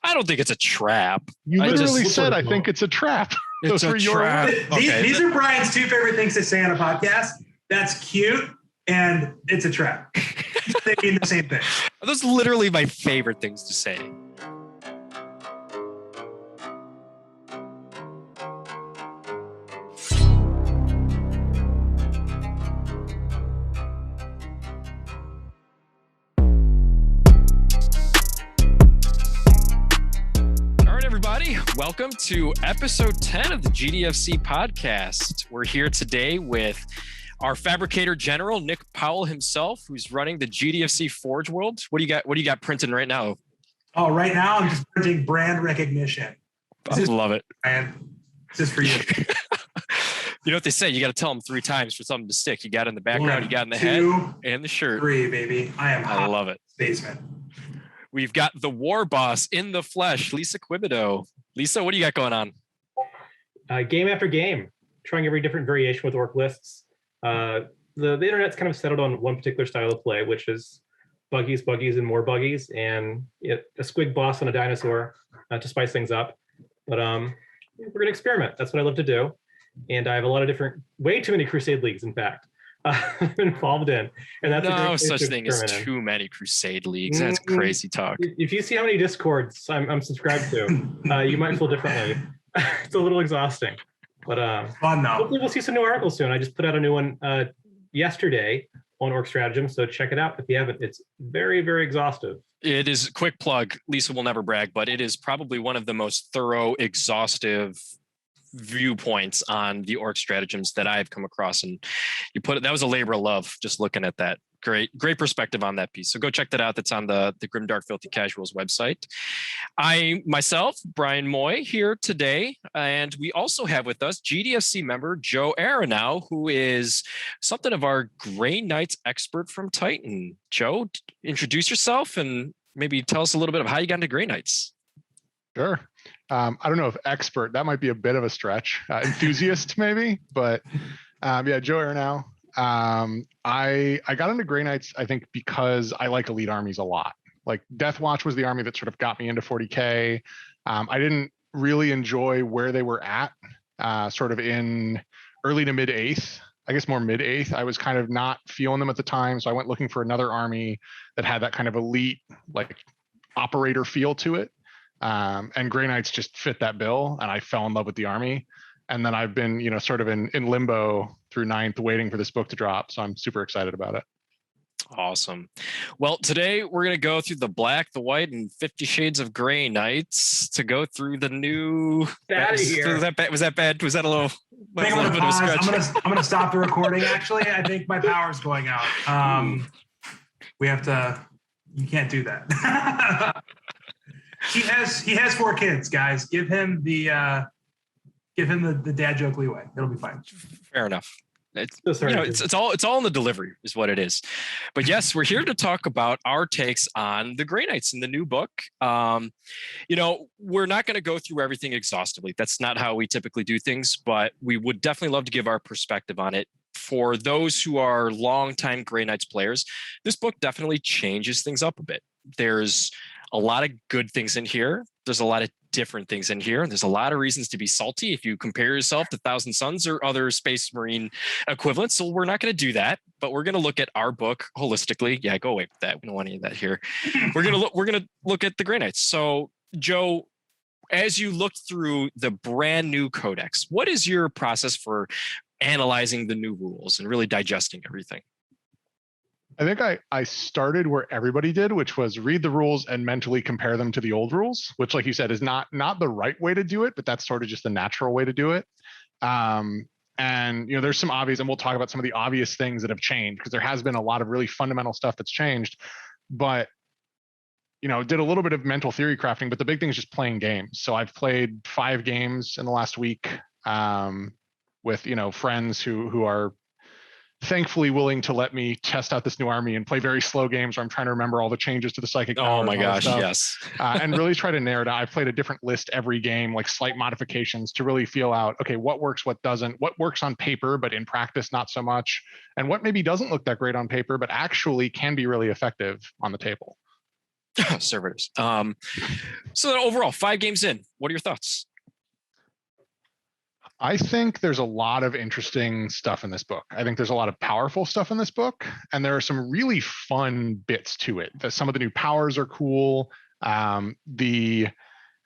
I don't think it's a trap. You literally said, I think it's a trap. It's a trap. These are Brian's two favorite things to say on a podcast. That's cute, and it's a trap. They mean the same thing. Those are literally my favorite things to say. Welcome to episode 10 of the GDFC podcast. We're here today with our fabricator general, Nick Powell himself, who's running the GDFC Forge World. What do you got printing right now? Oh, right now I'm just printing brand recognition. I love it. Brand. This is for you. You know what they say? You got to tell them 3 times for something to stick. You got it in the background, you got it in the head, and the shirt. 3, baby. I love it. Basement. We've got the war boss in the flesh, Lisa Quibido. Lisa, what do you got going on? Game after game, trying every different variation with orc lists. The internet's kind of settled on one particular style of play, which is buggies, and more buggies, and a squig boss on a dinosaur to spice things up. But we're going to experiment. That's what I love to do. And I have a lot of different, way too many Crusade leagues, in fact, involved in. And that's no such thing as too many Crusade leagues. That's crazy talk. If you see how many Discords I'm subscribed to, you might feel differently. It's a little exhausting, but fun though. Hopefully we'll see some new articles soon. I just put out a new one yesterday on Orc Stratagem, so check it out if you haven't. It's very, very exhaustive. It is, quick plug, Lisa will never brag, but it is probably one of the most thorough, exhaustive viewpoints on the orc stratagems that I've come across, and that was a labor of love just looking at that. Great perspective on that piece. So go check that out. That's on the Grimdark Filthy Casuals website. I myself, Brian Moy, here today, and we also have with us GDFC member Joe Aronow, who is something of our Grey Knights expert from Titan. Joe, introduce yourself and maybe tell us a little bit of how you got into Grey Knights. Sure. I don't know if expert, that might be a bit of a stretch. Enthusiast maybe, but yeah, Joe Aronow. I got into Grey Knights, I think, because I like elite armies a lot. Like Death Watch was the army that sort of got me into 40K. I didn't really enjoy where they were at, sort of in early to mid 8th. I guess more mid 8th. I was kind of not feeling them at the time, so I went looking for another army that had that kind of elite, like operator feel to it. And Grey Knights just fit that bill, and I fell in love with the army. And then I've been, sort of in limbo through 9th, waiting for this book to drop. So I'm super excited about it. Awesome. Well, today we're going to go through the black, the white, and 50 Shades of Grey Knights to go through the new. Was that bad? Was that a little? I'm going to stop the recording. Actually, I think my power's going out. We have to. You can't do that. He has 4 kids, guys. Give him the dad joke leeway. It'll be fine. Fair enough. It's all in the delivery is what it is. But yes, we're here to talk about our takes on the Grey Knights in the new book. We're not going to go through everything exhaustively. That's not how we typically do things, but we would definitely love to give our perspective on it. For those who are longtime Grey Knights players, this book definitely changes things up a bit. There's a lot of good things in here. There's a lot of different things in here. There's a lot of reasons to be salty if you compare yourself to Thousand Suns or other Space Marine equivalents. So we're not going to do that, but we're going to look at our book holistically. Yeah, go away with that. We don't want any of that here. We're going to look at the Grey Knights. So Joe, as you look through the brand new Codex, what is your process for analyzing the new rules and really digesting everything? I think I started where everybody did, which was read the rules and mentally compare them to the old rules, which, like you said, is not the right way to do it, but that's sort of just the natural way to do it. And there's some obvious, and we'll talk about some of the obvious things that have changed, because there has been a lot of really fundamental stuff that's changed. But did a little bit of mental theory crafting, but the big thing is just playing games. So I've played 5 games in the last week with friends who are thankfully willing to let me test out this new army and play very slow games where I'm trying to remember all the changes to the psychic powers. Oh my gosh, yes. And really try to narrow it out. I've played a different list every game, like slight modifications to really feel out, okay, what works, what doesn't, what works on paper, but in practice, not so much. And what maybe doesn't look that great on paper, but actually can be really effective on the table. Servitors. So overall, 5 games in, what are your thoughts? I think there's a lot of interesting stuff in this book. I think there's a lot of powerful stuff in this book, and there are some really fun bits to it. Some of the new powers are cool. The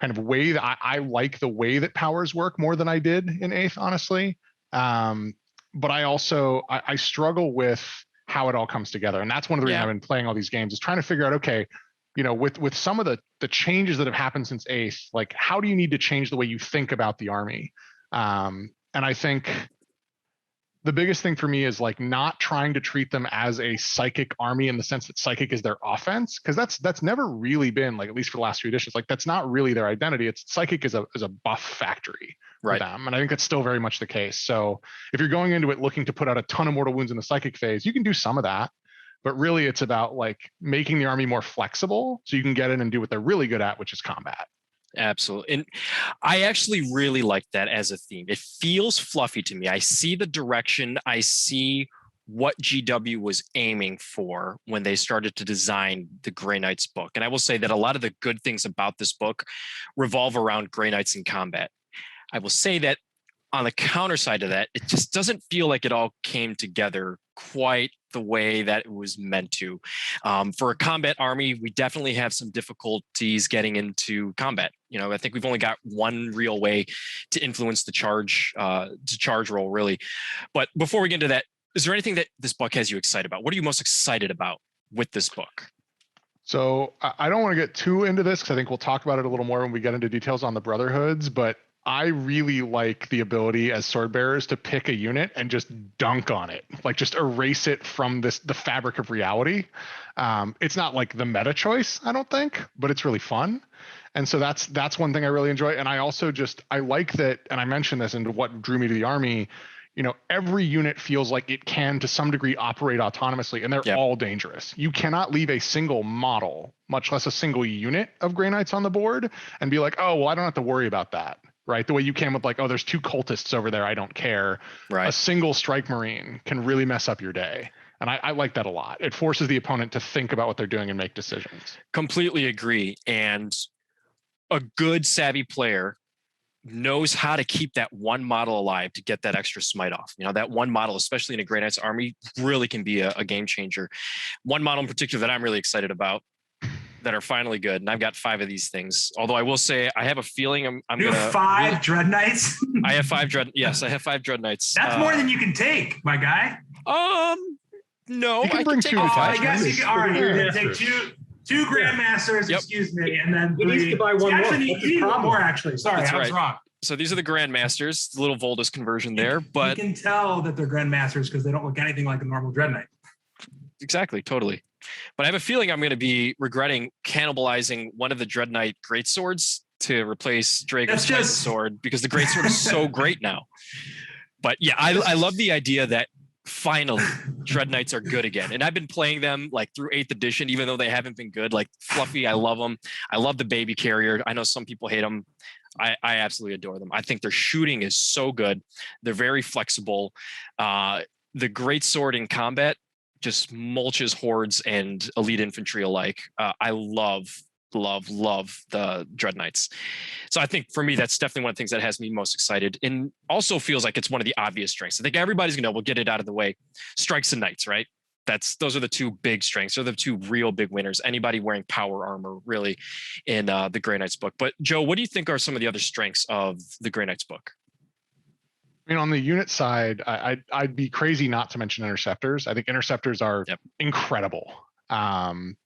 kind of way that I like the way that powers work more than I did in 8th, honestly. But I also I struggle with how it all comes together, and that's one of the reasons I've been playing all these games, is trying to figure out, okay, you know, with some of the changes that have happened since 8th, like how do you need to change the way you think about the army? And I think the biggest thing for me is like not trying to treat them as a psychic army in the sense that psychic is their offense, because that's never really been, like, at least for the last few editions, like that's not really their identity. It's psychic is a buff factory for them, and I think that's still very much the case. So if you're going into it looking to put out a ton of mortal wounds in the psychic phase, you can do some of that, but really it's about like making the army more flexible so you can get in and do what they're really good at, which is combat. Absolutely. And I actually really like that as a theme. It feels fluffy to me. I see the direction. I see what GW was aiming for when they started to design the Grey Knights book. And I will say that a lot of the good things about this book revolve around Grey Knights in combat. I will say that on the counter side of that, it just doesn't feel like it all came together quite the way that it was meant to. For a combat army, we definitely have some difficulties getting into combat. You know, I think we've only got one real way to influence the charge roll, really. But before we get into that, is there anything that this book has you excited about? What are you most excited about with this book? So I don't want to get too into this because I think we'll talk about it a little more when we get into details on the Brotherhoods, but I really like the ability as sword bearers to pick a unit and just dunk on it, like just erase it from the fabric of reality. It's not like the meta choice, I don't think, but it's really fun. And so that's one thing I really enjoy. And I also I like that, and I mentioned this into what drew me to the army, you know, every unit feels like it can to some degree operate autonomously, and they're all dangerous. You cannot leave a single model, much less a single unit of Grey Knights on the board and be like, oh, well, I don't have to worry about that. Right. The way you can with like, oh, there's 2 cultists over there, I don't care. Right. A single strike marine can really mess up your day. And I like that a lot. It forces the opponent to think about what they're doing and make decisions. Completely agree. And a good savvy player knows how to keep that one model alive to get that extra smite off. You know, that one model, especially in a Grey Knights army, really can be a game changer. One model in particular that I'm really excited about, that are finally good, and I've got 5 of these things. Although I will say, I have a feeling I'm you gonna have 5 Dreadknights. I have 5 Yes, I have 5 Dreadknights. That's more than you can take, my guy. No, you can bring 2. I guess you can. All right, you're gonna take two Grandmasters. Excuse me, and then he needs to buy one more. Actually, you need one more. Actually, sorry, I was wrong. So these are the Grandmasters. The little Voldus conversion there, but you can tell that they're Grandmasters because they don't look anything like a normal Dread Knight. Exactly, totally. But I have a feeling I'm going to be regretting cannibalizing one of the Dread Knight Greatswords to replace Drago's sword, because the Greatsword is so great now. But yeah, I love the idea that finally Dread Knights are good again. And I've been playing them like through 8th edition, even though they haven't been good. Like Fluffy, I love them. I love the baby carrier. I know some people hate them. I absolutely adore them. I think their shooting is so good. They're very flexible. The Greatsword in combat just mulches hordes and elite infantry alike. I love the Dread Knights. So I think for me, that's definitely one of the things that has me most excited, and also feels like it's one of the obvious strengths. I think everybody's gonna know, we'll get it out of the way. Strikes and Knights, right? Those are the 2 big strengths. They're the 2 real big winners. Anybody wearing power armor really in the Grey Knights book. But Joe, what do you think are some of the other strengths of the Grey Knights book? I mean, on the unit side, I'd be crazy not to mention interceptors. I think interceptors are incredible,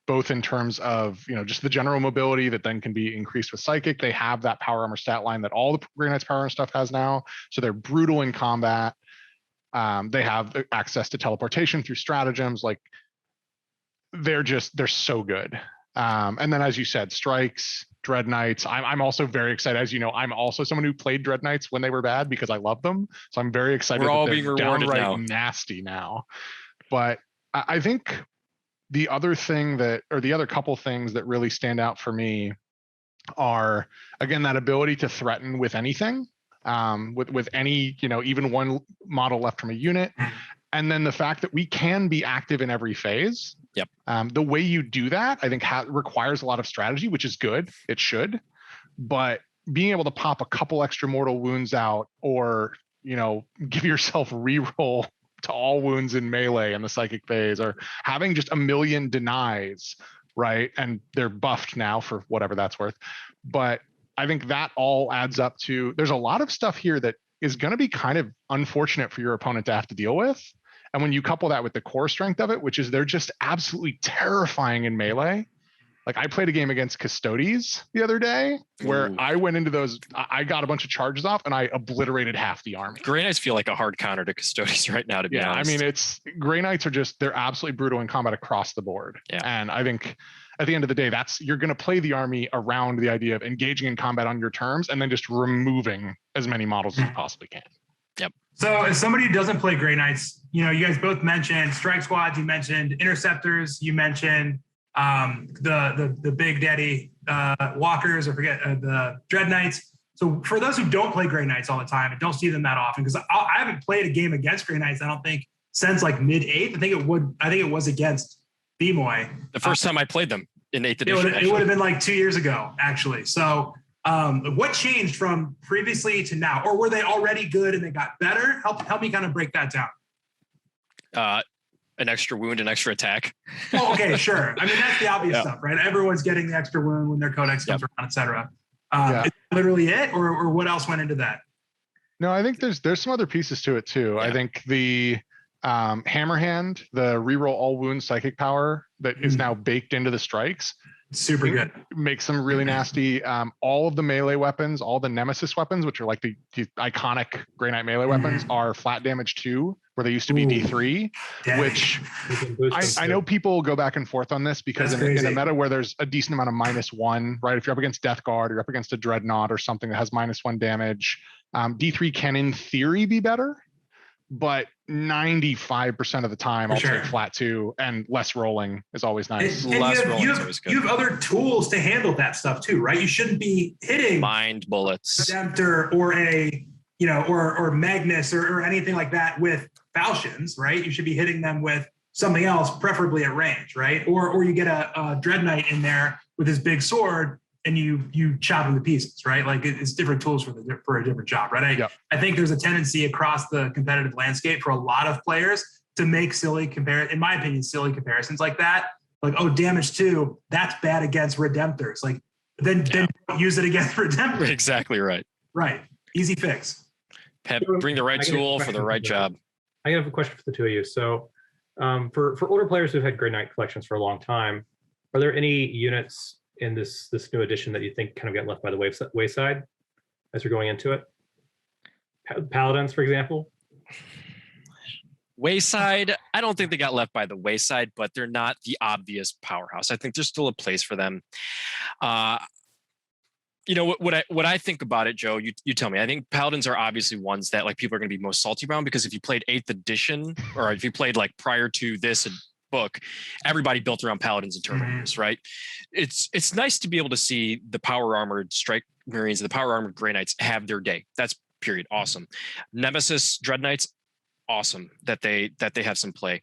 both in terms of, you know, just the general mobility that then can be increased with psychic. They have that power armor stat line that all the Grey Knights power armor stuff has now. So they're brutal in combat. They have access to teleportation through stratagems. Like they're so good. And then, as you said, strikes, Dread Knights. I'm also very excited. As you know, I'm also someone who played Dread Knights when they were bad because I love them. So I'm very excited. We're all being rewarded now. Nasty now. But I think the other couple things that really stand out for me are, again, that ability to threaten with anything, with any, you know, even one model left from a unit. And then the fact that we can be active in every phase. Yep. The way you do that, I think requires a lot of strategy, which is good. It should. But being able to pop a couple extra mortal wounds out, or, give yourself reroll to all wounds in melee in the psychic phase, or having just a million denies, right? And they're buffed now for whatever that's worth. But I think that all adds up to, there's a lot of stuff here that is going to be kind of unfortunate for your opponent to have to deal with. And when you couple that with the core strength of it, which is they're just absolutely terrifying in melee. Like I played a game against Custodes the other day where I went into those, I got a bunch of charges off and I obliterated half the army. Grey Knights feel like a hard counter to Custodes right now, to be honest. I mean, Grey Knights are just, they're absolutely brutal in combat across the board. Yeah. And I think at the end of the day, you're going to play the army around the idea of engaging in combat on your terms and then just removing as many models as you possibly can. Yep. So as somebody who doesn't play Grey Knights, you guys both mentioned strike squads, you mentioned interceptors, you mentioned the big daddy walkers, or forget the Dreadnoughts. So for those who don't play Grey Knights all the time and don't see them that often, because I haven't played a game against Grey Knights, I don't think, since like mid-8th. I think it was against Bmoy. The first time I played them in 8th edition. It would have been like 2 years ago, actually. So what changed from previously to now? Or were they already good and they got better? Help me kind of break that down. An extra wound, an extra attack. Oh, okay, sure. I mean, that's the obvious stuff, right? Everyone's getting the extra wound when their Codex comes around, et cetera. Is that literally it, or what else went into that? No, I think there's some other pieces to it too. Yeah. I think the Hammerhand, the reroll all wounds psychic power that is now baked into the strikes. Super good. Makes them really nasty. All of the melee weapons, all the Nemesis weapons, which are like the iconic Grey Knight melee weapons, are flat damage 2, where they used to be D3, which I know people go back and forth on this because in a meta where there's a decent amount of -1, right? If you're up against Death Guard, or you're up against a Dreadnought or something that has -1 damage, D3 can in theory be better, but 95% of the time I'll take flat 2, and less rolling is always nice. And less rolling is always good. You have other tools to handle that stuff too, right? You shouldn't be hitting mind bullets, Redemptor or or Magnus or anything like that with falchions, right? You should be hitting them with something else, preferably at range, right? Or you get a Dread Knight in there with his big sword and you chop him to pieces, right? Like it's different tools for a different job, right? I think there's a tendency across the competitive landscape for a lot of players to make silly comparisons like that. Like, oh, damage 2, that's bad against Redemptors. Like then don't use it against Redemptors. Exactly right. Right. Easy fix. Bring the right tool for the right job. I have a question for the two of you. So for older players who've had Grey Knight collections for a long time, are there any units in this new edition that you think kind of get left by the wayside as you're going into it? Paladins, for example? Wayside, I don't think they got left by the wayside, but they're not the obvious powerhouse. I think there's still a place for them. What I think about it, Joe, you tell me. I think Paladins are obviously ones that like people are going to be most salty around, because if you played 8th edition, or if you played like prior to this book, everybody built around Paladins and Terminators, right? It's nice to be able to see the power armored Strike Marines, the power armored Grey Knights have their day. That's period. Awesome. Nemesis Dreadnoughts, awesome that they have some play.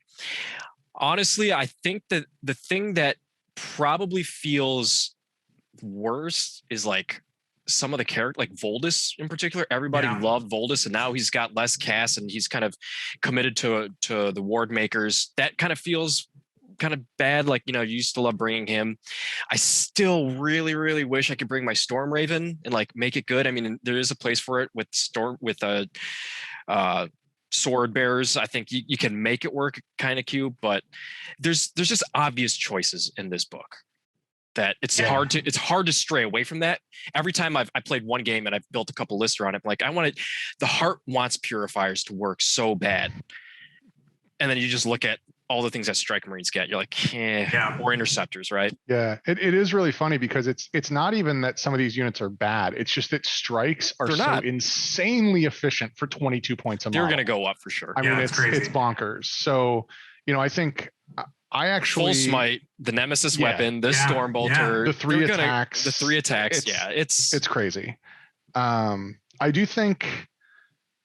Honestly, I think that the thing that probably feels worse is like some of the character, like Voldus in particular. Everybody loved Voldus, and now he's got less cast and he's kind of committed to the ward makers. That kind of feels kind of bad. Like, you used to love bringing him. I still really, really wish I could bring my Storm Raven and like make it good. I mean, there is a place for it with sword bearers. I think you can make it work kind of cute, but there's just obvious choices in this book that it's hard to stray away from that. Every time I played one game and I've built a couple lists around it, like the heart wants purifiers to work so bad. And then you just look at all the things that Strike Marines get. You're like, or interceptors, right? Yeah, it is really funny because it's not even that some of these units are bad. It's just that strikes are so insanely efficient for 22 points a model. They're going to go up for sure. I mean, it's bonkers. So, I think I actually Full Smite, the Nemesis weapon, the Stormbolter, the 3 attacks. The 3 attacks. It's crazy. I do think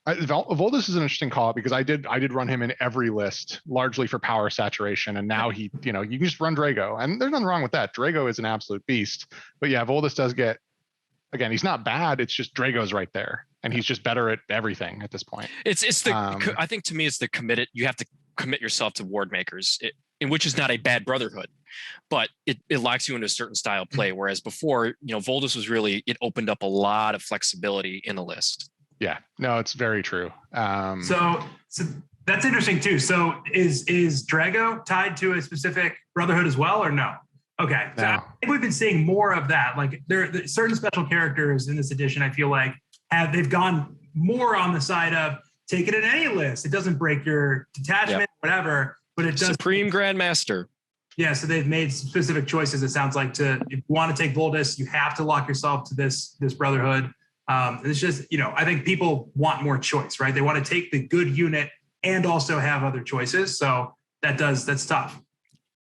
Voldus is an interesting call because I did run him in every list, largely for power saturation, and now he, you can just run Drago, and there's nothing wrong with that. Drago is an absolute beast, but yeah, Voldus does get, again, he's not bad. It's just Drago's right there, and he's just better at everything at this point. It's the I think to me it's the committed. You have to commit yourself to Ward Makers, in which is not a bad brotherhood, but it locks you into a certain style of play. Whereas before, Voldus was really, it opened up a lot of flexibility in the list. Yeah, no, it's very true. So that's interesting too. So is Drago tied to a specific brotherhood as well, or no? Okay, so I think we've been seeing more of that. Like there certain special characters in this edition, I feel like they've gone more on the side of take it in any list. It doesn't break your detachment, whatever, but it does. Supreme Grandmaster. Yeah, so they've made specific choices. It sounds like if you want to take Voldus, you have to lock yourself to this brotherhood. It's just, I think people want more choice, right? They want to take the good unit and also have other choices. So that's tough.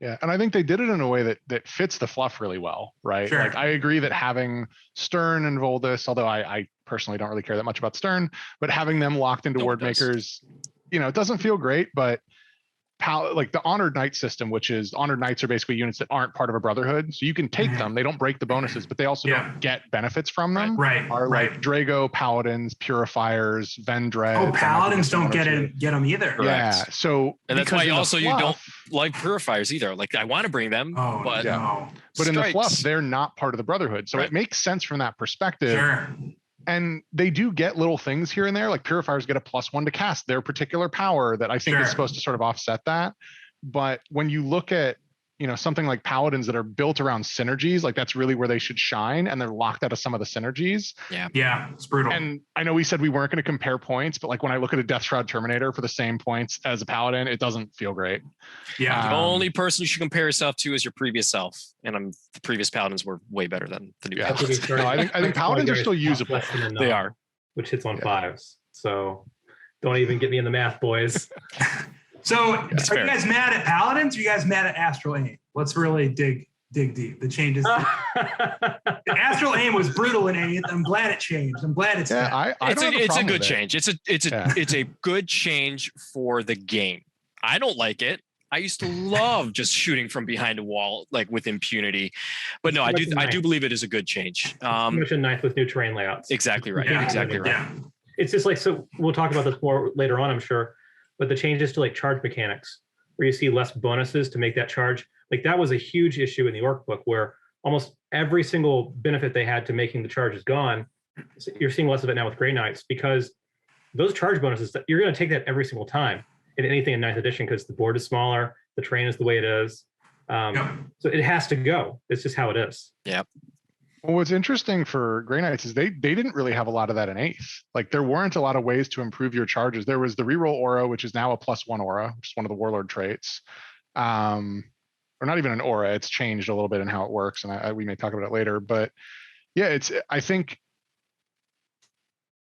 Yeah, and I think they did it in a way that fits the fluff really well, right? Sure. Like I agree that having Stern and Voldus, although I personally don't really care that much about Stern, but having them locked into Ward Makers, it doesn't feel great, but like the Honored Knight system, which is Honored Knights are basically units that aren't part of a brotherhood. So you can take them, they don't break the bonuses, but they also don't get benefits from them. Right. Like Drago, Paladins, Purifiers, Vendread. Oh, Paladins don't get them either. Correct. Yeah. So and that's why also you don't like Purifiers either. Like I want to bring them, but no. But in the fluff, they're not part of the brotherhood. So it makes sense from that perspective. Sure. And they do get little things here and there, like Purifiers get a +1 to cast their particular power that I think is supposed to sort of offset that. But when you look at, something like Paladins that are built around synergies, like that's really where they should shine, and they're locked out of some of the synergies. Yeah, it's brutal. And I know we said we weren't going to compare points, but like when I look at a Death Shroud Terminator for the same points as a Paladin, it doesn't feel great. Yeah. The only person you should compare yourself to is your previous self. And the previous Paladins were way better than the new Paladins. No, I think Paladins are still usable. They are. Which hits on 5s. So don't even get me in the math, boys. So are you guys mad at Paladins? Or are you guys mad at Astral Aim? Let's really dig deep. The changes. Astral Aim was brutal in 8th. I'm glad it changed. I'm glad it's it's a good change. It's a good change for the game. I don't like it. I used to love just shooting from behind a wall, like with impunity. But no, I do believe it is a good change. Much in 9th with new terrain layouts. Exactly right. Yeah, exactly right. Yeah. It's just like, so we'll talk about this more later on, I'm sure. But the changes to like charge mechanics, where you see less bonuses to make that charge, like that was a huge issue in the Orc book, where almost every single benefit they had to making the charge is gone. So you're seeing less of it now with Grey Knights, because those charge bonuses, you're going to take that every single time in anything in 9th edition, because the board is smaller, the terrain is the way it is. So it has to go. It's just how it is. Yeah. Well, what's interesting for Grey Knights is they didn't really have a lot of that in 8th. Like there weren't a lot of ways to improve your charges. There was the reroll aura, which is now a +1 aura, which is one of the warlord traits. Or not even an aura, it's changed a little bit in how it works, and we may talk about it later. But yeah, I think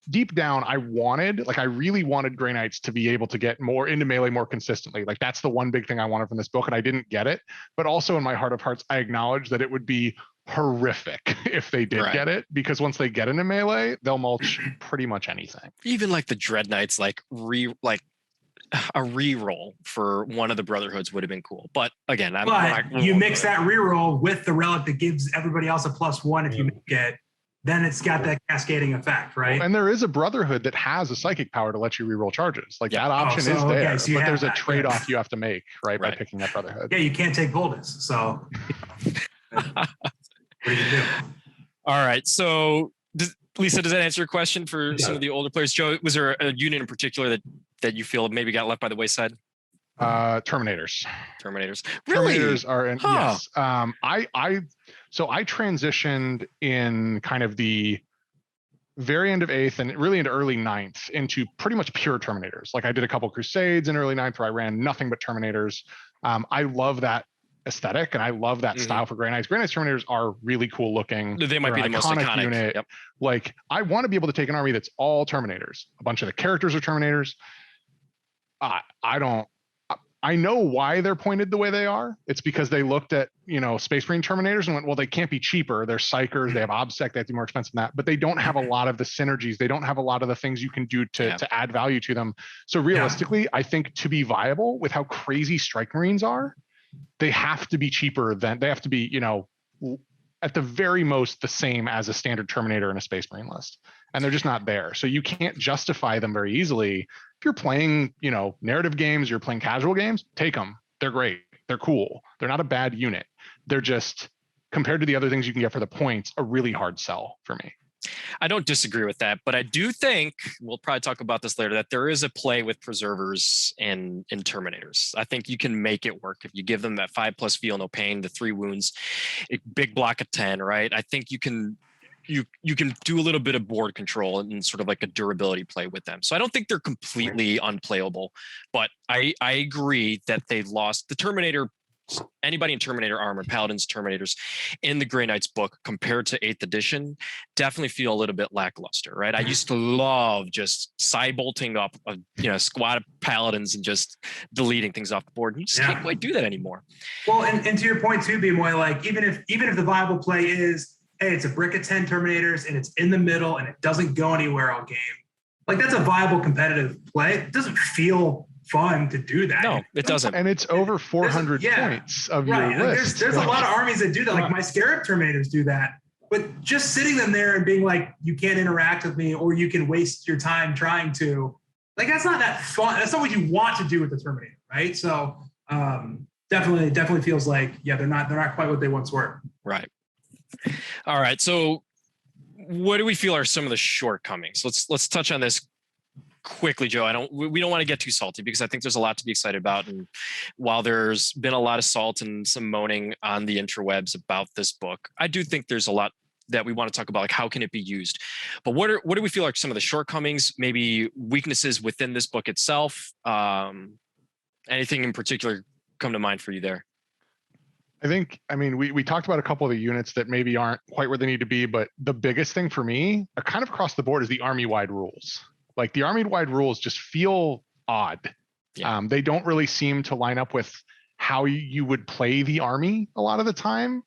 deep down, I really wanted Grey Knights to be able to get more into melee more consistently. Like that's the one big thing I wanted from this book, and I didn't get it. But also in my heart of hearts, I acknowledge that it would be horrific if they did get it, because once they get into melee, they'll mulch pretty much anything. Even like the Dreadnoughts, a reroll for one of the brotherhoods would have been cool. But again, you mix that reroll with the relic that gives everybody else a +1 if you make it. Then it's got that cascading effect, right? And there is a brotherhood that has a psychic power to let you reroll charges. Like that option is there, so but there's a trade-off you have to make, right, by picking that brotherhood. Yeah, you can't take Voldus, so what do you do? All right, so Lisa, does that answer your question for some of the older players? Joe, was there a unit in particular that you feel maybe got left by the wayside? Terminators. Really? Terminators are in, yes. So I transitioned in kind of the very end of 8th and really into early 9th into pretty much pure Terminators. Like I did a couple Crusades in early 9th where I ran nothing but Terminators. I love that aesthetic and I love that style for Grey Knights. Grey Knights Terminators are really cool looking. They might be the most iconic unit. Yep. Like I want to be able to take an army that's all Terminators. A bunch of the characters are Terminators. I know why they're pointed the way they are. It's because they looked at, Space Marine Terminators and went, well, they can't be cheaper. They're Psychers, they have OBSEC, they have to be more expensive than that, but they don't have a lot of the synergies. They don't have a lot of the things you can do to add value to them. So realistically, I think to be viable with how crazy Strike Marines are, they have to be cheaper they have to be, at the very most the same as a standard Terminator in a Space Marine list. And they're just not there. So you can't justify them very easily. If you're playing, narrative games, you're playing casual games, take them. They're great. They're cool. They're not a bad unit. They're just, compared to the other things you can get for the points, a really hard sell for me. I don't disagree with that, but I do think, we'll probably talk about this later, that there is a play with preservers in Terminators. I think you can make it work if you give them that 5+ feel, no pain, the 3 wounds, a big block of 10, right? I think you can do a little bit of board control and sort of like a durability play with them. So I don't think they're completely unplayable, but I agree that they've lost the Terminator. Anybody in Terminator armor, Paladins, Terminators in the Grey Knights book compared to 8th edition definitely feel a little bit lackluster, right? I used to love just side-bolting up a squad of Paladins and just deleting things off the board. You just can't quite do that anymore. Well, and to your point too, B-Moy, like even if the viable play is, hey, it's a brick of 10 Terminators and it's in the middle and it doesn't go anywhere all game, like that's a viable competitive play. It doesn't feel fun to do that. No, it doesn't. And it's over 400 points of your list. There's a lot of armies that do that. Like my Scarab Terminators do that. But just sitting them there and being like, you can't interact with me, or you can waste your time trying to, like, that's not that fun. That's not what you want to do with the Terminator, right? So definitely feels like, they're not quite what they once were. Right. All right. So what do we feel are some of the shortcomings? Let's touch on this quickly, Joe. We don't want to get too salty because I think there's a lot to be excited about. And while there's been a lot of salt and some moaning on the interwebs about this book, I do think there's a lot that we want to talk about, like how can it be used? But what do we feel like some of the shortcomings, maybe weaknesses within this book itself? Anything in particular come to mind for you there? We talked about a couple of the units that maybe aren't quite where they need to be, but the biggest thing for me, kind of across the board, is the army-wide rules. Like the army-wide rules just feel odd. Yeah. They don't really seem to line up with how you would play the army a lot of the time.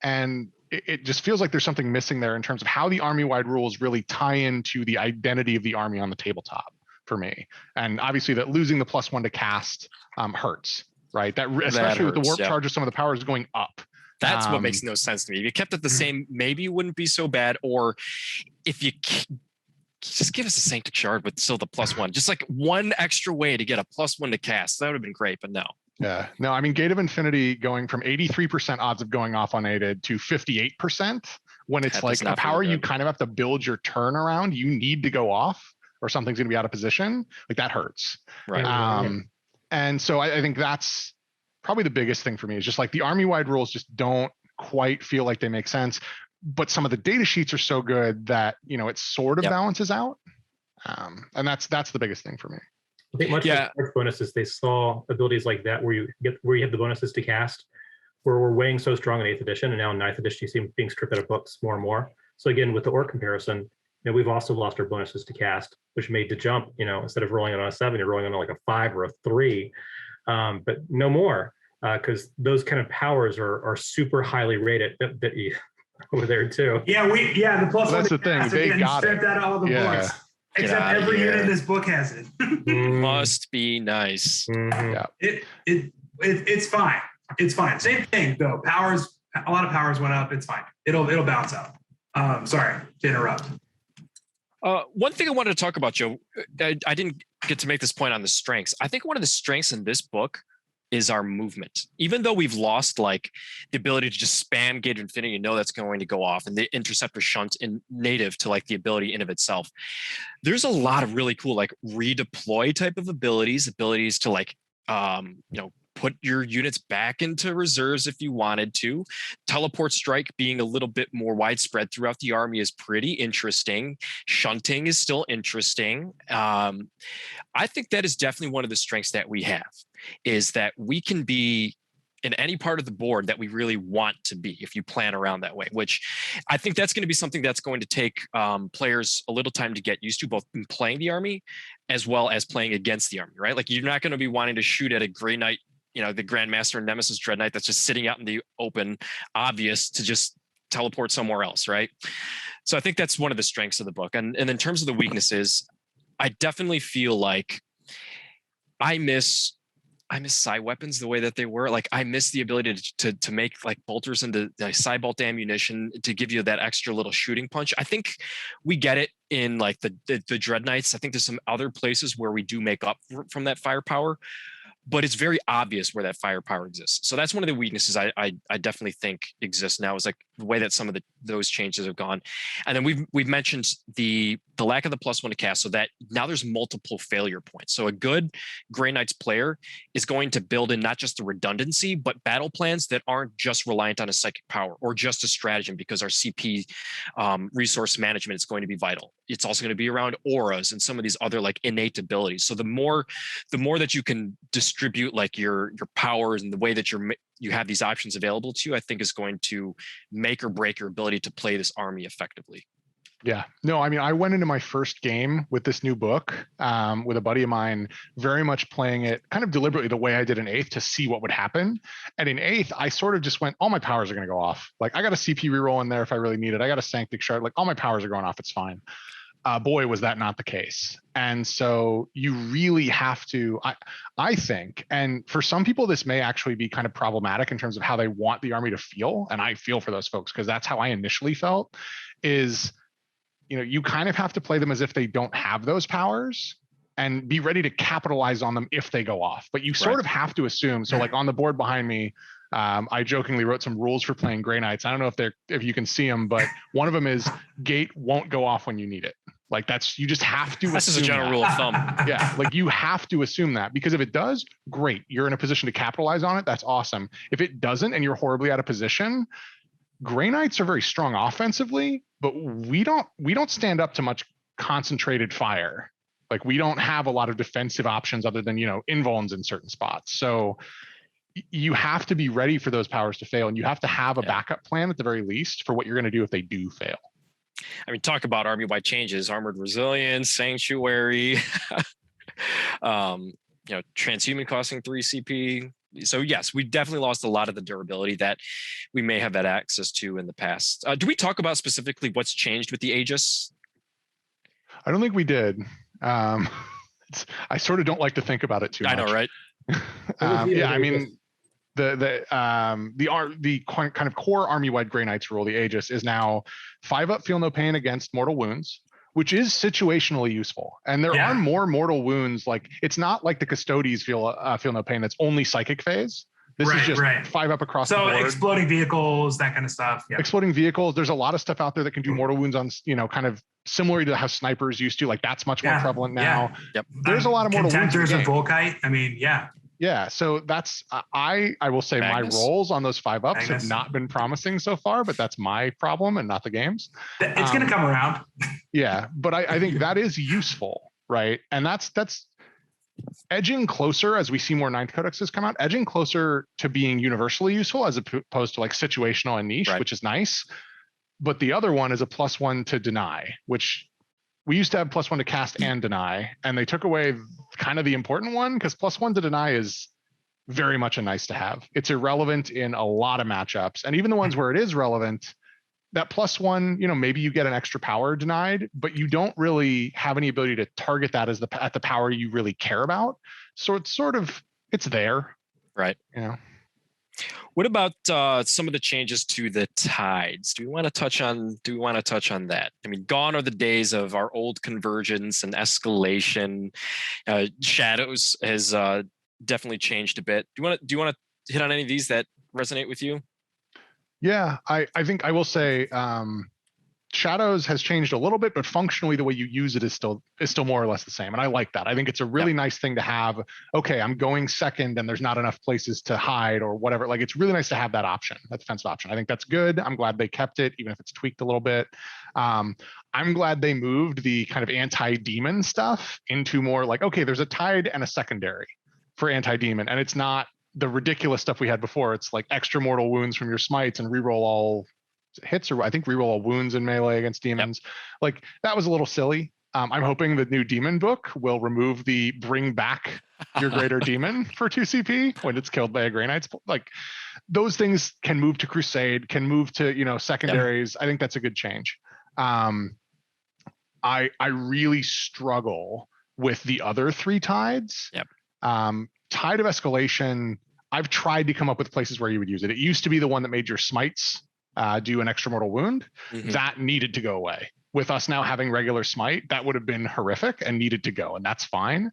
And it just feels like there's something missing there in terms of how the army-wide rules really tie into the identity of the army on the tabletop for me. And obviously that losing the +1 to cast hurts, right? Especially with the warp charge of some of the powers going up. That's what makes no sense to me. If you kept it the same, maybe it wouldn't be so bad. Or if you just give us a Sanctity Shard with still the +1, just like one extra way to get a +1 to cast. That would have been great, but no. Yeah, no, Gate of Infinity going from 83% odds of going off unaided to 58% when it's like a power you kind of have to build your turn around. You need to go off or something's going to be out of position. Like that hurts. Right. And so I think that's probably the biggest thing for me is just like the army-wide rules just don't quite feel like they make sense. But some of the data sheets are so good that, it sort of balances out. And that's the biggest thing for me. I think much like bonuses, they saw abilities like that where you have the bonuses to cast, where we're weighing so strong in 8th edition, and now in 9th edition you see being stripped out of books more and more. So again, with the orc comparison, we've also lost our bonuses to cast, which made the jump, instead of rolling it on a 7, you're rolling on like a 5 or a 3, but no more, because those kind of powers are super highly rated. That over there too. Yeah, the plus. Well, that's the thing. They got it. Out of all the books. Except every unit in this book has it. Must be nice. Mm-hmm. Yeah. It's fine. It's fine. Same thing though. Powers. A lot of powers went up. It's fine. It'll bounce out. Sorry to interrupt. One thing I wanted to talk about, Joe. I didn't get to make this point on the strengths. I think one of the strengths in this book is our movement. Even though we've lost like the ability to just spam Gate of Infinity, that's going to go off, and the Interceptor Shunt in native to like the ability in of itself. There's a lot of really cool like redeploy type of abilities to like put your units back into reserves if you wanted to. Teleport Strike being a little bit more widespread throughout the army is pretty interesting. Shunting is still interesting. I think that is definitely one of the strengths that we have, is that we can be in any part of the board that we really want to be if you plan around that way, which I think that's going to be something that's going to take players a little time to get used to, both in playing the army as well as playing against the army, right? Like you're not going to be wanting to shoot at a Grey Knight, the Grandmaster Nemesis Dreadnought that's just sitting out in the open, obvious to just teleport somewhere else, right? So I think that's one of the strengths of the book. And in terms of the weaknesses, I definitely feel like I miss psi weapons the way that they were. Like I miss the ability to make like bolters into psi bolt ammunition to give you that extra little shooting punch. I think we get it in like the Dreadnoughts. I think there's some other places where we do make up from that firepower, but it's very obvious where that firepower exists. So that's one of the weaknesses I definitely think exists now, is like the way that some of those changes have gone. And then we've mentioned the lack of the +1 to cast, so that now there's multiple failure points. So a good Grey Knights player is going to build in not just the redundancy, but battle plans that aren't just reliant on a psychic power or just a stratagem, because our CP resource management is going to be vital. It's also going to be around auras and some of these other like innate abilities. So the more that you can distribute like your powers and the way that you have these options available to you, I think is going to make or break your ability to play this army effectively. Yeah, no, I mean, I went into my first game with this new book with a buddy of mine, very much playing it kind of deliberately the way I did in 8th to see what would happen. And in 8th, I sort of just went, all my powers are going to go off. Like I got a CP reroll in there if I really need it. I got a Sanctity Shard, like all my powers are going off. It's fine. Boy, was that not the case. And so you really have to, I think, and for some people, this may actually be kind of problematic in terms of how they want the army to feel. And I feel for those folks because that's how I initially felt, is, you kind of have to play them as if they don't have those powers and be ready to capitalize on them if they go off. But you sort of have to assume. So like on the board behind me, I jokingly wrote some rules for playing Grey Knights. I don't know if you can see them, but one of them is gate won't go off when you need it. Like you just have to. That's just a general rule of thumb. Yeah, like you have to assume that, because if it does, great, you're in a position to capitalize on it. That's awesome. If it doesn't and you're horribly out of position, Grey Knights are very strong offensively, but we don't stand up to much concentrated fire. Like we don't have a lot of defensive options other than, invulns in certain spots. So you have to be ready for those powers to fail, and you have to have a backup plan at the very least for what you're going to do if they do fail. I mean, talk about army-wide changes: Armored Resilience, Sanctuary, Transhuman costing 3 CP. So yes, we definitely lost a lot of the durability that we may have had access to in the past. Do we talk about specifically what's changed with the Aegis? I don't think we did. I sort of don't like to think about it too much. I know, right? I mean, the kind of core army-wide Grey Knights rule, the Aegis, is now 5-up, feel no pain against mortal wounds, which is situationally useful. And there are more mortal wounds. Like it's not like the Custodes feel no pain. That's only psychic phase. This is just 5-up across the board. So exploding vehicles, that kind of stuff. Yeah. Exploding vehicles. There's a lot of stuff out there that can do mortal wounds on, kind of similar to how snipers used to. Like that's much more prevalent now. Yep. There's a lot of mortal wounds. Contemptors of Volkite. I mean, Yeah, so that's I will say Magnus. my rolls on those 5-ups have not been promising so far, but that's my problem and not the game's. It's going to come around. Yeah, but I think that is useful, right? And that's edging closer as we see more 9th codexes come out, edging closer to being universally useful as opposed to like situational and niche, which is nice. But the other one is a +1 to deny, which we used to have +1 to cast and deny, and they took away kind of the important one, because +1 to deny is very much a nice to have. It's irrelevant in a lot of matchups, and even the ones where it is relevant, that +1, maybe you get an extra power denied, but you don't really have any ability to target that at the power you really care about. So it's there, right? What about some of the changes to the tides? Do we want to touch on that? I mean, gone are the days of our old convergence and escalation. Shadows has definitely changed a bit. Do you want to hit on any of these that resonate with you? Yeah, I think I will say Shadows has changed a little bit, but functionally the way you use it is still more or less the same. And I like that. I think it's a really nice thing to have. Okay, I'm going second and there's not enough places to hide or whatever. Like it's really nice to have that option, that defensive option. I think that's good. I'm glad they kept it, even if it's tweaked a little bit. I'm glad they moved the kind of anti-demon stuff into more like, okay, there's a tide and a secondary for anti-demon. And it's not the ridiculous stuff we had before. It's like extra mortal wounds from your smites and reroll all hits, or I think reroll all wounds in melee against demons. Yep. Like that was a little silly. I'm hoping the new demon book will remove the bring back your greater demon for 2 CP when it's killed by a Grey Knights. Like those things can move to Crusade, can move to, you know, secondaries. Yep. I think that's a good change. I really struggle with the other 3 tides. Yep. Tide of Escalation, I've tried to come up with places where you would use it. It used to be the one that made your smites do an extra mortal wound. Mm-hmm. That needed to go away. With us now having regular smite, that would have been horrific and needed to go, and that's fine.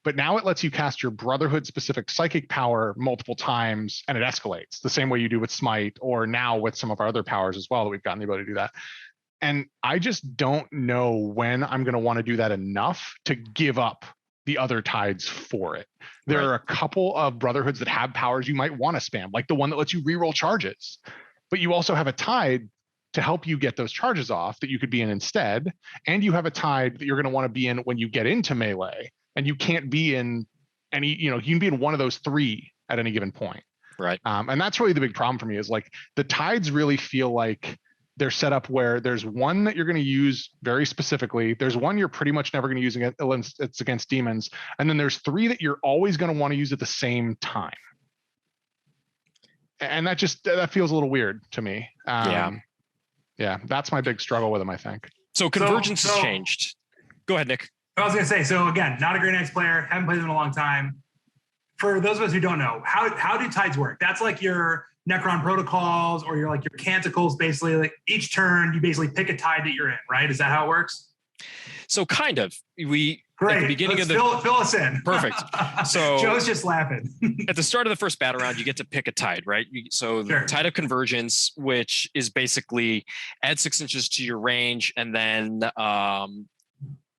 But now it lets you cast your Brotherhood specific psychic power multiple times, and it escalates the same way you do with smite, or now with some of our other powers as well that we've gotten the ability to do that. And I just don't know when I'm going to want to do that enough to give up the other tides for it. There are a couple of Brotherhoods that have powers you might want to spam, like the one that lets you reroll charges. But you also have a tide to help you get those charges off that you could be in instead. And you have a tide that you're going to want to be in when you get into melee. And you can't be in any, you know, you can be in one of those 3 at any given point. Right. And that's really the big problem for me is like the tides really feel like they're set up where there's one that you're going to use very specifically. There's one you're pretty much never going to use it's against demons. And then there's 3 that you're always going to want to use at the same time. And that feels a little weird to me. Yeah, that's my big struggle with them, I think. So convergence has changed. Go ahead, Nick. I was going to say, so again, not a Grey Knights player, haven't played them in a long time. For those of us who don't know, how do tides work? That's like your Necron protocols or your canticles, basically. Like each turn, you basically pick a tide that you're in, right? Is that how it works? So kind of. Great. At the beginning of the fill us in. Perfect. So Joe's just laughing. At the start of the first battle round, you get to pick a tide, right? So the Tide of Convergence, which is basically add 6 inches to your range, and then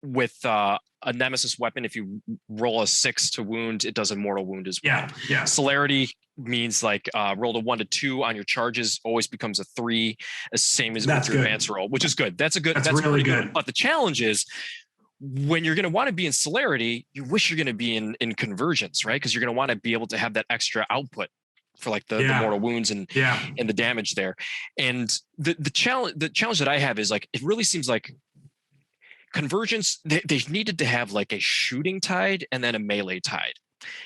with a nemesis weapon, if you roll a 6 to wound, it does a mortal wound as well. Yeah. Celerity means like roll a 1 to 2 on your charges, always becomes a 3, as same as with your advance roll, which is good. That's really good. But the challenge is, when you're going to want to be in celerity, you wish you're going to be in convergence, right? Because you're going to want to be able to have that extra output for like the mortal wounds and the damage there. And the challenge that I have is like, it really seems like convergence, they've needed to have like a shooting tide and then a melee tide.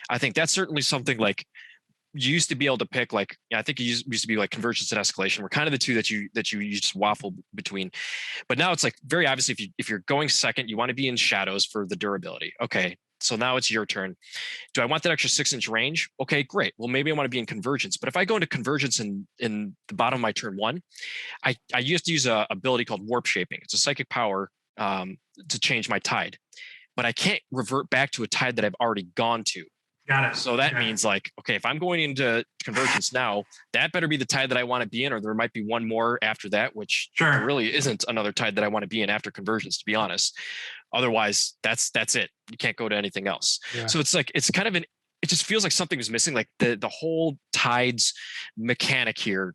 I think that's certainly something like you used to be able to pick, like, I think it used to be like convergence and escalation were kind of the 2 that you just waffle between. But now it's like very obviously if you're going second, you want to be in shadows for the durability. Okay, so now it's your turn. Do I want that extra 6-inch range? Okay, great. Well, maybe I want to be in convergence. But if I go into convergence in the bottom of my turn 1, I used to use a ability called warp shaping. It's a psychic power to change my tide, but I can't revert back to a tide that I've already gone to. Got it. So that means like, okay, if I'm going into convergence now, that better be the tide that I want to be in, or there might be one more after that, which there really isn't another tide that I want to be in after convergence, to be honest. Otherwise, that's it. You can't go to anything else. Yeah. So it's like, it's kind of it just feels like something was missing. Like the whole tides mechanic here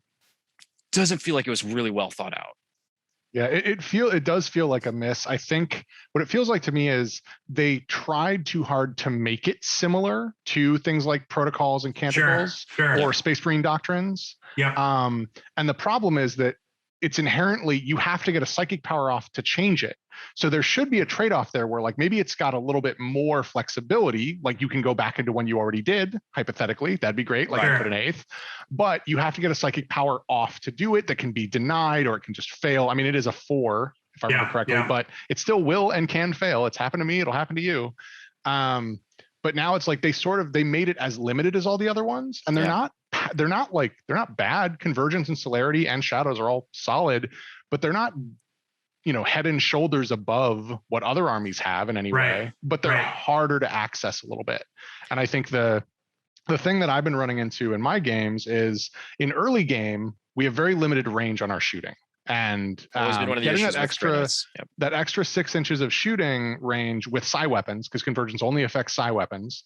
doesn't feel like it was really well thought out. Yeah, it does feel like a miss. I think what it feels like to me is they tried too hard to make it similar to things like protocols and canticles or Space Marine doctrines. Yeah. And the problem is that it's inherently, you have to get a psychic power off to change it. So there should be a trade-off there where like maybe it's got a little bit more flexibility, like you can go back into one you already did, hypothetically, that'd be great, like I put an 8th, but you have to get a psychic power off to do it that can be denied or it can just fail. I mean, it is a 4, if I remember correctly, but it still will and can fail. It's happened to me, it'll happen to you. But now it's like they made it as limited as all the other ones, and they're not bad. Convergence and celerity and shadows are all solid, but they're not, head and shoulders above what other armies have in any way, but they're harder to access a little bit. And I think the thing that I've been running into in my games is in early game, we have very limited range on our shooting. And getting that extra 6 inches of shooting range with psi weapons, because convergence only affects psi weapons.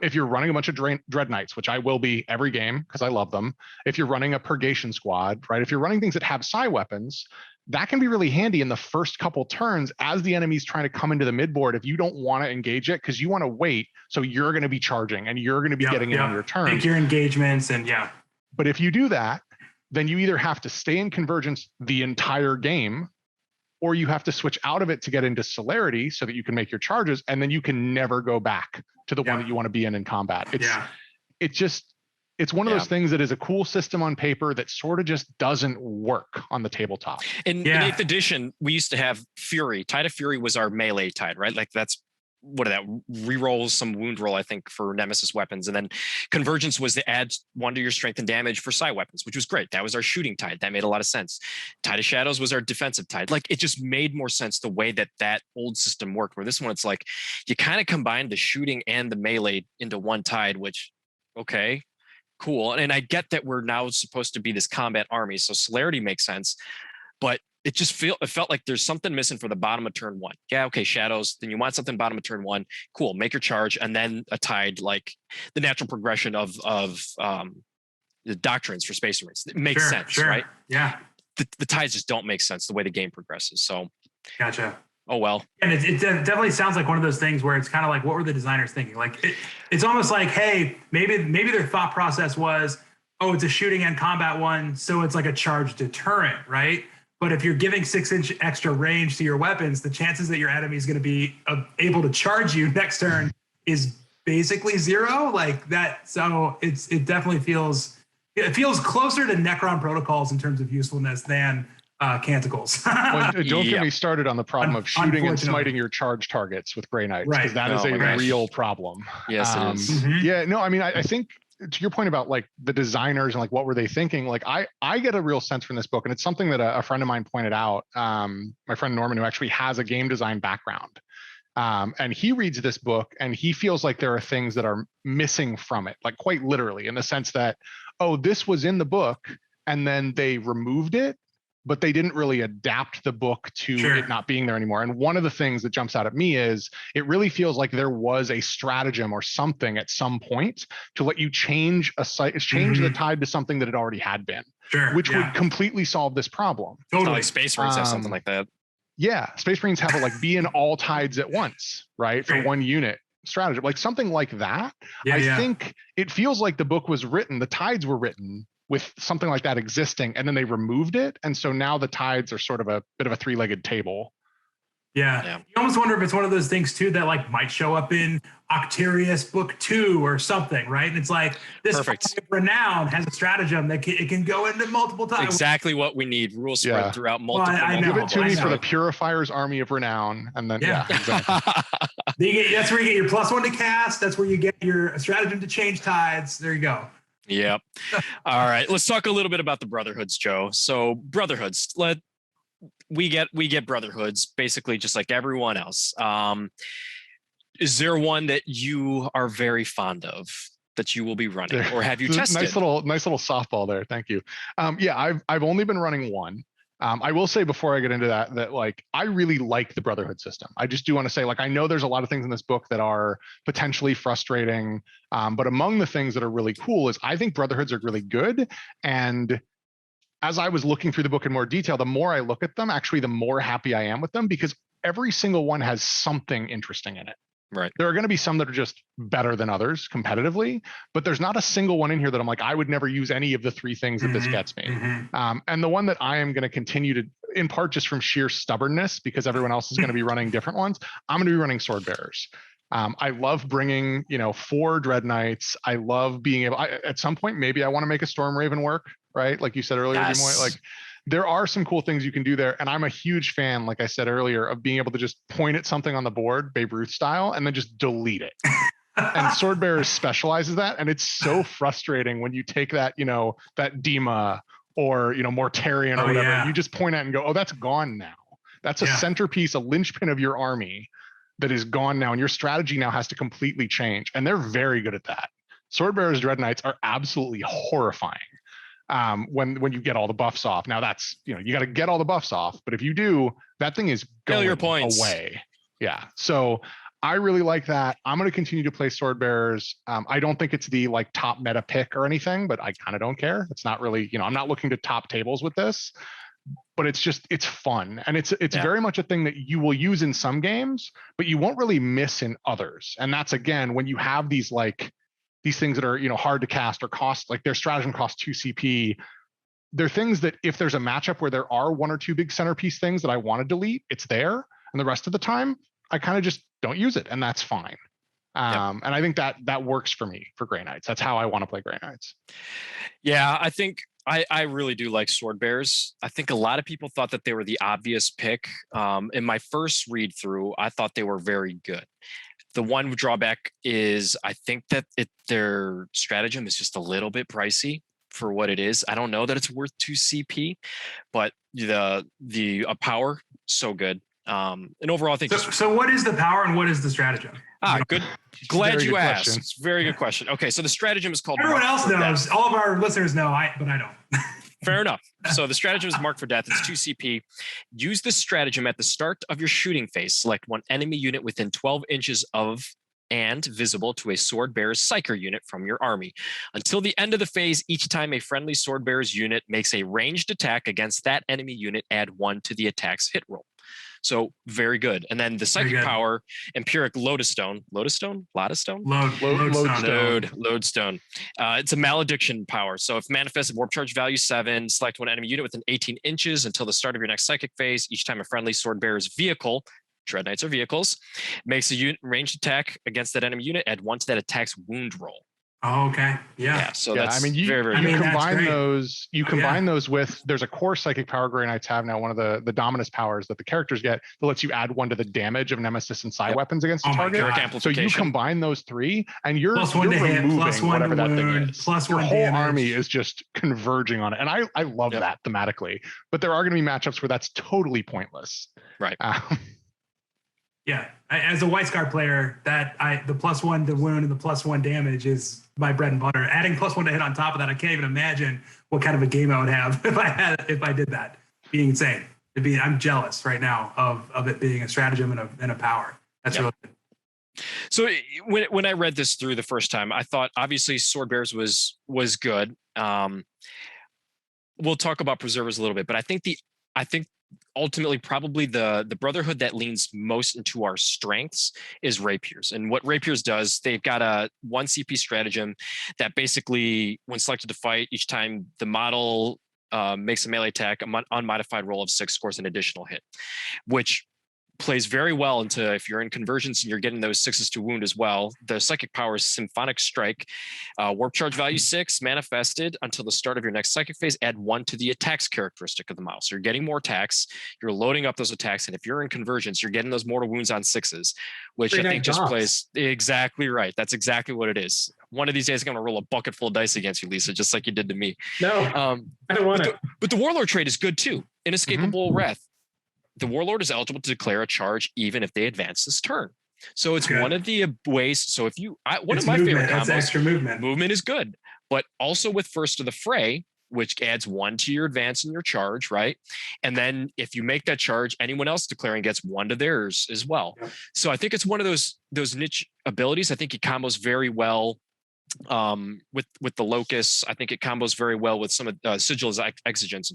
If you're running a bunch of Dreadnoughts, which I will be every game because I love them. If you're running a purgation squad, right? If you're running things that have psi weapons, that can be really handy in the first couple turns as the enemy's trying to come into the midboard if you don't want to engage it because you want to wait. So you're going to be charging and you're going to be getting in on your turn. Make your engagements and But if you do that, then you either have to stay in convergence the entire game, or you have to switch out of it to get into celerity so that you can make your charges, and then you can never go back to the one that you want to be in combat. It's one of those things that is a cool system on paper that sort of just doesn't work on the tabletop. In 8th edition, we used to have Fury. Tide of Fury was our melee tide, right? Like that's rerolls some wound roll, I think, for nemesis weapons. And then Convergence was to add 1 to your strength and damage for psi weapons, which was great. That was our shooting tide. That made a lot of sense. Tide of Shadows was our defensive tide. Like it just made more sense the way that old system worked, where this one, it's like you kind of combined the shooting and the melee into one tide, which, okay, cool. And I get that we're now supposed to be this combat army, so celerity makes sense, but it felt like there's something missing for the bottom of turn 1. Yeah, okay, Shadows. Then you want something bottom of turn 1. Cool, make your charge, and then a tide, like the natural progression of the doctrines for Space Marines. It makes sense, right? Yeah. The tides just don't make sense the way the game progresses. So, gotcha. Oh well. And it definitely sounds like one of those things where it's kind of like, what were the designers thinking? Like it's almost like, hey, maybe their thought process was, oh, it's a shooting and combat one, so it's like a charge deterrent, right? But if you're giving 6-inch extra range to your weapons, the chances that your enemy is going to be able to charge you next turn is basically 0. Like that. So it definitely feels closer to Necron protocols in terms of usefulness than Canticles. Well, don't get me started on the problem of shooting and smiting your charge targets with Grey Knights, because that is a real problem. Yes, it is. Yeah, no, I mean, I think to your point about like the designers and like what were they thinking, like I get a real sense from this book, and it's something that a friend of mine pointed out, my friend Norman, who actually has a game design background, and he reads this book and he feels like there are things that are missing from it, like quite literally, in the sense that, oh, this was in the book and then they removed it, but they didn't really adapt the book to it not being there anymore. And one of the things that jumps out at me is it really feels like there was a stratagem or something at some point to let you change the tide to something that it already had been, which would completely solve this problem. Totally. Like Space Marines have something like that. Yeah, Space Marines have a be in all tides at once, right? For one unit stratagem, like something like that. I think it feels like the book was written, the tides were written with something like that existing, and then they removed it, and so now the tides are sort of a bit of a three-legged table. Yeah. You almost wonder if it's one of those things too that like might show up in Octarius book 2 or something, right? And it's like this Renown has a stratagem that it can go into multiple times. Exactly what we need. Rule spread throughout multiple. Well, give it to me for the Purifier's Army of Renown, and then exactly. That's where you get your +1 to cast. That's where you get your stratagem to change tides. There you go. Yep. All right. Let's talk a little bit about the Brotherhoods, Joe. So Brotherhoods, we get Brotherhoods basically just like everyone else. Is there one that you are very fond of that you will be running, or have you tested? Nice little softball there. Thank you. Yeah, I've only been running one. I will say before I get into that like I really like the Brotherhood system. I just do want to say, like, I know there's a lot of things in this book that are potentially frustrating, but among the things that are really cool is I think Brotherhoods are really good. And as I was looking through the book in more detail, the more I look at them, actually, the more happy I am with them, because every single one has something interesting in it. Right. There are going to be some that are just better than others competitively, but there's not a single one in here that I'm like, I would never use any of the three things that this gets me. And the one that I am going to continue to, in part just from sheer stubbornness, because everyone else is going to be running different ones, I'm going to be running Sword Bearers. I love bringing, 4 Dreadnoughts. I love being able, at some point, maybe I want to make a Storm Raven work, right? Like you said earlier, yes. Like there are some cool things you can do there. And I'm a huge fan, like I said earlier, of being able to just point at something on the board, Babe Ruth style, and then just delete it. And Sword Bearers specializes that. And it's so frustrating when you take that, that Dima or, Mortarion or whatever, you just point at and go, oh, that's gone now. That's a centerpiece, a linchpin of your army that is gone now. And your strategy now has to completely change. And they're very good at that. Sword Bearers Dreadnoughts are absolutely horrifying. When you get all the buffs off. Now that's, you got to get all the buffs off, but if you do, that thing is going away. Yeah. So I really like that. I'm going to continue to play Sword Bearers. I don't think it's the like top meta pick or anything, but I kind of don't care. It's not really, I'm not looking to top tables with this. but it's fun. And it's Yeah. very much a thing that you will use in some games, but you won't really miss in others. And that's, again, when you have these things that are, hard to cast or cost, like their stratagem costs 2 CP. They're things that if there's a matchup where there are 1 or 2 big centerpiece things that I want to delete, it's there. And the rest of the time, I kind of just don't use it, and that's fine. And I think that works for me for Grey Knights. That's how I want to play Grey Knights. Yeah, I think I really do like Sword Bears. I think a lot of people thought that they were the obvious pick. In my first read through, I thought they were very good. The one drawback is I think that their stratagem is just a little bit pricey for what it is. I don't know that it's worth 2 CP, but the power, so good. And overall, I think. So what is the power and what is the stratagem? Good. Glad you asked. Question. It's a very good question. Okay, so the stratagem is called. Everyone else knows. All of our listeners know, but I don't. Fair enough. So the stratagem is Marked for Death. It's 2 CP. Use this stratagem at the start of your shooting phase. Select 1 enemy unit within 12 inches of and visible to a Sword Bearer's Psyker unit from your army. Until the end of the phase, each time a friendly Sword Bearer's unit makes a ranged attack against that enemy unit, add 1 to the attack's hit roll. So very good. And then the psychic power, Empiric Lodestone. Lodestone? Lodestone. It's a malediction power. So if manifested, warp charge value 7, select 1 enemy unit within 18 inches until the start of your next psychic phase. Each time a friendly Sword Bearer's vehicle, Dreadnoughts are vehicles, makes a ranged attack against that enemy unit, add 1 to that attack's wound roll. Oh, okay. Yeah. So that's you combine those. You combine those with. There's a core psychic power Grey Knights have now. One of the dominus powers that the characters get that lets you add 1 to the damage of nemesis and side weapons against the target. So you combine those 3, and you're removing whatever that thing is. Plus your 1 whole damage. army is just converging on it, and I love that thematically. But there are going to be matchups where that's totally pointless. Right. Yeah, as a White Scar player, the +1 to wound and the +1 damage is my bread and butter. Adding +1 to hit on top of that, I can't even imagine what kind of a game I would have if I did that. Being insane. I'm jealous right now of it being a stratagem and a power. That's really good. So when I read this through the first time, I thought obviously Sword Bears was good. We'll talk about Preservers a little bit, but I think ultimately probably the Brotherhood that leans most into our strengths is Rapiers. And what Rapiers does, they've got a 1 CP stratagem that basically, when selected to fight, each time the model makes a melee attack, an unmodified roll of 6 scores an additional hit, which plays very well into if you're in conversions and you're getting those 6s to wound as well. The psychic power is Symphonic Strike, warp charge value 6, manifested until the start of your next psychic phase, add 1 to the attacks characteristic of the model. So you're getting more attacks, you're loading up those attacks, and if you're in conversions, you're getting those mortal wounds on 6s, which I think just plays exactly right. That's exactly what it is. One of these days, I'm going to roll a bucket full of dice against you, Lisa, just like you did to me. No, I don't want it. But the Warlord trait is good too. Inescapable Wrath. The Warlord is eligible to declare a charge even if they advance this turn. So it's one of the ways. So if you, one of my favorite combos, extra movement. Movement is good, but also with First to the Fray, which adds 1 to your advance and your charge, right? And then if you make that charge, anyone else declaring gets 1 to theirs as well. Yep. So I think it's one of those niche abilities. I think it combos very well with the Locusts. I think it combos very well with some of Sigil's Exigence.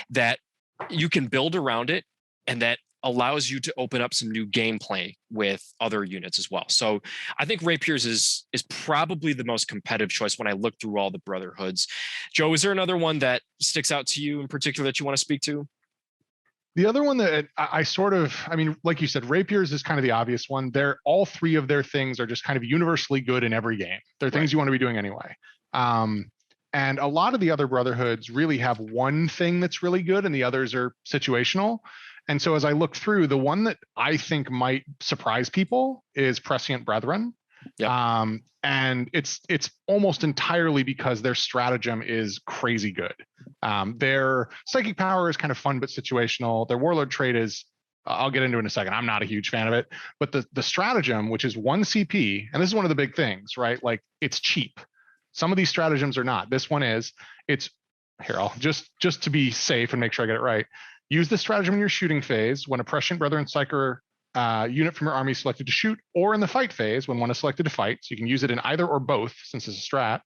That you can build around it. And that allows you to open up some new gameplay with other units as well. So I think Rapiers is probably the most competitive choice when I look through all the Brotherhoods. Joe, is there another one that sticks out to you in particular that you want to speak to? The other one that like you said, Rapiers is kind of the obvious one. All 3 of their things are just kind of universally good in every game. They're things you want to be doing anyway. And a lot of the other Brotherhoods really have one thing that's really good and the others are situational. And so as I look through, the one that I think might surprise people is Prescient Brethren. Yep. And it's almost entirely because their stratagem is crazy good. Their psychic power is kind of fun but situational. Their Warlord trait is, I'll get into it in a second. I'm not a huge fan of it. But the stratagem, which is 1 CP, and this is one of the big things, right? Like, it's cheap. Some of these stratagems are not. This one is. I'll just to be safe and make sure I get it right. Use this stratagem in your shooting phase when a Prescient Brethren Psyker unit from your army is selected to shoot, or in the fight phase when one is selected to fight. So you can use it in either or both since it's a strat.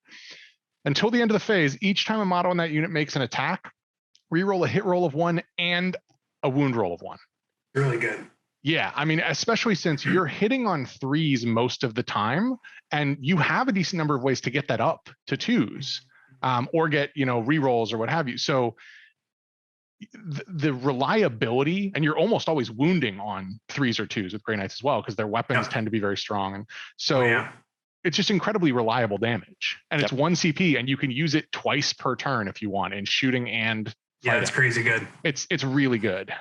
Until the end of the phase, each time a model in that unit makes an attack, reroll a hit roll of 1 and a wound roll of 1. Really good. Yeah, I mean, especially since you're hitting on 3s most of the time, and you have a decent number of ways to get that up to 2s, or get, rerolls or what have you. So the reliability, and you're almost always wounding on 3s or 2s with Grey Knights as well, because their weapons tend to be very strong. And so it's just incredibly reliable damage. And it's 1 CP, and you can use it twice per turn if you want, in shooting and fighting. It's crazy good. It's really good.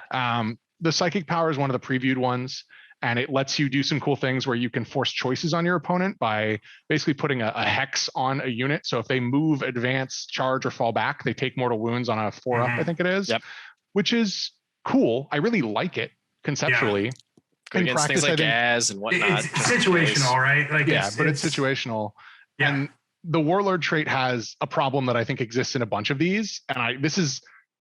The Psychic Power is one of the previewed ones, and it lets you do some cool things where you can force choices on your opponent by basically putting a hex on a unit. So if they move, advance, charge, or fall back, they take mortal wounds on a 4-up, I think it is, which is cool. I really like it conceptually. Good against things like gas and whatnot. It's situational, right? Like but it's situational. Yeah. And the Warlord trait has a problem that I think exists in a bunch of these. And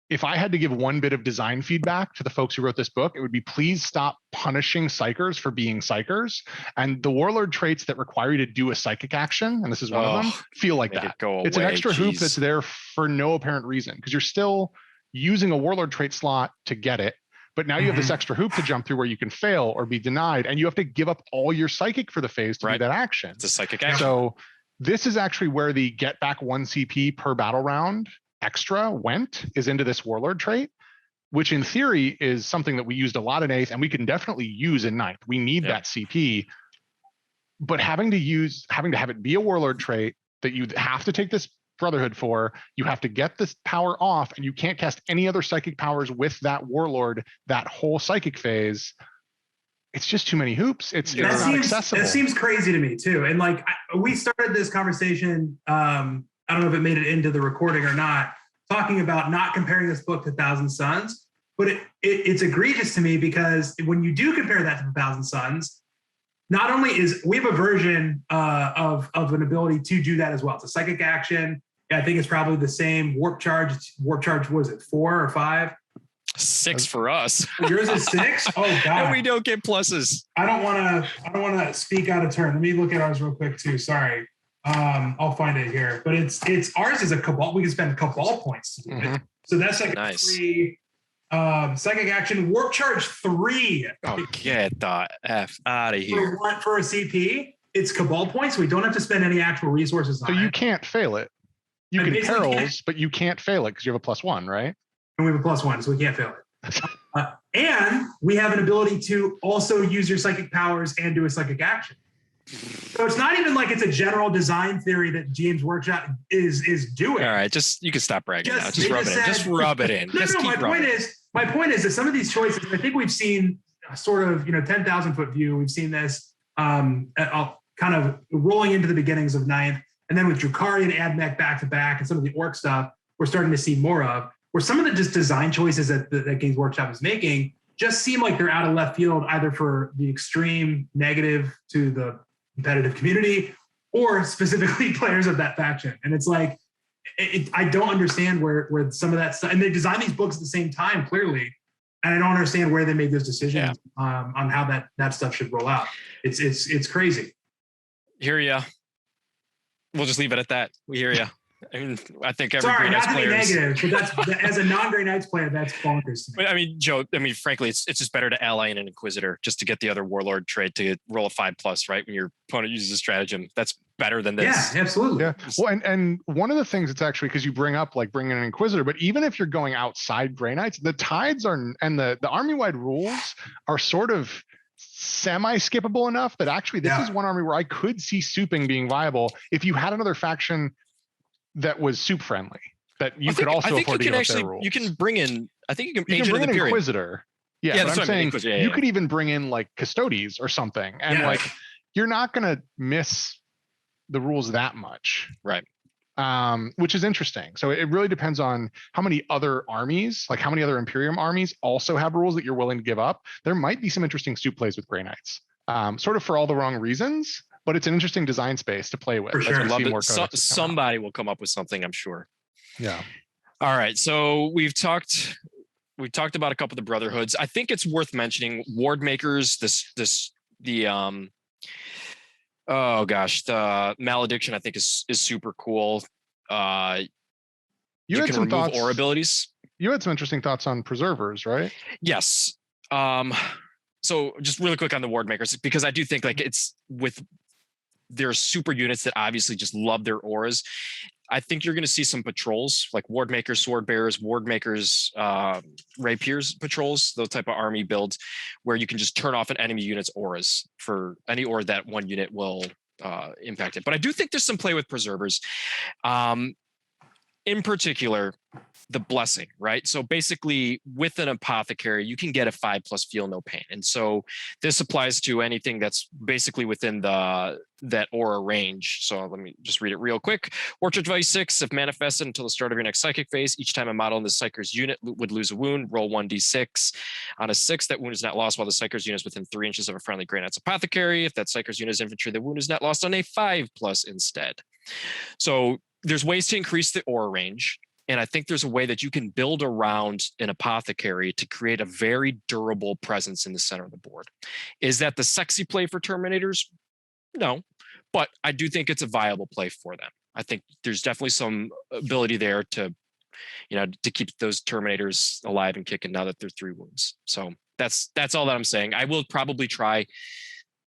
if I had to give one bit of design feedback to the folks who wrote this book, it would be, please stop punishing psychers for being psychers. And the Warlord traits that require you to do a psychic action, and this is one of them, feel like that. It's an extra hoop that's there for no apparent reason, because you're still using a Warlord trait slot to get it. But now you have this extra hoop to jump through where you can fail or be denied, and you have to give up all your psychic for the phase to do that action. It's a psychic action. So this is actually where the get back 1 CP per battle round extra is into this Warlord trait, which in theory is something that we used a lot in 8th, and we can definitely use in 9th. We need that CP, but having to have it be a Warlord trait that you have to take this Brotherhood for, you have to get this power off, and you can't cast any other psychic powers with that Warlord that whole psychic phase. It's just too many hoops. It's not accessible. That seems crazy to me too. And like, we started this conversation, I don't know if it made it into the recording or not, talking about not comparing this book to Thousand Suns, but it's egregious to me, because when you do compare that to Thousand Suns, not only we have a version of an ability to do that as well. It's a psychic action. I think it's probably the same. Warp charge, was it 4 or 5? 6 for us. Yours is 6? Oh God. And we don't get pluses. I don't want to speak out of turn. Let me look at ours real quick too. Sorry. I'll find it here, but it's ours is a cabal. We can spend cabal points to do it. So that's like a free psychic action. Warp charge 3. Oh, get the F out of here. For a CP, it's cabal points. We don't have to spend any actual resources on it. So you can't fail it. You can perils, but you can't fail it because you have a +1, right? And we have a +1, so we can't fail it. And we have an ability to also use your psychic powers and do a psychic action. So it's not even like it's a general design theory that James Workshop is doing. All right, you can stop bragging now. Just rub it in. Just rub it in. My point is that some of these choices, I think we've seen sort of, 10,000 foot view. We've seen this kind of rolling into the beginnings of 9th. And then with Drukhari and Admech back to back and some of the orc stuff, we're starting to see more of, where some of the just design choices that Games Workshop is making just seem like they're out of left field, either for the extreme negative to the competitive community or specifically players of that faction. And it's like, I don't understand where some of that stuff, and they design these books at the same time, clearly. And I don't understand where they made those decisions on how that stuff should roll out. It's crazy. Hear ya. We'll just leave it at that. We hear ya. I mean, I think every Sorry, Grey Knights player. Not to be negative, but that's as a non-Grey Knights player, that's bonkers to me. But I mean, Joe. Frankly, it's just better to ally in an Inquisitor just to get the other Warlord trait to roll a 5+, right? When your opponent uses a stratagem, that's better than this. Yeah, absolutely. Yeah. Well, and one of the things it's actually, because you bring up like bringing an Inquisitor, but even if you're going outside Grey Knights, the tides are and the army-wide rules are sort of semi-skippable enough that actually this is one army where I could see souping being viable if you had another faction that was soup friendly, that you could also afford to give up their rules. You can bring in, I think you can bring in an Inquisitor. Yeah, but I'm saying you could even bring in like Custodes or something. And like, you're not going to miss the rules that much. Right. Which is interesting. So it really depends on how many other armies, like how many other Imperium armies also have rules that you're willing to give up. There might be some interesting soup plays with Grey Knights, sort of for all the wrong reasons, but it's an interesting design space to play with. For sure. Somebody will come up with something, I'm sure. Yeah. All right. So we've talked about a couple of the Brotherhoods. I think it's worth mentioning Ward Makers, the Malediction, I think is super cool. You had can some remove thoughts. aura abilities. You had some interesting thoughts on preservers, right? Yes. So just really quick on the ward makers, because I do think like it's with their super units that obviously just love their auras. I think you're going to see some patrols like ward makers, sword bearers, ward makers, rapiers patrols, those type of army builds where you can just turn off an enemy unit's auras for any aura that one unit will impact it. But I do think there's some play with preservers. In particular, the blessing, right? So basically with an apothecary, you can get a 5+ feel no pain. And so this applies to anything that's basically within that aura range. So let me just read it real quick. Orchard Value 6, if manifested until the start of your next psychic phase, each time a model in the Psyker's unit would lose a wound, roll 1d6. On a 6, that wound is not lost while the Psyker's unit is within 3 inches of a friendly Grey Knight's apothecary. If that Psyker's unit is infantry, the wound is not lost on a 5+ instead. So there's ways to increase the aura range. And I think there's a way that you can build around an apothecary to create a very durable presence in the center of the board. Is that the sexy play for Terminators? No, but I do think it's a viable play for them. I think there's definitely some ability there to, to keep those Terminators alive and kicking now that they're 3 wounds. So that's all that I'm saying. I will probably try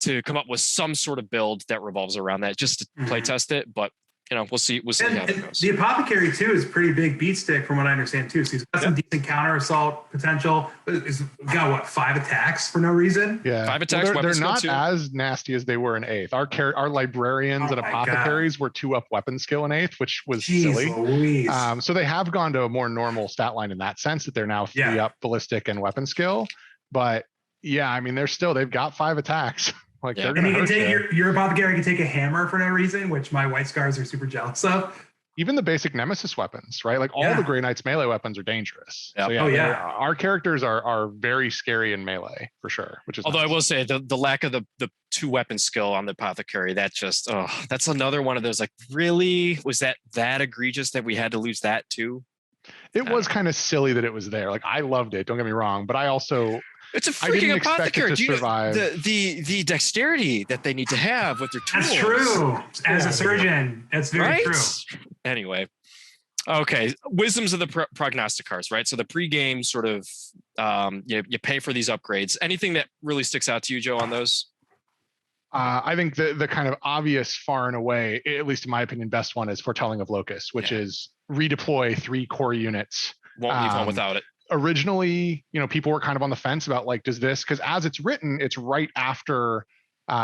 to come up with some sort of build that revolves around that just to play test it, but we'll see how that goes. The apothecary too is pretty big beat stick from what I understand too. So he's got some decent counter assault potential. He's got what, 5 attacks for no reason? Yeah, 5 attacks. They're not as nasty as they were in 8th. Our librarians and apothecaries were 2 up weapon skill in 8th, which was silly. So they have gone to a more normal stat line in that sense that they're now 3 up ballistic and weapon skill. But yeah, I mean they've got 5 attacks. They're and you can take your apothecary can take a hammer for no reason, which my White Scars are super jealous of. Even the basic nemesis weapons, right? Like all the Grey Knights melee weapons are dangerous. Yep. So our characters are very scary in melee for sure. Which is although nice. I will say the lack of the 2 weapon skill on the apothecary, that just that's another one of those like, really, was that egregious that we had to lose that too? It was kind of silly that it was there. Like I loved it, don't get me wrong, but I also it's a freaking apothecary. Do you know the dexterity that they need to have with their tools? That's true. As a surgeon, that's very true. Anyway, okay. Wisdoms of the prognosticars, right? So the pregame sort of you pay for these upgrades. Anything that really sticks out to you, Joe, on those? I think the kind of obvious, far and away, at least in my opinion, best one is Foretelling of Locust, which is redeploy 3 core units. Won't leave home without it. Originally, people were kind of on the fence about like, does this, because as it's written, it's right after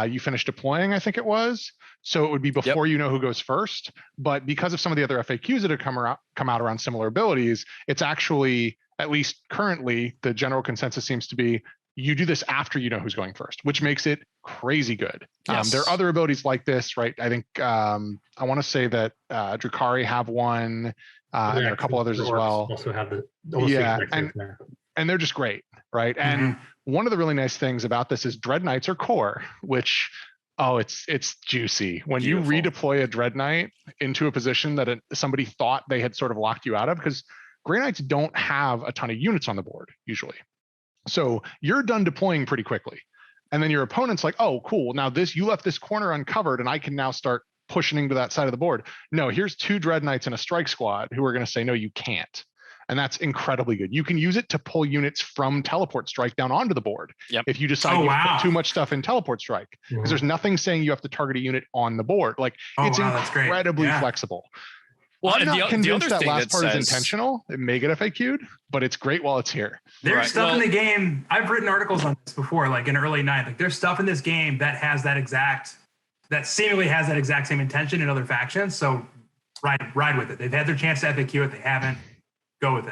you finish deploying, I think it was. So it would be before you know who goes first. But because of some of the other FAQs that have come out around similar abilities, it's actually, at least currently, the general consensus seems to be you do this after you know who's going first, which makes it crazy good. Yes. There are other abilities like this, right? I think I want to say that Drukhari have one. And there are a couple others as well. Also have and they're just great, right? And one of the really nice things about this is Dreadnoughts are core, which it's juicy when you redeploy a Dreadnought into a position that somebody thought they had sort of locked you out of, because Grey Knights don't have a ton of units on the board usually, so you're done deploying pretty quickly, and then your opponent's like, oh cool, now you left this corner uncovered and I can now start pushing to that side of the board. No, here's 2 Dreadnoughts and a strike squad who are going to say, no, you can't. And that's incredibly good. You can use it to pull units from teleport strike down onto the board. If you decide you put too much stuff in teleport strike, because there's nothing saying you have to target a unit on the board. Like it's incredibly flexible. Well, I'm not convinced that last part is intentional. It may get FAQ'd, but it's great while it's here. There's stuff in the game. I've written articles on this before, like in early 9th. Like there's stuff in this game that has that seemingly has that exact same intention in other factions. So ride with it. They've had their chance to FAQ it. They haven't. Go with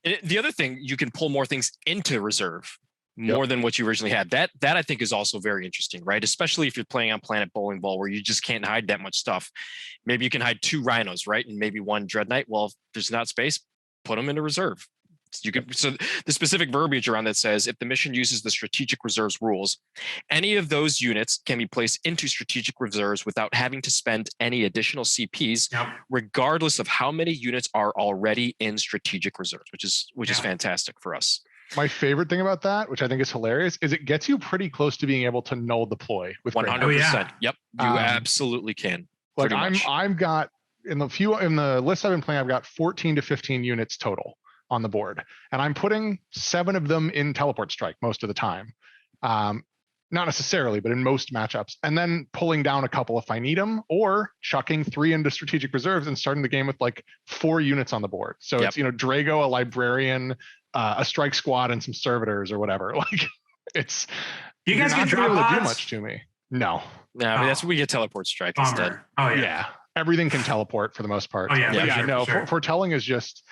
it. The other thing, you can pull more things into reserve more than what you originally had. That I think is also very interesting, right? Especially if you're playing on Planet Bowling Ball where you just can't hide that much stuff. Maybe you can hide 2 rhinos, right? And maybe 1 Dreadnought. Well, if there's not space, put them into reserve. So the specific verbiage around that says if the mission uses the strategic reserves rules, any of those units can be placed into strategic reserves without having to spend any additional CPs, regardless of how many units are already in strategic reserves, which is fantastic for us. My favorite thing about that, which I think is hilarious, is it gets you pretty close to being able to null deploy with 100%. Yep, you absolutely can. Like I've got in the list I've been playing, I've got 14 to 15 units total. on the board, and I'm putting 7 of them in teleport strike most of the time. Not necessarily, but in most matchups, and then pulling down a couple if I need them, or chucking 3 into strategic reserves and starting the game with like 4 units on the board. So it's, Drago, a librarian, a strike squad, and some servitors or whatever. Like it's, you guys get drop able to do pods? much to me. No. No, I mean, that's what we get teleport strike instead. Oh yeah. Everything can teleport for the most part. Oh yeah. No, sure. foretelling is just,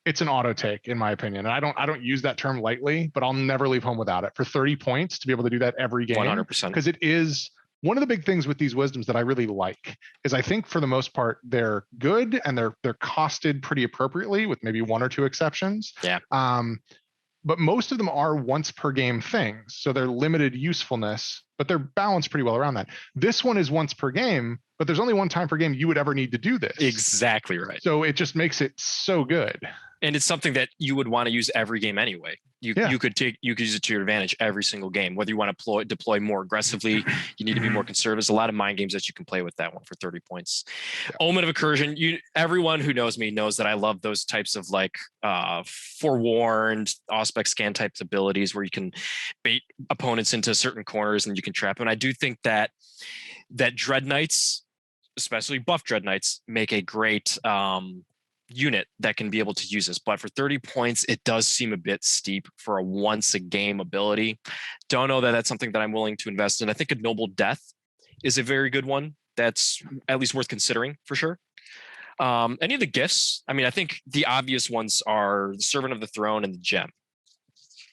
it's an auto take in my opinion. And I don't use that term lightly, but I'll never leave home without it. For 30 points to be able to do that every game, 100%. because it is one of the big things with these wisdoms that I really like is I think for the most part they're good and they're costed pretty appropriately with maybe 1 or 2 exceptions. Yeah. But most of them are once per game things. So they're limited usefulness, but they're balanced pretty well around that. This one is once per game, but there's only 1 time per game you would ever need to do this. Exactly right. So it just makes it so good. And it's something that you would want to use every game anyway. You could use it to your advantage every single game. Whether you want to deploy more aggressively, you need to be more conservative. There's a lot of mind games that you can play with that one for 30 points. Yeah. Omen of Incursion. Everyone who knows me knows that I love those types of like forewarned, Auspex scan types abilities where you can bait opponents into certain corners and you can trap them. And I do think that Dreadnoughts, especially buff Dreadnoughts, make a great unit that can be able to use this, but for 30 points it does seem a bit steep for a once a game ability. Don't know that that's something that I'm willing to invest in. I think a Noble Death is a very good one that's at least worth considering for sure. Any of the gifts, I mean, I think the obvious ones are the Servant of the Throne and the Gem.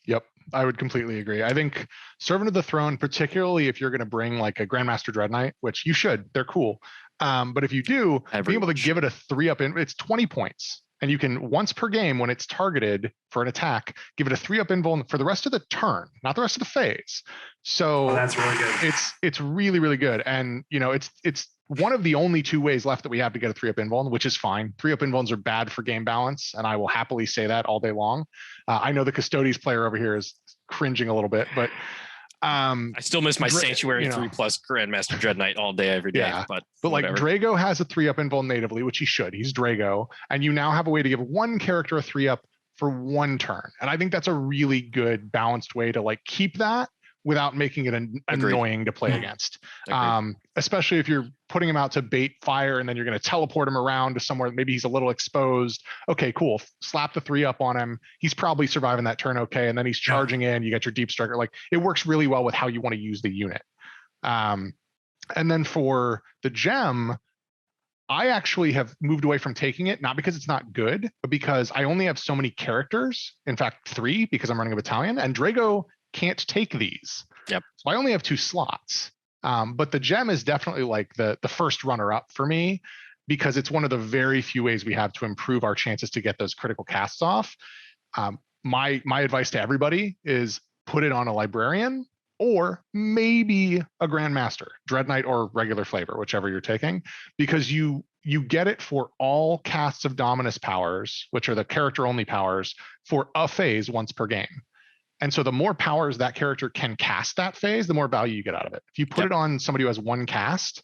Yep, I would completely agree. I think Servant of the Throne, particularly if you're going to bring like a Grandmaster Dreadnought, which you should, they're cool. But if you do, being able to give it a 3-up, it's 20 points. And you can, once per game, when it's targeted for an attack, give it a 3-up invuln for the rest of the turn, not the rest of the phase. So that's really good. It's really, really good. And it's one of the only 2 ways left that we have to get a 3-up invuln, which is fine. 3-up invulns are bad for game balance, and I will happily say that all day long. I know the Custodes player over here is cringing a little bit, but I still miss my Sanctuary 3+ Grandmaster Dreadnought all day, every day. Yeah, but like Drago has a 3-up invuln natively, which he should. He's Drago, and you now have a way to give 1 character a 3-up for 1 turn, and I think that's a really good balanced way to like keep that without making it annoying to play against. Especially if you're putting him out to bait fire and then you're going to teleport him around to somewhere maybe he's a little exposed. Okay, cool. Slap the 3-up on him. He's probably surviving that turn okay, and then he's charging in. You got your Deep Striker. Like it works really well with how you want to use the unit. And then for the Gem, I actually have moved away from taking it, not because it's not good, but because I only have so many characters. In fact, 3, because I'm running a battalion, and Drago can't take these. Yep. So I only have 2 slots. But the Gem is definitely like the first runner-up for me, because it's one of the very few ways we have to improve our chances to get those critical casts off. My advice to everybody is put it on a librarian or maybe a Grandmaster, Dreadnought or regular flavor, whichever you're taking, because you get it for all casts of Dominus powers, which are the character-only powers, for a phase once per game. And so the more powers that character can cast that phase, the more value you get out of it. If you put it on somebody who has 1 cast,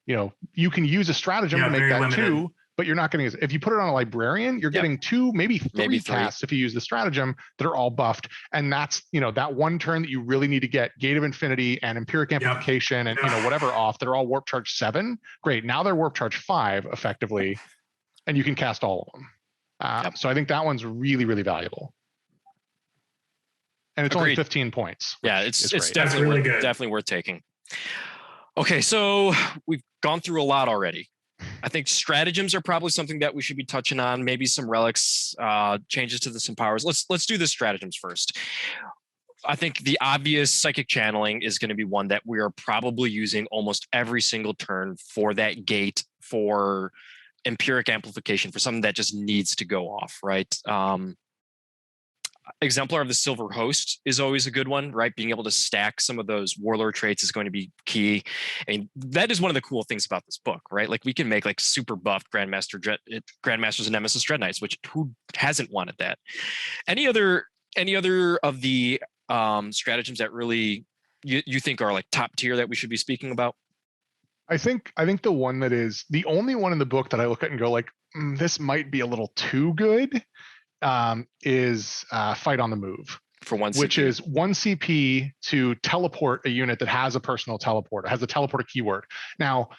you can use a stratagem to make that limited. 2, but you're not getting, if you put it on a librarian, you're getting 2, maybe 3 casts if you use the stratagem that are all buffed. And that's, that 1 turn that you really need to get Gate of Infinity and Empiric Amplification and whatever off, that are all Warp Charge 7. Great. Now they're Warp Charge 5 effectively, and you can cast all of them. So I think that one's really, really valuable. And it's only 15 points. Yeah, it's definitely worth taking. Okay, so we've gone through a lot already. I think stratagems are probably something that we should be touching on. Maybe some relics, changes to some powers. Let's do the stratagems first. I think the obvious psychic channeling is going to be one that we are probably using almost every single turn for that gate, for empiric amplification, for something that just needs to go off, right? Exemplar of the Silver Host is always a good one, right? Being able to stack some of those warlord traits is going to be key. And that is one of the cool things about this book, right? Like we can make like super buffed Grandmasters and Nemesis Dreadnoughts, which who hasn't wanted that? Any other of the stratagems that really you think are like top tier that we should be speaking about? I think the one that is the only one in the book that I look at and go like, this might be a little too good, is Fight on the Move. For 1 CP. Which is 1 CP to teleport a unit that has a personal teleporter, has a teleporter keyword. Now,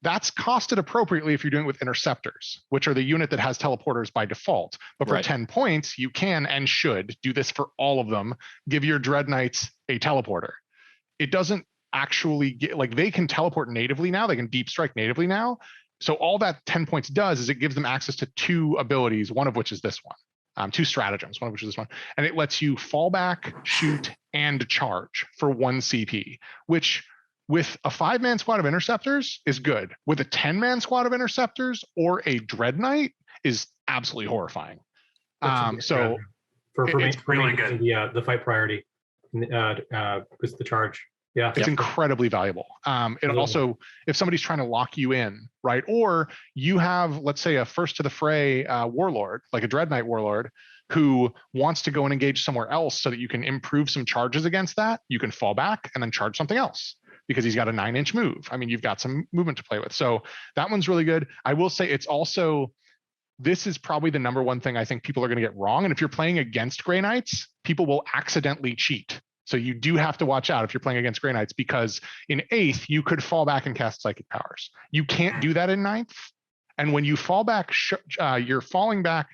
that's costed appropriately if you're doing it with interceptors, which are the unit that has teleporters by default. But for 10 points, you can and should do this for all of them. Give your Dreadnoughts a teleporter. It doesn't actually get, like, they can teleport natively now. They can deep strike natively now. So all that 10 points does is it gives them access to 2 abilities, one of which is this one. 2 stratagems, one of which is this one. And it lets you fall back, shoot, and charge for 1 CP, which with a 5-man squad of interceptors is good. With a 10-man squad of interceptors or a Dreadnought is absolutely horrifying. So it's really good. The fight priority because the charge. Yeah, it's incredibly valuable. It also, if somebody's trying to lock you in, right? Or you have, let's say, a first to the fray warlord, like a Dreadnought warlord, who wants to go and engage somewhere else so that you can improve some charges against that. You can fall back and then charge something else because he's got a 9-inch move. I mean, you've got some movement to play with. So that one's really good. I will say it's also, this is probably the number one thing I think people are going to get wrong. And if you're playing against Grey Knights, people will accidentally cheat. So you do have to watch out if you're playing against Grey Knights, because in 8th, you could fall back and cast Psychic Powers. You can't do that in 9th. And when you fall back, you're falling back,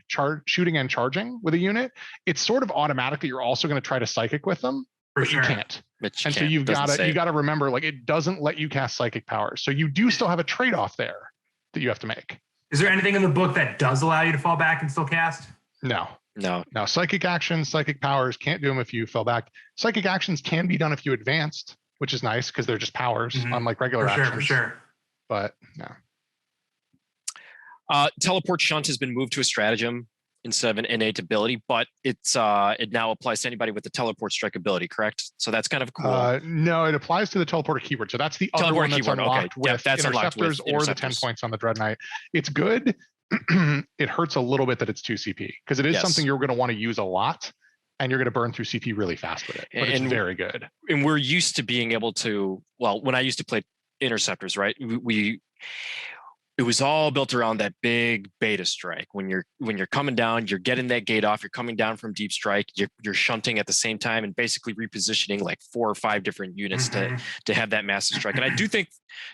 shooting and charging with a unit. It's sort of automatic that you're also going to try to Psychic with them, but you can't. And so you got to remember, like, it doesn't let you cast Psychic Powers. So you do still have a trade-off there that you have to make. Is there anything in the book that does allow you to fall back and still cast? No. Psychic actions, Psychic Powers, can't do them if you fell back. Psychic actions can be done if you advanced, which is nice because they're just powers, unlike regular actions. For sure. But no. Teleport Shunt has been moved to a stratagem instead of an innate ability, but it now applies to anybody with the Teleport Strike ability, correct? So that's kind of cool. No, it applies to the Teleporter keyword. So that's the other one that's unlocked with Interceptors or the 10 points on the Dreadnought. It's good. It hurts a little bit that it's 2 CP because it is something you're going to want to use a lot, and you're going to burn through CP really fast with it. But it's very good. And we're used to being able to, well, when I used to play Interceptors, right? It was all built around that big beta strike. When you're coming down, you're getting that gate off, you're coming down from deep strike, you're shunting at the same time and basically repositioning like 4 or 5 different units to have that massive strike. And I do think,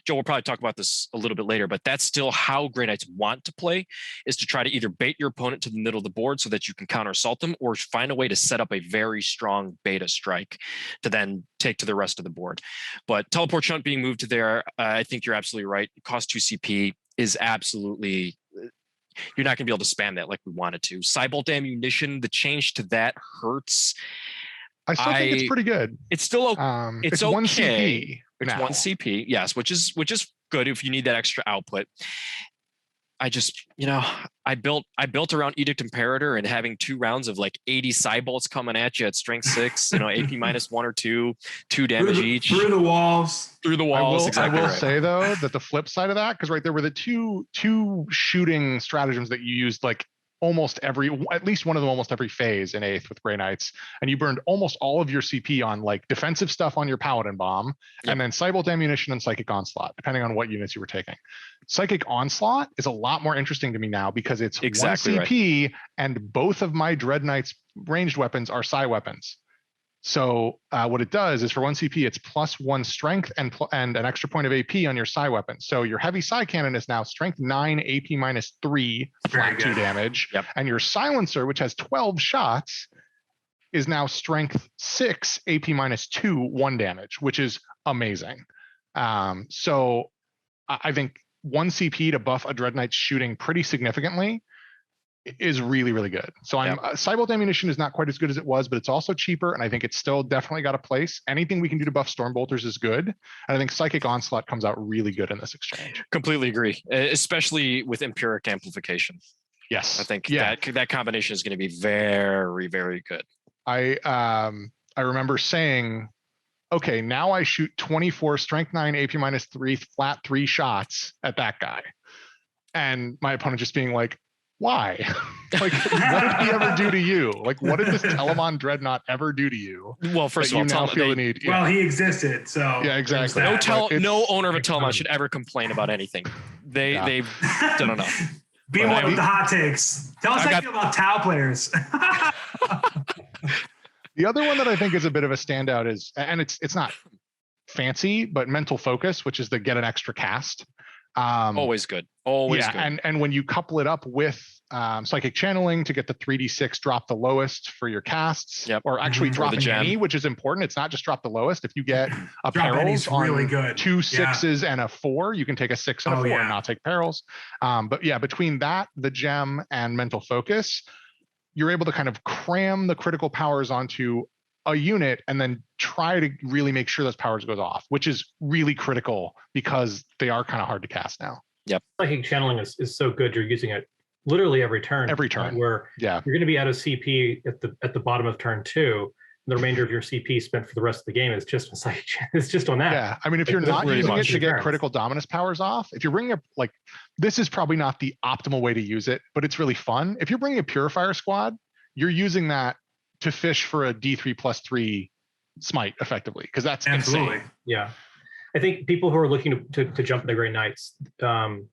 Joe, we'll probably talk about this a little bit later, but that's still how Grey Knights want to play, is to try to either bait your opponent to the middle of the board so that you can counter assault them, or find a way to set up a very strong beta strike to then take to the rest of the board. But Teleport Shunt being moved to there, I think you're absolutely right. It costs 2 CP. Is absolutely, you're not going to be able to spam that like we wanted to. Cybolt Ammunition, the change to that hurts. I still think it's pretty good. It's still it's okay. 1 CP. It's now. 1 CP, yes, which is good if you need that extra output. I just, I built around Edict Imperator and having 2 rounds of like 80 Cybolts coming at you at strength 6, AP minus 1 or 2 damage each. Through the walls. I will say though that the flip side of that, because right there were the two shooting stratagems that you used like at least one of them almost every phase in 8th with Grey Knights, and you burned almost all of your CP on like defensive stuff on your Paladin Bomb, and then Cybolt Ammunition and Psychic Onslaught, depending on what units you were taking. Psychic Onslaught is a lot more interesting to me now because it's 1 CP, and both of my Dreadnoughts ranged weapons are Psy weapons. So what it does is for 1 CP, it's +1 strength and an extra point of AP on your Psy weapon. So your heavy Psy cannon is now strength 9, AP minus 3, flat 2 damage. And your silencer, which has 12 shots, is now strength 6, AP minus 2, 1 damage, which is amazing. So I think 1 CP to buff a Dreadnought shooting pretty significantly is really, really good. So Cybolt Ammunition is not quite as good as it was, but it's also cheaper, and I think it's still definitely got a place. Anything we can do to buff Stormbolters is good, and I think Psychic Onslaught comes out really good in this exchange. Completely agree, especially with Empiric Amplification. Yes, I think that combination is going to be very, very good. I remember saying, okay, now I shoot 24 strength 9, AP minus 3, flat 3 shots at that guy, and my opponent just being like, why? Like, what did he ever do to you? Like, what did this Telemon Dreadnought ever do to you? Well, first of all, now feel the need. Well, he existed, so yeah, exactly. No owner of a Telemon should ever complain about anything. They don't know. Be one with the hot takes. Tell us how you feel about Tau players. The other one that I think is a bit of a standout is, and it's not fancy, but mental focus, which is the get an extra cast. Always good. Always good. And when you couple it up with psychic channeling to get the 3d6 drop the lowest for your casts, or actually dropping any, which is important. It's not just drop the lowest. If you get a perils on really good. 2 6s and a 4, you can take a 6 and a 4 and not take perils. But yeah, between that, the gem, and mental focus, you're able to kind of cram the critical powers onto a unit and then try to really make sure those powers goes off, which is really critical because they are kind of hard to cast now. Yep. Psychic channeling is so good. You're using it literally every turn. Where you're going to be out of CP at the bottom of turn 2. The remainder of your CP spent for the rest of the game is just on psychic. It's just on that. Yeah, I mean, if you're not using it to get critical dominance powers off, if you're bringing up this is probably not the optimal way to use it, but it's really fun. If you're bringing a purifier squad, you're using that to fish for a D3+3 smite effectively, because that's insane. Yeah, I think people who are looking to jump into Grey Knights, some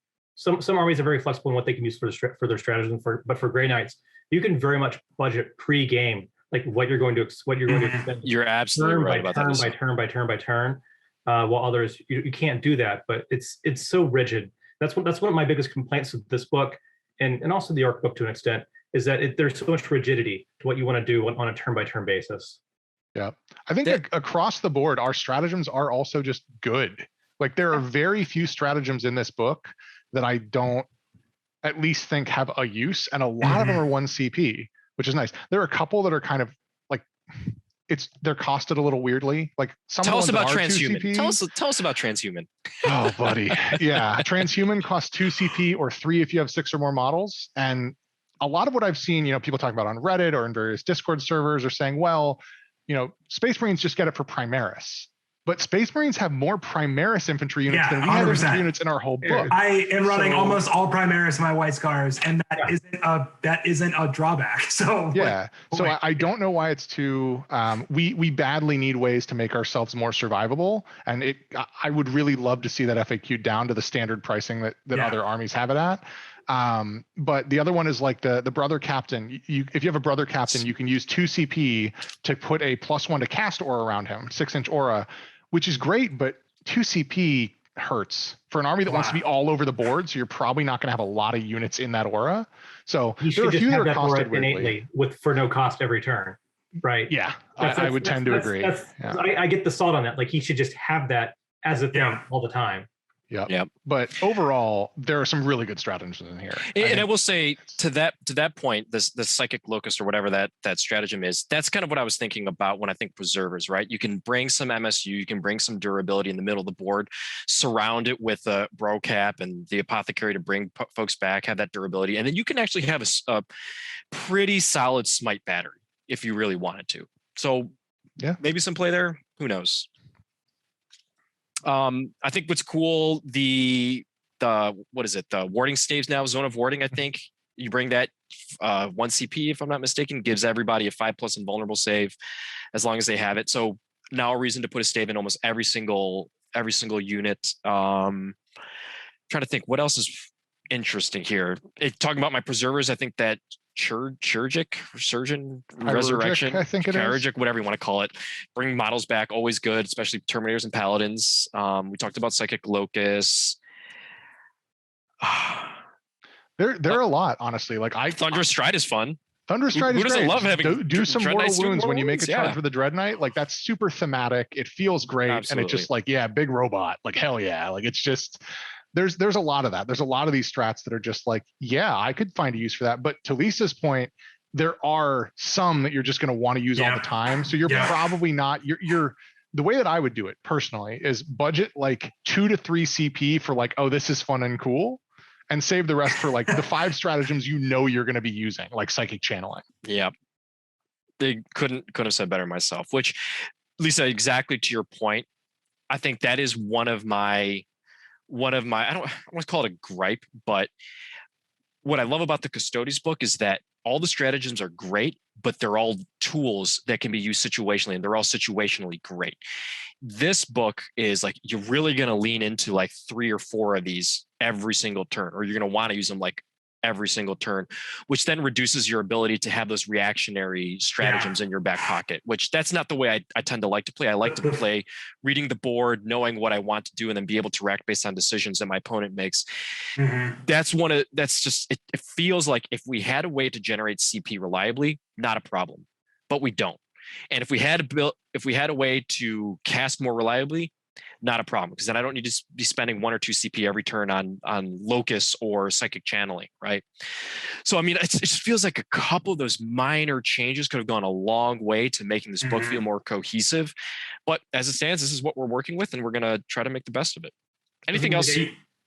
armies are very flexible in what they can use for their strategies. But for Grey Knights, you can very much budget pre-game, like what you're going to expend. You're absolutely right about that. By turn. While others you can't do that, but it's so rigid. That's one of my biggest complaints with this book, and also the Arc book to an extent, is that there's so much rigidity to what you want to do on a turn-by-turn basis. Yeah, I think across the board, our stratagems are also just good. Like, there are very few stratagems in this book that I don't at least think have a use, and a lot of them are 1 CP, which is nice. There are a couple that are kind of like, they're costed a little weirdly. Like, tell us about Transhuman. Tell us about Transhuman. Oh, buddy, yeah, Transhuman costs 2 CP or 3 if you have 6 or more models, and a lot of what I've seen, people talk about on Reddit or in various Discord servers are saying, well, Space Marines just get it for Primaris. But Space Marines have more Primaris infantry units than we have infantry units in our whole book. I am running almost all Primaris in my White Scars, and that isn't a drawback. So I don't know why it's too. We badly need ways to make ourselves more survivable, and I would really love to see that FAQ down to the standard pricing that other armies have it at. But the other one is like the brother captain. If you have a brother captain, you can use 2 CP to put a +1 to cast aura around him, 6-inch aura, which is great, but 2 CP hurts for an army that wants to be all over the board. So you're probably not going to have a lot of units in that aura. So there are a few that are costed innately for no cost every turn, right? Yeah, I would tend to agree. I get the salt on that. Like, he should just have that as a thing all the time. Yep. But overall, there are some really good stratagems in here. And I will say to that point, the psychic locust or whatever that stratagem is, that's kind of what I was thinking about when I think preservers, right? You can bring some MSU, you can bring some durability in the middle of the board, surround it with a bro cap and the apothecary to bring folks back, have that durability, and then you can actually have a pretty solid smite battery if you really wanted to. So maybe some play there. Who knows? I think what's cool, the what is it? The warding staves now, zone of warding. I think you bring that 1 CP, if I'm not mistaken, gives everybody a 5+ invulnerable save as long as they have it. So now a reason to put a stave in almost every single unit. Trying to think what else is interesting here. Talking about my preservers, I think that surgeon resurrection, I think it is, whatever you want to call it, bring models back, always good, especially Terminators and Paladins. We talked about psychic locusts. There are a lot, honestly. Like, Thunderous Stride is fun. Thunderous Stride is great. Love having do some mortal wounds when you make a charge for the Dreadnought. Like, that's super thematic. It feels great. Absolutely. And it's just like, big robot. Like, hell yeah. Like, it's just, there's a lot of that. There's a lot of these strats that are just like, I could find a use for that. But to Lisa's point, there are some that you're just going to want to use all the time. So you're probably not, you're the way that I would do it personally is budget like 2 to 3 CP for like, oh, this is fun and cool, and save the rest for like the 5 stratagems you're going to be using, like psychic channeling. Yeah. They couldn't have said better myself, which, Lisa, exactly to your point, I think that is one of my, I don't want to call it a gripe, but what I love about the Custodes book is that all the stratagems are great, but they're all tools that can be used situationally, and they're all situationally great. This book is like, you're really going to lean into like 3 or 4 of these every single turn, or you're going to want to use them like every single turn, which then reduces your ability to have those reactionary stratagems in your back pocket, which that's not the way I tend to like to play. I like to play reading the board, knowing what I want to do, and then be able to react based on decisions that my opponent makes. That's just, it feels like if we had a way to generate CP reliably, not a problem, but we don't. And if we had a way to cast more reliably, not a problem, because then I don't need to be spending 1 or 2 CP every turn on Locus or Psychic Channeling, right? So, I mean, it just feels like a couple of those minor changes could have gone a long way to making this book feel more cohesive. But as it stands, this is what we're working with, and we're going to try to make the best of it. Anything else?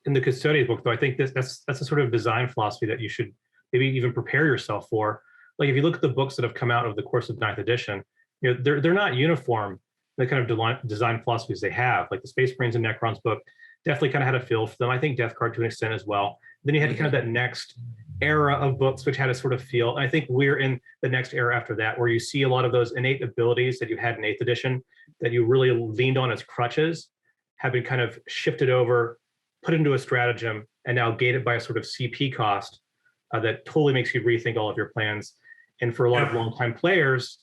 In the Custodian book, though, I think that's a sort of design philosophy that you should maybe even prepare yourself for. Like, if you look at the books that have come out over the course of 9th edition, you know, they're not uniform, the kind of design philosophies they have. Like the Space Marines and Necrons book definitely kind of had a feel for them. I think Death Guard to an extent as well. Then you had kind of that next era of books which had a sort of feel. And I think we're in the next era after that, where you see a lot of those innate abilities that you had in 8th edition that you really leaned on as crutches have been kind of shifted over, put into a stratagem, and now gated by a sort of CP cost that totally makes you rethink all of your plans. And for a lot of longtime players,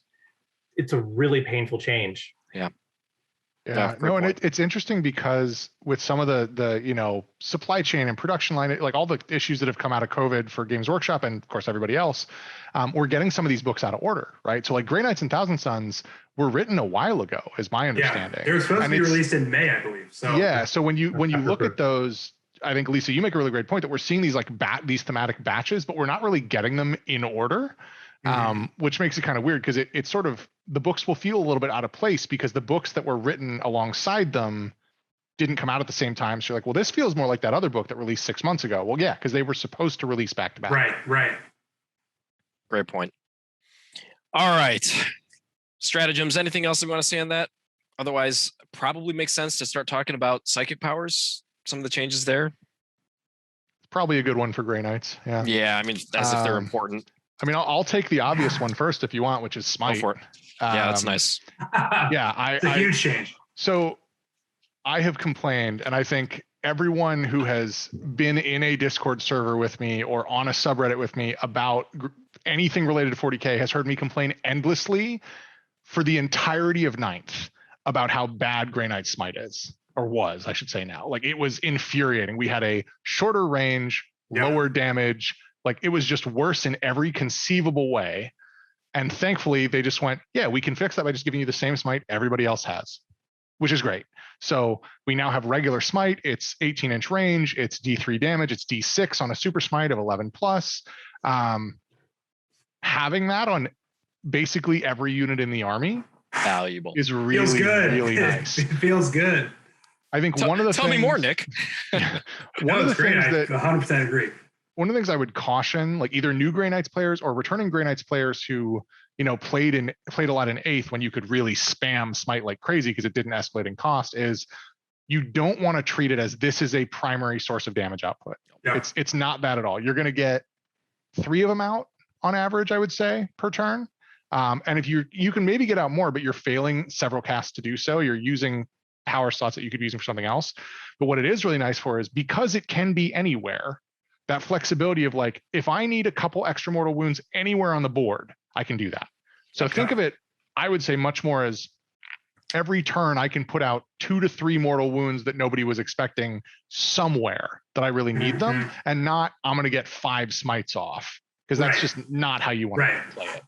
it's a really painful change. Yeah, no, and it's interesting because with some of the supply chain and production line, like all the issues that have come out of COVID for Games Workshop and of course everybody else, we're getting some of these books out of order, right? So like Grey Knights and Thousand Suns were written a while ago, is my understanding. Yeah, they were supposed to be released in May, I believe. So yeah, so when you look at those, I think Lisa, you make a really great point that we're seeing these these thematic batches, but we're not really getting them in order. Which makes it kind of weird because it's sort of, the books will feel a little bit out of place because the books that were written alongside them didn't come out at the same time. So you're like, well, this feels more like that other book that released 6 months ago. Well, yeah, because they were supposed to release back to back. Right. Great point. All right. Stratagems. Anything else we want to say on that? Otherwise, probably makes sense to start talking about Psychic Powers, some of the changes there. Probably a good one for Grey Knights. Yeah. Yeah, I mean, as if they're important. I mean, I'll take the obvious one first if you want, which is Smite. Go for it. Yeah, that's nice. Yeah, it's a huge change. So I have complained, and I think everyone who has been in a Discord server with me or on a subreddit with me about anything related to 40K has heard me complain endlessly for the entirety of 9th about how bad Grey Knight Smite is, or was, I should say now. Like, it was infuriating. We had a shorter range, lower damage. Like, it was just worse in every conceivable way. And thankfully, they just went, yeah, we can fix that by just giving you the same Smite everybody else has, which is great. So we now have regular Smite. It's 18-inch range. It's D3 damage. It's D6 on a super Smite of 11 plus. Having that on basically every unit in the army valuable is really, really nice. It feels good. I think one of the tell things, me more, Nick. One of the things that 100% agree. One of the things I would caution, like either new Grey Knights players or returning Grey Knights players who, played a lot in 8th when you could really spam Smite like crazy because it didn't escalate in cost, is you don't want to treat it as this is a primary source of damage output. Yeah. It's not that at all. You're going to get 3 of them out on average, I would say, per turn. And if you can maybe get out more, but you're failing several casts to do so, you're using power slots that you could be using for something else. But what it is really nice for is because it can be anywhere, that flexibility of like, if I need a couple extra mortal wounds anywhere on the board, I can do that. So think of it, I would say much more as every turn I can put out 2 to 3 mortal wounds that nobody was expecting somewhere that I really need them, and not I'm going to get 5 smites off, because that's just not how you want to play it.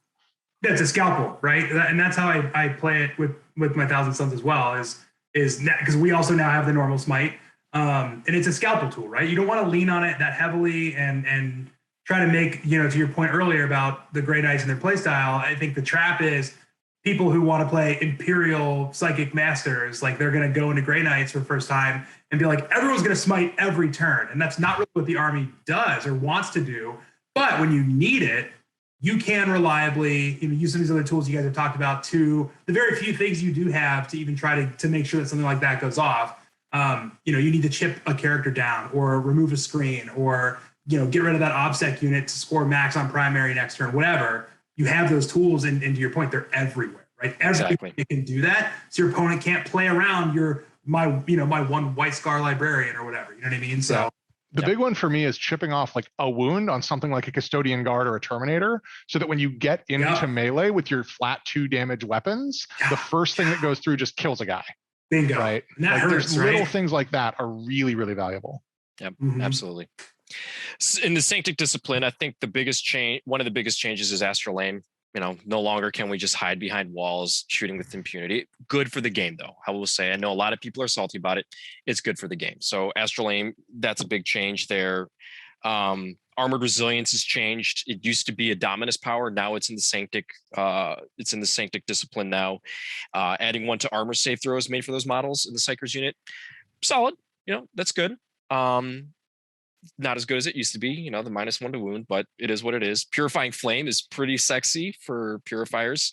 That's a scalpel, right? And that's how I play it with my Thousand Suns as well, is because we also now have the normal smite. And it's a scalpel tool, right? You don't want to lean on it that heavily and try to make, to your point earlier about the Grey Knights and their play style. I think the trap is people who want to play Imperial Psychic Masters, like they're going to go into Grey Knights for the first time and be like, everyone's going to smite every turn. And that's not really what the army does or wants to do. But when you need it, you can reliably use some of these other tools you guys have talked about, to the very few things you do have to even try to make sure that something like that goes off. You need to chip a character down or remove a screen or, get rid of that OBSEC unit to score max on primary next turn, whatever. You have those tools, and to your point, they're everywhere, right? Everybody can do that. So your opponent can't play around my one White Scar librarian or whatever. You know what I mean? So The big one for me is chipping off like a wound on something like a Custodian Guard or a Terminator, so that when you get into melee with your flat 2 damage weapons, the first thing that goes through just kills a guy. Bingo. Right? And that like, hurts, there's little things like that are really, really valuable. Yep, absolutely. In the Sanctic discipline, I think one of the biggest changes is Astral Aim. You know, no longer can we just hide behind walls shooting with impunity. Good for the game, though. I will say, I know a lot of people are salty about it. It's good for the game. So Astral Aim, that's a big change there. Armored Resilience has changed. It used to be a Dominus power. Now it's in the Sanctic. It's in the Sanctic discipline now. Adding 1 to armor save throws made for those models in the Psychers unit. Solid. You know, that's good. Not as good as it used to be, you know, the -1 to wound, but it is what it is. Purifying Flame is pretty sexy for purifiers.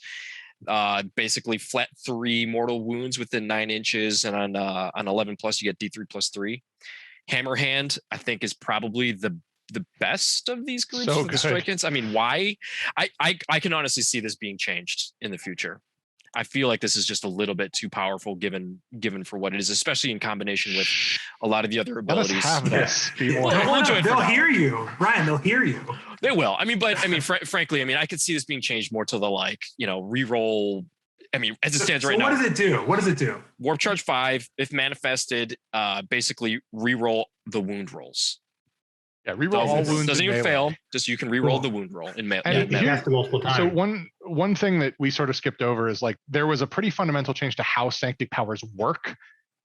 Basically flat 3 mortal wounds within 9 inches, and on 11 plus you get D3 plus 3. Hammerhand, I think, is probably the best of these groups for the strike-ins. I mean, why? I can honestly see this being changed in the future. I feel like this is just a little bit too powerful given for what it is, especially in combination with a lot of the other abilities. They'll hear you, Ryan. They'll hear you. They will. I mean, frankly, I mean, I could see this being changed more to the reroll. I mean, as it stands right now. What does it do? What does it do? Warp Charge 5, if manifested, basically reroll the wound rolls. Yeah, reroll all wounds. Doesn't even fail. Just you can reroll the wound roll in melee. Multiple times. So one thing that we sort of skipped over is like there was a pretty fundamental change to how Sanctic Powers work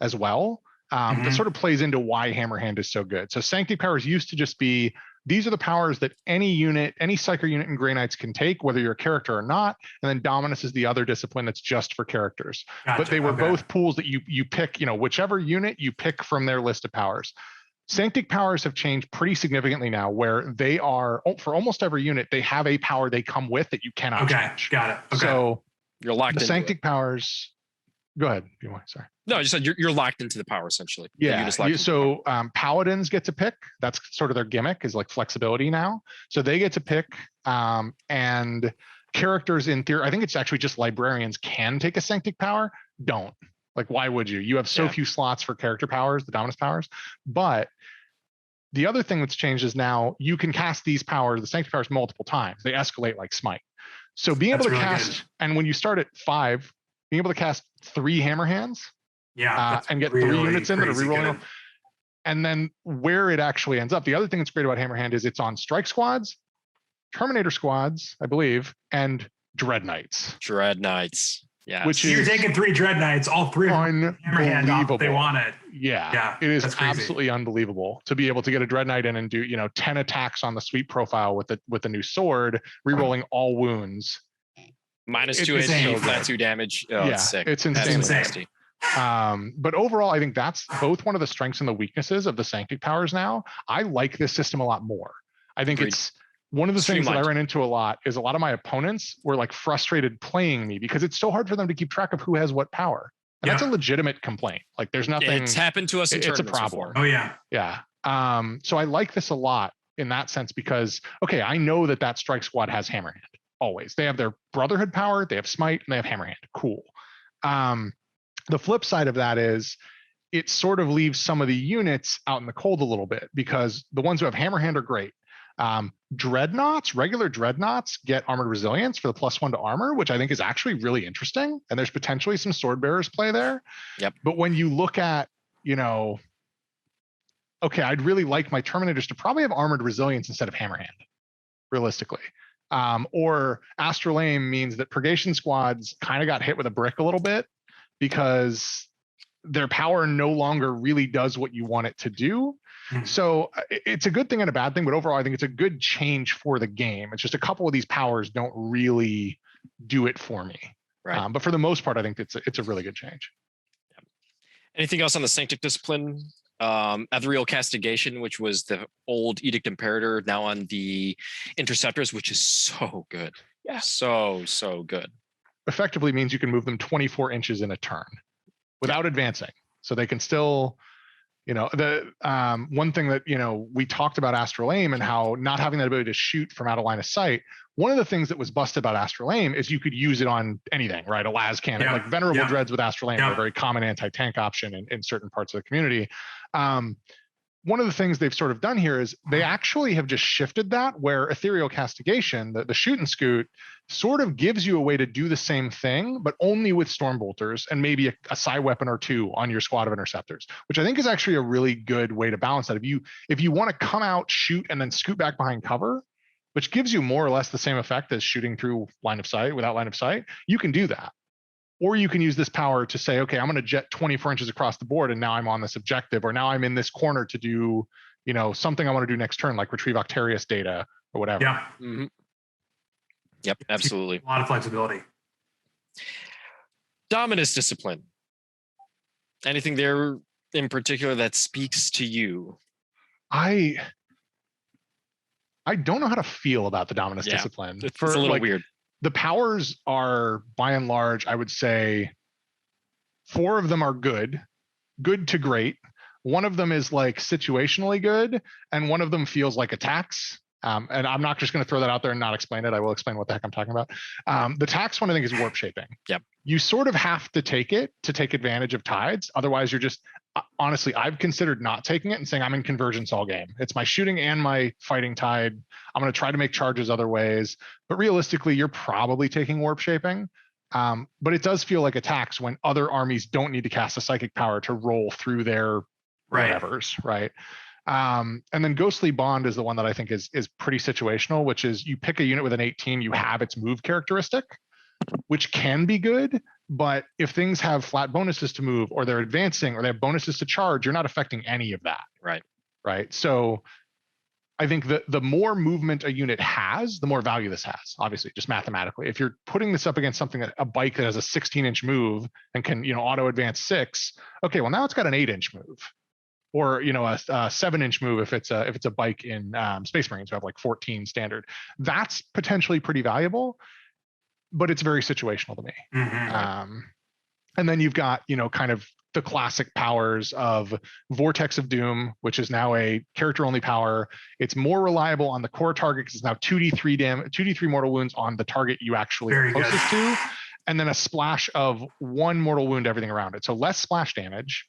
as well. That sort of plays into why Hammerhand is so good. So Sanctic Powers used to just be, these are the powers that any Psyker unit in Grey Knights can take, whether you're a character or not. And then Dominus is the other discipline that's just for characters. Gotcha, but they were both pools that you pick, whichever unit you pick from their list of powers. Sanctic Powers have changed pretty significantly now, where they are, for almost every unit, they have a power they come with that you cannot change. Got it. Okay. So you're locked into the Sanctic Powers. Go ahead. If you want, sorry. No, I just said you're locked into the power essentially. Yeah. So Paladins get to pick. That's sort of their gimmick, is like flexibility now. So they get to pick, and characters in theory, I think it's actually just librarians can take a Sanctic power. Don't. Like, why would you? You have so few slots for character powers, the Dominus powers. But the other thing that's changed is now you can cast these powers, the Sanctic powers, multiple times. They escalate like Smite. So being able to cast, and when you start at 5, being able to cast 3 Hammerhands, and get 3 units in that are rerolling. And then where it actually ends up, the other thing that's great about Hammerhand is it's on Strike Squads, Terminator Squads, I believe, and Dreadnoughts. Yeah, which you're taking 3 Dreadnoughts, all 3 of them Hammerhand off, they want it. Yeah, it is absolutely unbelievable to be able to get a Dreadnought in and do 10 attacks on the sweep profile with the new sword, rerolling all wounds. -2 HP, flat 2 damage. Oh, it's sick. It's insane. But overall, I think that's both one of the strengths and the weaknesses of the Sanctic powers now. I like this system a lot more. I think it's one of the things that I ran into a lot is a lot of my opponents were like frustrated playing me because it's so hard for them to keep track of who has what power. And that's a legitimate complaint. Like there's nothing. It's happened to us in it's a problem. Before. Oh yeah. Yeah. So I like this a lot in that sense because, okay, I know that Strike Squad has Hammerhand always. They have their Brotherhood power, they have Smite, and they have Hammerhand. Cool. The flip side of that is it sort of leaves some of the units out in the cold a little bit because the ones who have Hammerhand are great. Dreadnoughts, regular Dreadnoughts get Armored Resilience for the +1 to armor, which I think is actually really interesting. And there's potentially some Sword Bearers play there. Yep. But when you look at, okay, I'd really like my Terminators to probably have Armored Resilience instead of Hammerhand, realistically. Or Astral Aim means that Purgation Squads kind of got hit with a brick a little bit because their power no longer really does what you want it to do. So it's a good thing and a bad thing, but overall, I think it's a good change for the game. It's just a couple of these powers don't really do it for me. Right. But for the most part, I think it's a really good change. Anything else on the Sanctic discipline? Ethereal Castigation, which was the old Edict Imperator, now on the Interceptors, which is so good. Yeah. So good. Effectively means you can move them 24 inches in a turn without advancing. So they can still, the one thing that, we talked about Astral Aim and how not having that ability to shoot from out of line of sight. One of the things that was busted about Astral Aim is you could use it on anything, right? A las cannon, like Venerable Dreads with Astral Aim are a very common anti-tank option in certain parts of the community. one of the things they've sort of done here is they actually have just shifted that, where Ethereal Castigation, the shoot and scoot, sort of gives you a way to do the same thing, but only with Stormbolters and maybe a side weapon or two on your squad of Interceptors, which I think is actually a really good way to balance that. If you want to come out, shoot, and then scoot back behind cover, which gives you more or less the same effect as shooting through line of sight without line of sight, you can do that. Or you can use this power to say, okay, I'm going to jet 24 inches across the board, and now I'm on this objective, or now I'm in this corner to do, something I want to do next turn, like retrieve Octarius data or whatever. Yeah. Mm-hmm. Yep, absolutely. A lot of flexibility. Dominus Discipline. Anything there in particular that speaks to you? I don't know how to feel about the Dominus Discipline. It's a little weird. The powers are, by and large, I would say 4 of them are good to great. One of them is like situationally good, and one of them feels like attacks. And I'm not just going to throw that out there and not explain it. I will explain what the heck I'm talking about. The tax one, I think, is warp shaping. Yep. You sort of have to take it to take advantage of tides. Otherwise, you're just, honestly, I've considered not taking it and saying I'm in convergence all game. It's my shooting and my fighting tide. I'm going to try to make charges other ways. But realistically, you're probably taking warp shaping. But it does feel like attacks when other armies don't need to cast a psychic power to roll through their whatevers, right? And then Ghostly Bond is the one that I think is pretty situational, which is you pick a unit with an 18, you have its move characteristic, which can be good. But if things have flat bonuses to move, or they're advancing, or they have bonuses to charge, you're not affecting any of that. Right. So I think the more movement a unit has, the more value this has, obviously, just mathematically. If you're putting this up against something, a bike that has a 16-inch move and can, auto advance 6, okay, well, now it's got an 8-inch move. Or a 7-inch move if it's a bike in Space Marines who have like 14 standard. That's potentially pretty valuable, but it's very situational to me. Mm-hmm. And then you've got kind of the classic powers of Vortex of Doom, which is now a character-only power. It's more reliable on the core target because it's now 2d3 mortal wounds on the target you actually are closest to, and then a splash of 1 mortal wound everything around it. So less splash damage,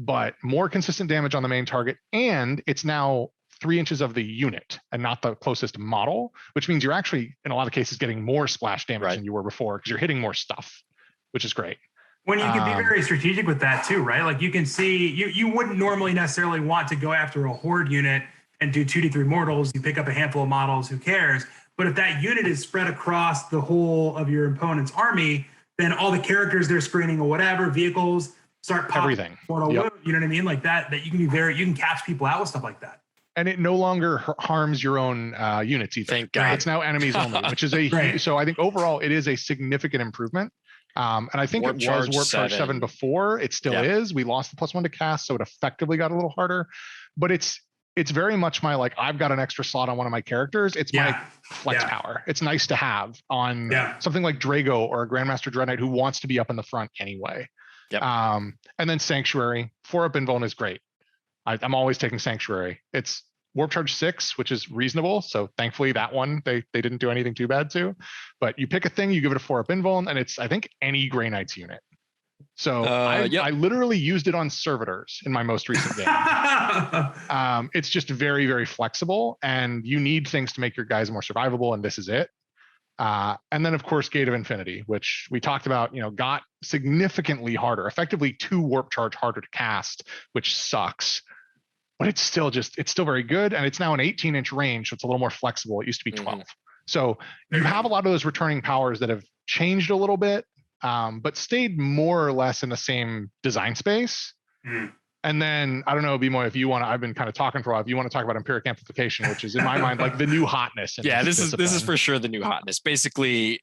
but more consistent damage on the main target. And it's now 3 inches of the unit and not the closest model, which means you're actually, in a lot of cases, getting more splash damage than you were before because you're hitting more stuff, which is great. When you can be very strategic with that too, right? Like you can see, you wouldn't normally necessarily want to go after a horde unit and do 2d3 mortals. You pick up a handful of models, who cares? But if that unit is spread across the whole of your opponent's army, then all the characters they're screening or whatever, vehicles, start popping everything. Mortal wound, you know what I mean? Like that you can you can catch people out with stuff like that. And it no longer harms your own units either. Thank God. It's now enemies only, which is so I think overall it is a significant improvement. And I think it was Warp Charge 7 before. It still is. We lost the +1 to cast, so it effectively got a little harder. But it's very much my, like, I've got an extra slot on one of my characters. It's my flex power. It's nice to have on something like Drago or a Grandmaster Dreadnought who wants to be up in the front anyway. Yep. And then Sanctuary. 4-up Invuln is great. I'm always taking Sanctuary. It's Warp Charge 6, which is reasonable. So thankfully that one, they didn't do anything too bad to. But you pick a thing, you give it a 4-up Invuln, and it's, I think, any Grey Knights unit. So I literally used it on Servitors in my most recent game. It's just very, very flexible, and you need things to make your guys more survivable, and this is it. And then, of course, Gate of Infinity, which we talked about, got significantly harder, effectively 2 Warp Charge harder to cast, which sucks. But it's still very good. And it's now an 18-inch range, so it's a little more flexible. It used to be 12. So you have a lot of those returning powers that have changed a little bit, but stayed more or less in the same design space. And then, I don't know, Bimoy, if you want to, I've been kind of talking for a while, if you want to talk about Empiric Amplification, which is in my mind like the new hotness. This is for sure the new hotness. Basically,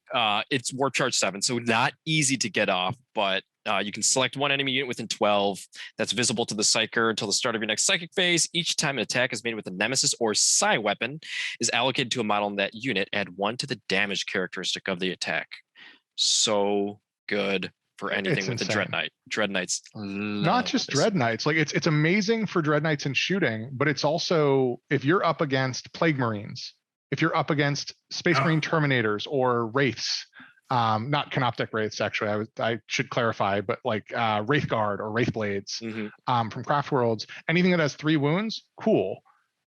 it's Warp Charge 7, so not easy to get off, but you can select one enemy unit within 12 that's visible to the Psyker until the start of your next Psychic phase. Each time an attack is made with a Nemesis or Psi weapon is allocated to a model in that unit. Add 1 to the damage characteristic of the attack. So good for anything with the Dreadnought. Dreadnoughts. Not just Dreadnoughts. Like it's amazing for Dreadnoughts and shooting, but it's also, if you're up against Plague Marines, if you're up against Space Marine Terminators or Wraiths, not Canoptic Wraiths, actually. I should clarify, but like Wraithguard or Wraithblades from Craft Worlds. Anything that has 3 wounds, cool.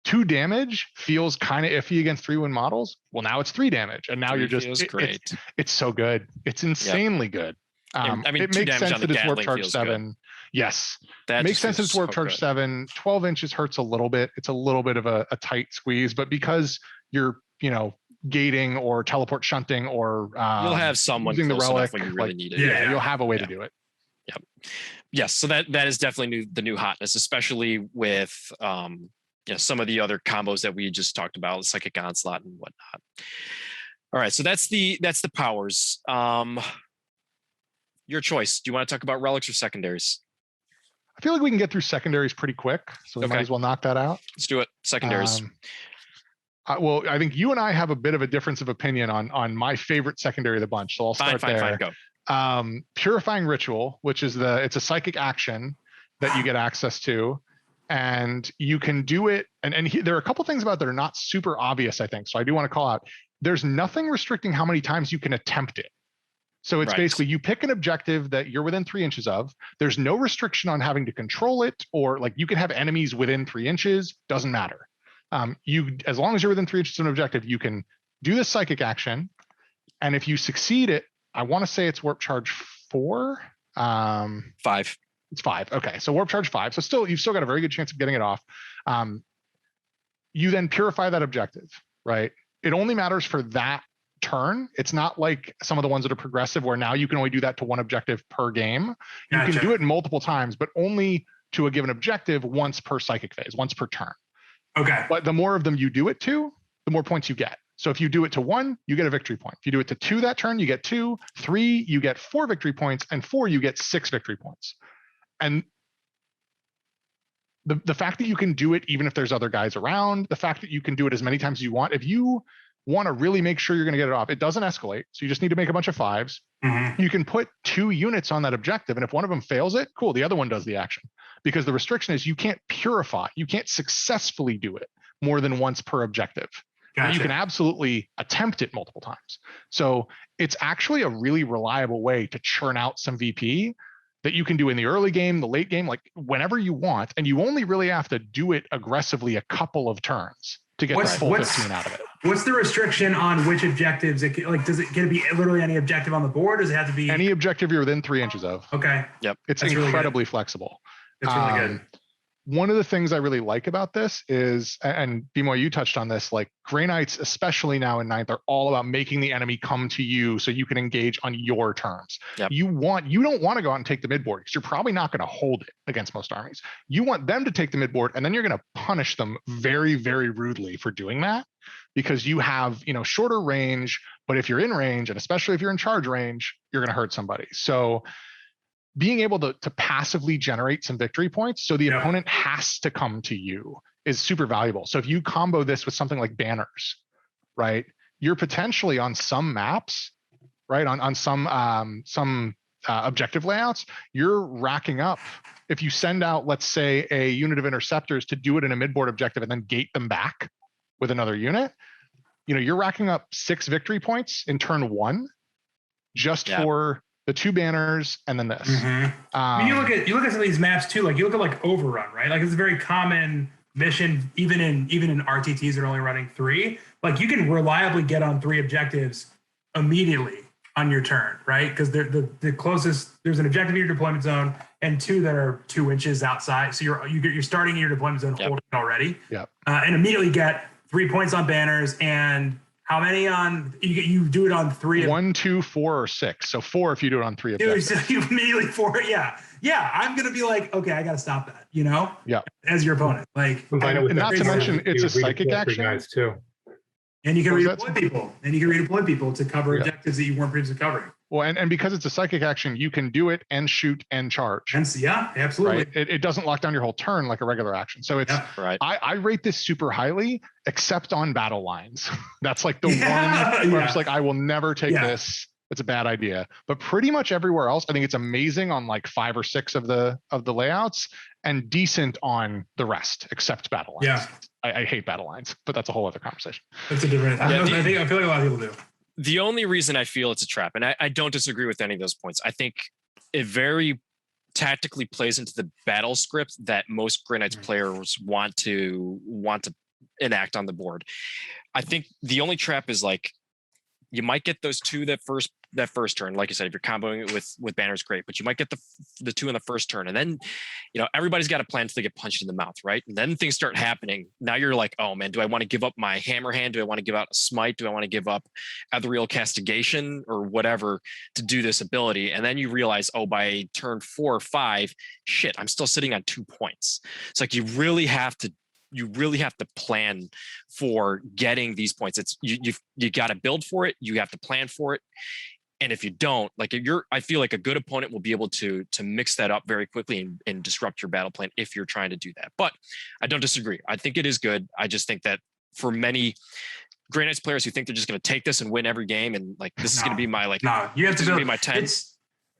2 damage feels kind of iffy against 3 wound models. Well, now it's 3 damage, and now you're just great. It's so good. It's insanely good. I mean, it 2 makes damage sense on the that it's Warp Gatling Charge feels 7. good. Yes, That makes sense that it's Warp so Charge good. 7. 12 inches hurts a little bit. It's a little bit of a tight squeeze, but because you're gating or teleport shunting or you'll have someone using the close relic enough when you really need it. Yeah, you'll have a way to do it. Yep. Yes, so that is definitely the new hotness, especially with some of the other combos that we just talked about, Psychic Onslaught and whatnot. All right, so that's the powers. Your choice. Do you want to talk about relics or secondaries? I feel like we can get through secondaries pretty quick, so we might as well knock that out. Let's do it. Secondaries. Well, I think you and I have a bit of a difference of opinion on my favorite secondary of the bunch, so I'll start there. Fine, go. Purifying Ritual, which is it's a psychic action that you get access to, and you can do it. And there are a couple things about it that are not super obvious, I think. So I do want to call out. There's nothing restricting how many times you can attempt it. So it's basically you pick an objective that you're within 3 inches of. There's no restriction on having to control it, or like you can have enemies within 3 inches. Doesn't matter. As long as you're within 3 inches of an objective, you can do this psychic action. And if you succeed it, I want to say it's Warp Charge 4. 5. It's 5. Okay, so Warp Charge 5. So you've still got a very good chance of getting it off. You then purify that objective, right? It only matters for that turn. It's not like some of the ones that are progressive where now you can only do that to one objective per game. You can do it multiple times, but only to a given objective once per psychic phase, once per turn. Okay. But the more of them you do it to, the more points you get. So if you do it to 1, you get a victory point. If you do it to 2 that turn, you get 2. 3, you get 4 victory points, and 4, you get 6 victory points. And the fact that you can do it even if there's other guys around, the fact that you can do it as many times as you want, if you want to really make sure you're going to get it off, it doesn't escalate. So you just need to make a bunch of 5s. You can put 2 units on that objective, and if one of them fails it, cool, the other one does the action. Because the restriction is you can't purify, you can't successfully do it more than once per objective. Gotcha. You can absolutely attempt it multiple times. So it's actually a really reliable way to churn out some VP that you can do in the early game, the late game, like whenever you want. And you only really have to do it aggressively a couple of turns to get the full 15 out of it. What's the restriction on which objectives? Does it get to be literally any objective on the board? Does it have to be any objective you're within 3 inches of? Okay. Yep. It's incredibly flexible. It's really good. One of the things I really like about this is, and Bimoy, you touched on this, like Grey Knights, especially now in 9th, are all about making the enemy come to you so you can engage on your terms. Yep. You don't want to go out and take the midboard because you're probably not going to hold it against most armies. You want them to take the midboard, and then you're going to punish them very, very rudely for doing that because you have, shorter range, but if you're in range, and especially if you're in charge range, you're going to hurt somebody. So being able to passively generate some victory points so the opponent has to come to you is super valuable. So if you combo this with something like banners, right, you're potentially on some maps, right, on some objective layouts, you're racking up. If you send out, let's say, a unit of interceptors to do it in a midboard objective and then gate them back with another unit, you're racking up 6 victory points in turn 1 just for the 2 banners and then this. You look at some of these maps too. Like you look at Overrun, right? Like it's a very common mission, even in RTTs that are only running 3. Like you can reliably get on 3 objectives immediately on your turn, right? Because they're the closest. There's an objective in your deployment zone and 2 that are 2 inches outside. So you're starting in your deployment zone holding it already. And immediately get 3 points on banners and. How many on you do it on 3? 1, 2, 4, or 6. So 4 if you do it on 3 objectives. So you immediately 4. Yeah. I'm gonna be like, okay, I gotta stop that. Yeah. As your opponent, like, and not to mention it's a psychic action too. And you can redeploy people. And you can redeploy people to cover objectives that you weren't previously covering. Well, and because it's a psychic action, you can do it and shoot and charge. And absolutely. Right? It doesn't lock down your whole turn like a regular action. So it's I rate this super highly, except on battle lines. That's like the one where I'm just like, I will never take this. It's a bad idea. But pretty much everywhere else, I think it's amazing on like 5 or 6 of the layouts and decent on the rest, except battle lines. I hate battle lines, but that's a whole other conversation. That's a different. I feel like a lot of people do. The only reason I feel it's a trap, and I don't disagree with any of those points, I think it very tactically plays into the battle script that most Grey Knights players want to enact on the board. I think the only trap is like you might get those two that first turn. Like I said, if you're comboing it with banners, great, but you might get the two in the first turn, and then everybody's got a plan until they get punched in the mouth, right? And then things start happening. Now you're like, oh man, do I want to give up my hammer hand? Do I want to give out a smite? Do I want to give up ethereal castigation or whatever to do this ability? And then you realize, oh, by turn 4 or 5, shit, I'm still sitting on 2 points. It's like you really have to plan for getting these points. It's you got to build for it. You have to plan for it. And if you don't, like I feel like a good opponent will be able to mix that up very quickly and disrupt your battle plan if you're trying to do that. But I don't disagree. I think it is good. I just think that for many Grey Knights players who think they're just going to take this and win every game, and like this is going to be my you have to build my 10.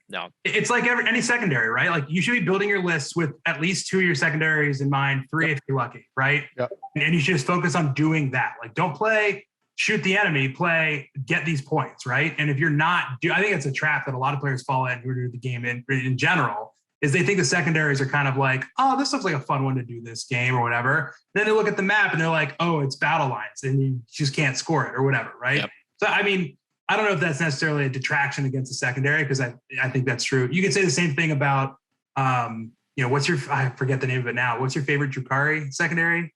No, it's like any secondary, right? Like you should be building your lists with at least 2 of your secondaries in mind, 3 if you're lucky, right? Yep. And you should just focus on doing that. Like don't play, shoot the enemy, play, get these points, right? And if you're not, I think it's a trap that a lot of players fall in who do the game in general, is they think the secondaries are kind of like, oh, this looks like a fun one to do this game or whatever. Then they look at the map and they're like, oh, it's battle lines and you just can't score it or whatever, right? Yep. So, I mean, I don't know if that's necessarily a detraction against the secondary, because I think that's true. You could say the same thing about, I forget the name of it now. What's your favorite Drukhari secondary?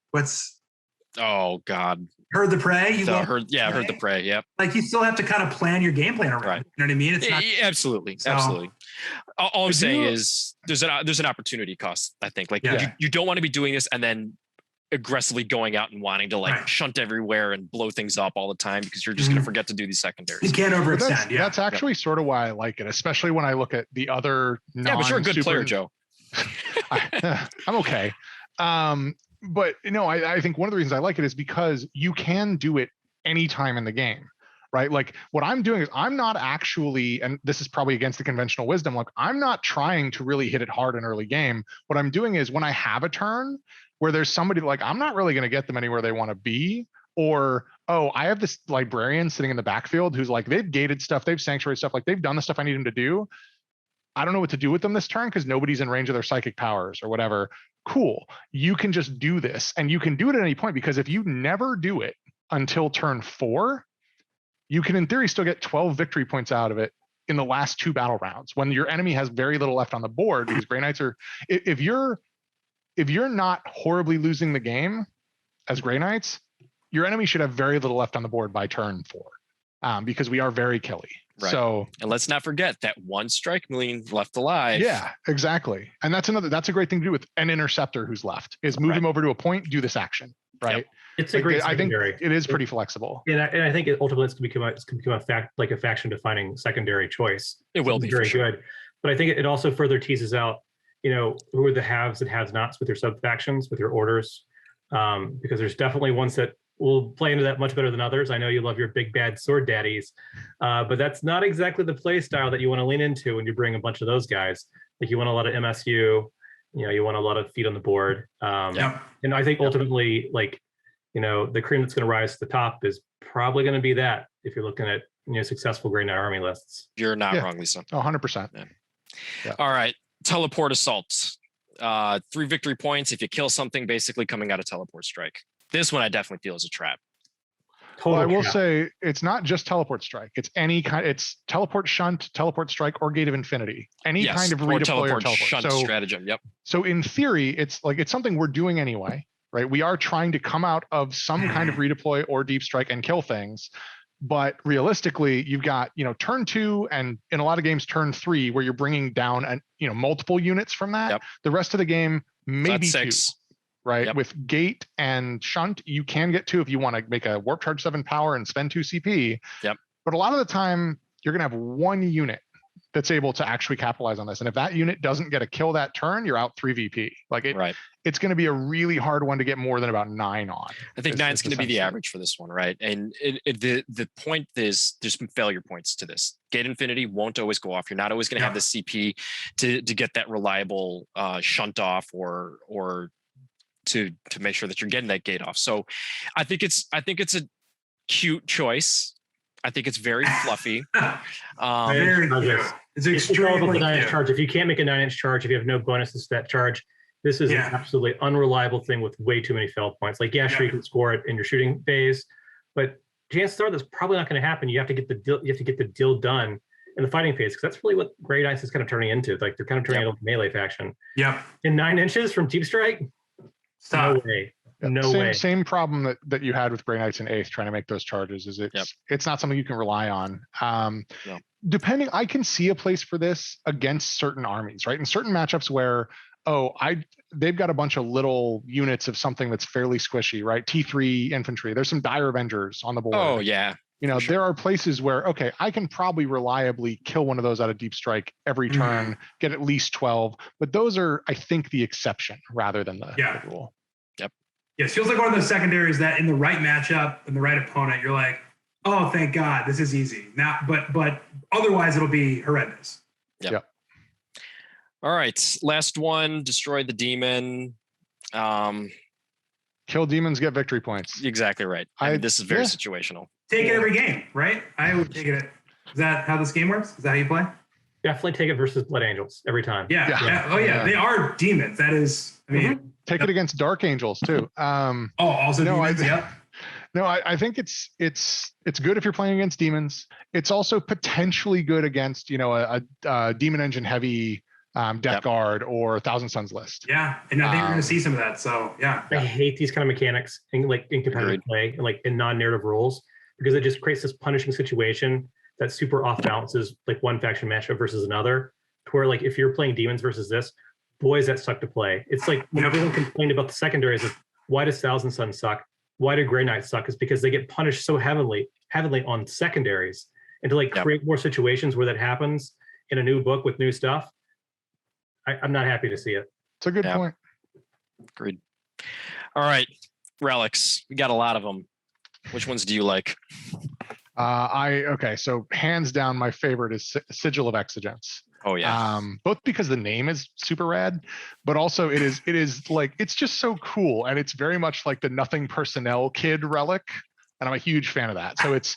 Oh God. Herd the Prey? Herd the Prey, yep. Like you still have to kind of plan your game plan around. Right. You know what I mean? It's not absolutely. All I'm saying is there's an opportunity cost, I think. Like you don't want to be doing this and then aggressively going out and wanting to shunt everywhere and blow things up all the time, because you're just going to forget to do these secondaries. You can't overextend. That's actually sort of why I like it, especially when I look at the other but you're a good player, Joe. I'm okay. But I think one of the reasons I like it is because you can do it anytime in the game, right? Like what I'm doing is I'm not actually, and this is probably against the conventional wisdom, like I'm not trying to really hit it hard in early game. What I'm doing is when I have a turn where there's somebody like, I'm not really going to get them anywhere they want to be, or, oh, I have this librarian sitting in the backfield who's like, they've gated stuff, they've sanctuary stuff, like they've done the stuff I need them to do. I don't know what to do with them this turn because nobody's in range of their psychic powers or whatever. Cool. You can just do this, and you can do it at any point, because if you never do it until turn 4, you can in theory still get 12 victory points out of it in the last 2 battle rounds when your enemy has very little left on the board, because Grey Knights are, if you're not horribly losing the game as Grey Knights, your enemy should have very little left on the board by turn 4, because we are very killy. Right. So, and let's not forget that 1 strike million left alive. Yeah, exactly. And that's a great thing to do with an interceptor who's left, is move him over to a point, do this action, right? Yep. It's a great secondary. I think it is pretty flexible. And I think ultimately it's going to become a faction defining secondary choice. It will be very good. But I think it also further teases out, who are the haves and have nots with your sub factions, with your orders, because there's definitely ones that will play into that much better than others. I know you love your big bad sword daddies, but that's not exactly the play style that you want to lean into when you bring a bunch of those guys. Like you want a lot of MSU, you want a lot of feet on the board. And I think ultimately, the cream that's going to rise to the top is probably going to be that, if you're looking at successful Grey Knight army lists. You're not wrong, Lisa. 100%. Yeah. All right, teleport assaults. 3 victory points if you kill something basically coming out of teleport strike. This one I definitely feel is a trap. Well, I will say it's not just teleport strike. It's any kind. It's teleport shunt, teleport strike, or gate of infinity. Any kind of redeploy or teleport shunt stratagem. Yep. So in theory, it's something we're doing anyway, right? We are trying to come out of some kind of redeploy or deep strike and kill things. But realistically, you've got turn 2 and in a lot of games turn 3 where you're bringing down multiple units from that. Yep. The rest of the game maybe 6. 2. Right. Yep. With gate and shunt, you can get 2 if you want to make a warp charge 7 power and spend 2 CP. Yep. But a lot of the time, you're going to have 1 unit that's able to actually capitalize on this. And if that unit doesn't get a kill that turn, you're out 3 VP. It's going to be a really hard one to get more than about 9 on. I think 9 is going to be the average for this one, right? And the point is there's some failure points to this. Gate Infinity won't always go off. You're not always going to have the CP to get that reliable shunt off or to make sure that you're getting that gate off. So I think it's a cute choice. I think it's very fluffy. Very cute. It's extremely cute. Charge. If you can't make a 9-inch charge, if you have no bonuses to that charge, this is an absolutely unreliable thing with way too many fail points. Like, sure, you can score it in your shooting phase, but chances are that's probably not going to happen. You have to get the deal done in the fighting phase, because that's really what Grey Knights is kind of turning into. Like, they're kind of turning into a melee faction. Yep. In 9 inches from Deep Strike? Stop. No way. No way. Same problem that you had with Grey Knights and Eighth trying to make those charges. Is it's not something you can rely on. Depending, I can see a place for this against certain armies, right? In certain matchups where they've got a bunch of little units of something that's fairly squishy, right? T3 infantry. There's some Dire Avengers on the board. Oh yeah. There are places where, okay, I can probably reliably kill one of those out of Deep Strike every turn, get at least 12. But those are, I think, the exception rather than the rule. Yep. Yes, feels like one of those secondaries that in the right matchup and the right opponent, you're like, oh, thank God, this is easy. Now, but otherwise it'll be horrendous. Yep. All right, last one, destroy the demon. Kill demons, get victory points. Exactly right. This is very situational. Take it every game, right? I would take it. Is that how this game works? Is that how you play? Definitely take it versus Blood Angels every time. Yeah. Oh yeah, they are demons. That is, I mean, take it against Dark Angels too. Also demons. No, I think it's good if you're playing against demons. It's also potentially good against a demon engine heavy Death Guard or Thousand Suns list. Yeah, and I think we're going to see some of that. So I hate these kind of mechanics in competitive play, like in non-narrative rules, because it just creates this punishing situation that super off balances like one faction matchup versus another. To where like if you're playing demons versus this, boys, that suck to play. It's like when everyone complained about the secondaries of why does Thousand Suns suck? Why do Grey Knights suck? Is because they get punished so heavily on secondaries, and to create more situations where that happens in a new book with new stuff. I'm not happy to see it. It's a good point. Agreed. All right, relics. We got a lot of them. Which ones do you like? So hands down, my favorite is Sigil of Exigence. Oh yeah. Both because the name is super rad, but also it is like, it's just so cool, and it's very much like the Nothing Personnel Kid relic, and I'm a huge fan of that. So it's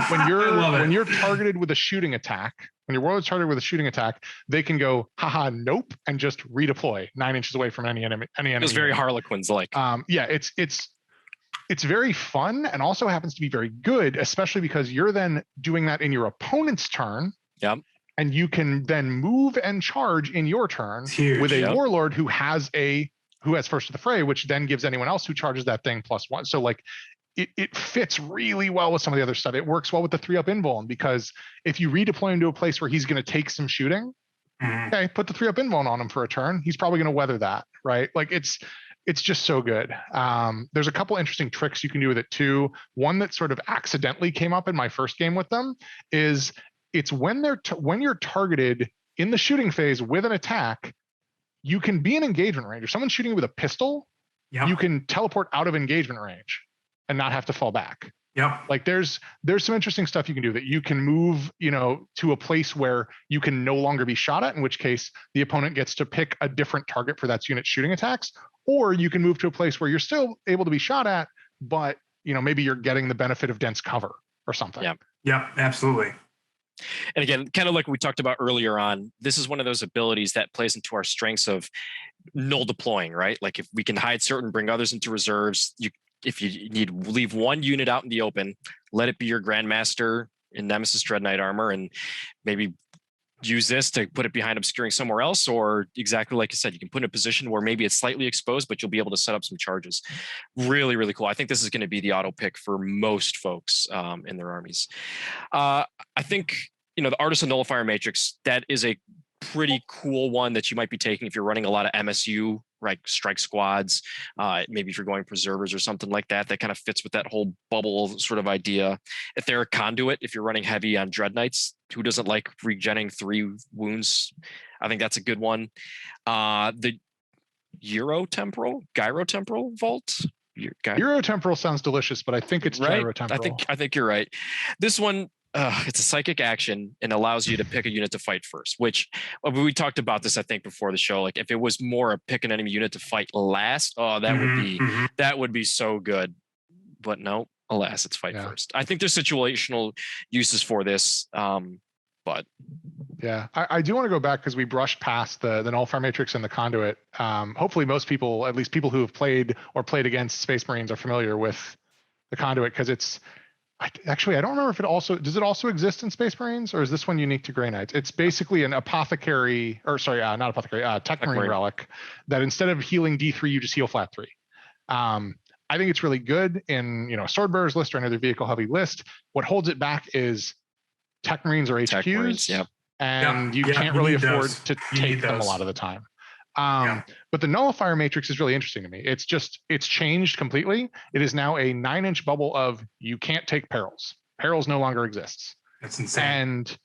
when you're targeted with a shooting attack. When your warlord's targeted with a shooting attack, they can go, haha, nope, and just redeploy 9 inches away from any enemy. It's very Harlequins like. It's very fun, and also happens to be very good, especially because you're then doing that in your opponent's turn. Yep. And you can then move and charge in your turn with a warlord who has first to the fray, which then gives anyone else who charges that thing +1. So like it fits really well with some of the other stuff. It works well with the 3-up invuln, because if you redeploy him to a place where he's going to take some shooting, okay, put the 3-up invuln on him for a turn. He's probably going to weather that, right? Like it's just so good. There's a couple interesting tricks you can do with it too. One that sort of accidentally came up in my first game with them is it's when you're targeted in the shooting phase with an attack, you can be in engagement range. If someone's shooting with a pistol, you can teleport out of engagement range and not have to fall back. Like there's some interesting stuff you can do, that you can move, to a place where you can no longer be shot at, in which case the opponent gets to pick a different target for that unit's shooting attacks, or you can move to a place where you're still able to be shot at, but maybe you're getting the benefit of dense cover or something. Yeah, absolutely. And again, kind of like we talked about earlier on, this is one of those abilities that plays into our strengths of null deploying, right? Like if we can hide certain, bring others into reserves, if you need leave one unit out in the open, let it be your Grandmaster in Nemesis Dread Knight armor, and maybe use this to put it behind obscuring somewhere else, or exactly like you said, you can put in a position where maybe it's slightly exposed, but you'll be able to set up some charges. Really, really cool. I think this is going to be the auto pick for most folks in their armies. I think, the Artisan Nullifier Matrix, that is a pretty cool one that you might be taking if you're running a lot of MSU, right? Strike squads, maybe if you're going preservers or something like that, that kind of fits with that whole bubble sort of idea. If they're a conduit, if you're running heavy on Dreadknights, who doesn't like regenerating 3 wounds? I think that's a good one. The Gyrotemporal Vault. Gyrotemporal sounds delicious, but I think it's right? Gyrotemporal. I think you're right. This one, it's a psychic action and allows you to pick a unit to fight first, which we talked about this, I think, before the show. Like if it was more a pick an enemy unit to fight last, that would be so good. But no, Alas, it's fight Yeah. first. I think there's situational uses for this, but yeah, I do want to go back because we brushed past the Nullifier Matrix and the Conduit. Hopefully, most people, at least people who have played or played against Space Marines, are familiar with the Conduit because it's. Actually, I don't remember if does it also exist in Space Marines, or is this one unique to Grey Knights? It's basically an Apothecary, or sorry, not Apothecary, Tech Marine relic that instead of healing D3, you just heal flat 3. I think it's really good in a Swordbearer's list or another vehicle heavy list. What holds it back is Tech Marines or HQs, Tech Marines, yep. And you can't really afford to take them a lot of the time. But the Nullifier Matrix is really interesting to me. It's changed completely. It is now a 9-inch bubble of you can't take perils. Perils no longer exists. That's insane. And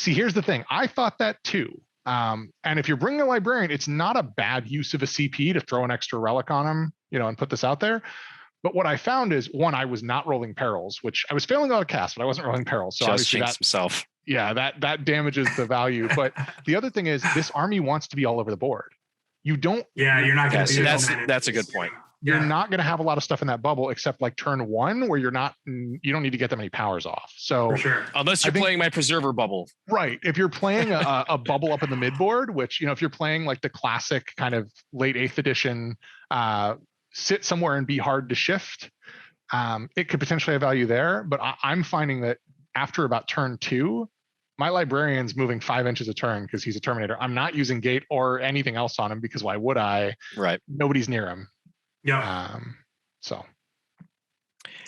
here's the thing. I thought that too. And if you're bringing a librarian, it's not a bad use of a CP to throw an extra relic on him, and put this out there. But what I found is, one, I was not rolling perils, which I was failing out of cast, but I wasn't rolling perils. So just jinxed himself. Yeah, that damages the value. But the other thing is, this army wants to be all over the board. You don't. Yeah, you're not going to. That's a good point. You're not going to have a lot of stuff in that bubble, except like turn 1, where you don't need to get that many powers off. So for sure, unless you're playing my preserver bubble, right? If you're playing a bubble up in the midboard, which if you're playing like the classic kind of late 8th edition, sit somewhere and be hard to shift, it could potentially have value there. But I'm finding that after about turn 2. My librarian's moving 5 inches a turn because he's a Terminator. I'm not using gate or anything else on him because why would I? Right. Nobody's near him. Yeah. So.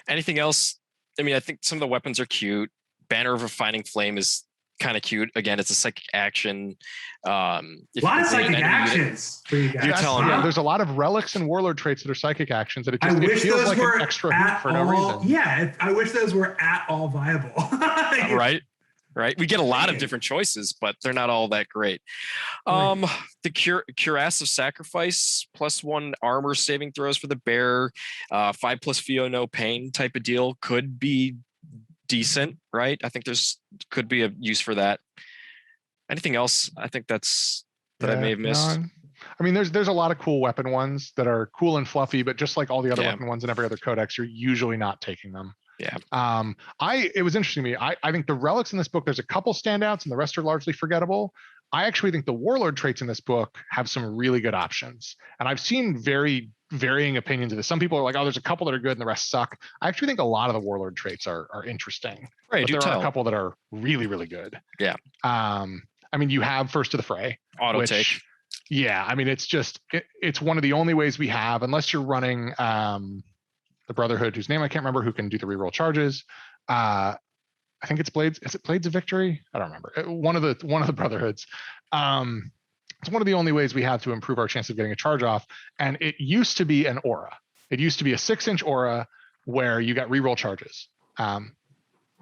Anything else? I mean, I think some of the weapons are cute. Banner of Refining Flame is kind of cute. Again, it's a psychic action. A lot of psychic actions for you guys. You're telling me. There's a lot of relics and warlord traits that are psychic actions that it those feels like were an extra hoop for no reason. Yeah, I wish those were at all viable. Right. We get a lot of different choices, but they're not all that great. The Cuirass of Sacrifice, +1 armor saving throws for the bear, 5+ Feel No Pain type of deal could be decent, right? I think could be a use for that. Anything else? I think that I may have missed. I mean, there's a lot of cool weapon ones that are cool and fluffy, but just like all the other weapon ones in every other codex, you're usually not taking them. Yeah. It was interesting to me. I think the relics in this book, there's a couple standouts and the rest are largely forgettable. I actually think the warlord traits in this book have some really good options. And I've seen very varying opinions of this. Some people are like, oh, there's a couple that are good and the rest suck. I actually think a lot of the warlord traits are interesting. Right. But there are a couple that are really, really good. Yeah. I mean, you have First to the Fray. Auto take. Yeah. I mean, it's one of the only ways we have, unless you're running the Brotherhood, whose name I can't remember, who can do the reroll charges. I think it's Blades. Is it Blades of Victory? I don't remember. One of the Brotherhoods. It's one of the only ways we have to improve our chance of getting a charge off. And it used to be an aura. It used to be a 6-inch aura where you got reroll charges.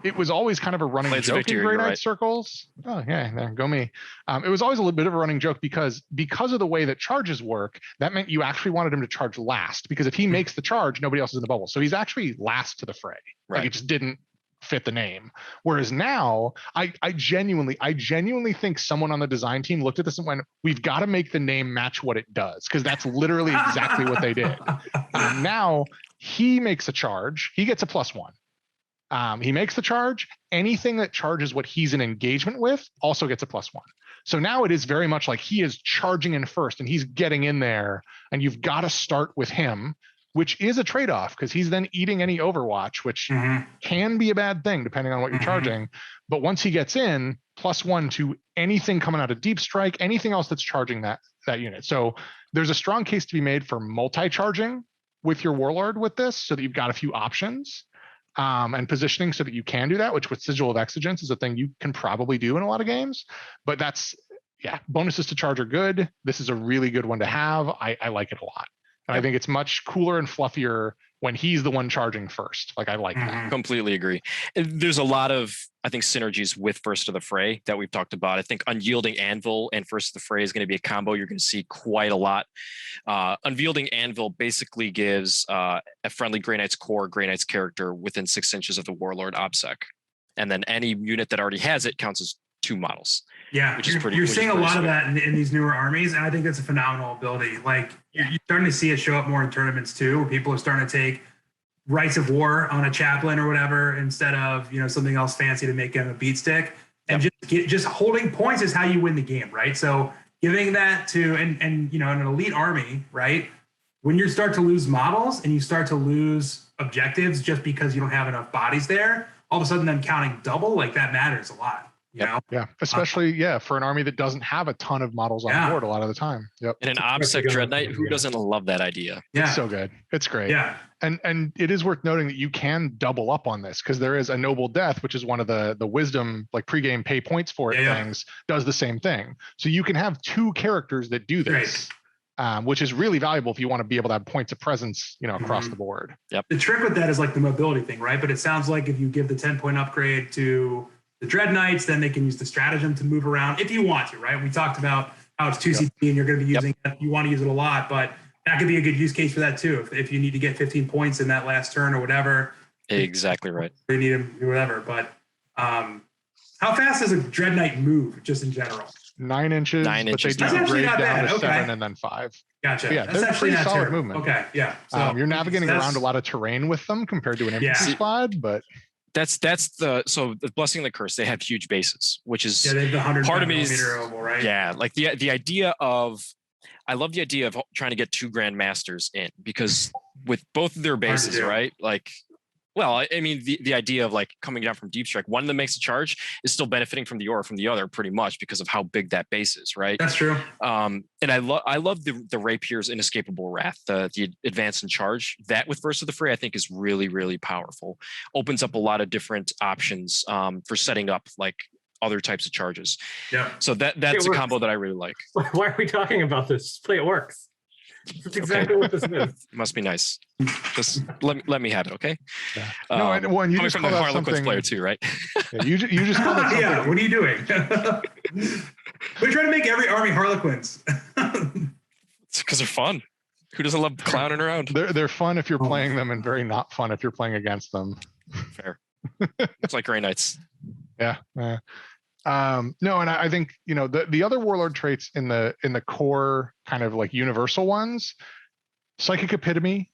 It was always kind of a running joke in Grey Knight circles. Oh yeah, there, go me. It was always a little bit of a running joke because of the way that charges work, that meant you actually wanted him to charge last, because if he makes the charge, nobody else is in the bubble. So he's actually last to the fray. Right. Like it just didn't fit the name. Whereas now, I genuinely think someone on the design team looked at this and went, we've got to make the name match what it does, because that's literally exactly what they did. Now he makes a charge, he gets a +1. He makes the charge. Anything that charges what he's in engagement with also gets a +1. So now it is very much like he is charging in first and he's getting in there, and you've got to start with him, which is a trade-off because he's then eating any Overwatch, which can be a bad thing depending on what you're charging. But once he gets in, +1 to anything coming out of Deep Strike, anything else that's charging that unit. So there's a strong case to be made for multi-charging with your Warlord with this, so that you've got a few options. And positioning so that you can do that, which with Sigil of Exigence is a thing you can probably do in a lot of games. But bonuses to charge are good. This is a really good one to have. I like it a lot. And I think it's much cooler and fluffier when he's the one charging first. Like I like that. Completely agree. There's a lot of, I think, synergies with First to the Fray that we've talked about. I think Unyielding Anvil and First to the Fray is going to be a combo you're going to see quite a lot. Unyielding Anvil basically gives a friendly Grey Knight's core Grey Knight's character within 6 inches of the Warlord OBSEC. And then any unit that already has it counts as 2 models. Yeah, you're seeing a lot of that in these newer armies, and I think that's a phenomenal ability. Like you're starting to see it show up more in tournaments too, where people are starting to take Rights of War on a chaplain or whatever instead of, you know, something else fancy to make him a beat stick. And just holding points is how you win the game, right? So giving that to and you know, in an elite army, right? When you start to lose models and you start to lose objectives just because you don't have enough bodies there, all of a sudden them counting double, like that matters a lot. You know? Yeah, especially for an army that doesn't have a ton of models on board a lot of the time. Yep. And an OBSEC Dreadnought, who doesn't love that idea? Yeah. It's so good. It's great. Yeah. And it is worth noting that you can double up on this because there is a Noble Death, which is one of the wisdom, like pregame pay points for it things, does the same thing. So you can have two characters that do this. Which is really valuable if you want to be able to have points of presence, you know, across the board. Yep. The trick with that is like the mobility thing, right? But it sounds like if you give the 10-point upgrade to the Dreadnoughts, then they can use the stratagem to move around if you want to, right? We talked about how it's 2 CP and you're going to be using it. You want to use it a lot, but that could be a good use case for that too. If you need to get 15 points in that last turn or whatever. Exactly right. You need them or whatever. But how fast does a Dreadnought move just in general? 9 inches. 9 inches. But they do grade down to 7 and then 5. Gotcha. Yeah, that's they're actually pretty not solid terrible. movement. Okay, yeah. So you're navigating around a lot of terrain with them compared to an infantry squad, but that's the blessing and the curse. They have huge bases, which is they have the 100 part of me is oval, right? Yeah, like the idea of, I love the idea of trying to get 2 Grandmasters in because with both of their bases, right? Like, well, I mean, the idea of like coming down from deep strike, one that makes a charge is still benefiting from the aura from the other pretty much because of how big that base is, right? That's true. And I love the Rapier's Inescapable Wrath, the advance and charge. That with Verse of the Fray, I think is really, really powerful. Opens up a lot of different options for setting up like other types of charges. Yeah. So that's a combo that I really like. Why are we talking about this? Play it works. That's exactly what this is. Must be nice. Just let me have it, okay? Yeah. No, and one you coming just from the called out Harlequins something. player too, right? Yeah, you just called out something. Yeah, what are you doing? We're trying to make every army Harlequins. It's because they're fun. Who doesn't love clowning around? They're fun if you're playing them and very not fun if you're playing against them. Fair. It's like Grey Knights. Yeah. No, and I think, you know, the other warlord traits in the core kind of like universal ones, Psychic Epitome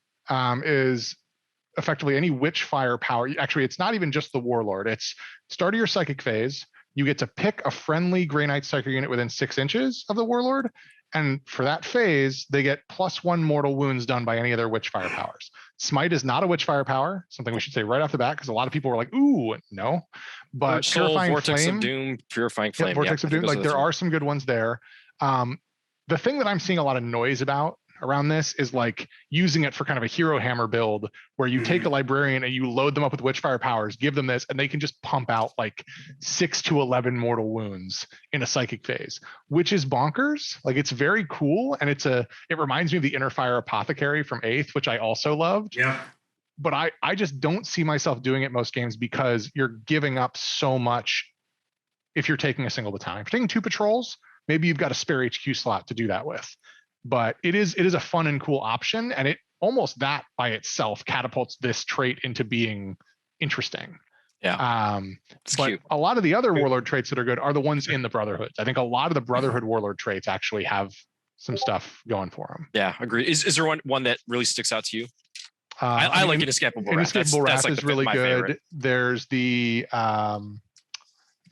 is effectively any witch fire power. Actually, it's not even just the warlord. It's start of your psychic phase. You get to pick a friendly Grey Knight psychic unit within 6 inches of the warlord. And for that phase, they get +1 mortal wounds done by any of their witchfire powers. Smite is not a witchfire power, something we should say right off the bat, because a lot of people were like, ooh, no. But Soul, Purifying Vortex Flame, of Doom, Purifying Flame. Vortex of Doom, like there are some good ones there. The thing that I'm seeing a lot of noise about around this is like using it for kind of a hero hammer build where you take a librarian and you load them up with witchfire powers, give them this, and they can just pump out like 6 to 11 mortal wounds in a psychic phase, which is bonkers. Like it's very cool. And it reminds me of the Inner Fire Apothecary from 8th, which I also loved. Yeah. But I just don't see myself doing it most games because you're giving up so much if you're taking a single battalion. If you're taking 2 patrols, maybe you've got a spare HQ slot to do that with. But it is a fun and cool option, and it almost that by itself catapults this trait into being interesting. Yeah. It's cute. A lot of the other warlord traits that are good are the ones in the Brotherhoods. I think a lot of the Brotherhood warlord traits actually have some stuff going for them. Yeah, agree. Is there one that really sticks out to you? I like Inescapable Wrath. Inescapable Wrath like is really good. Favorite. There's the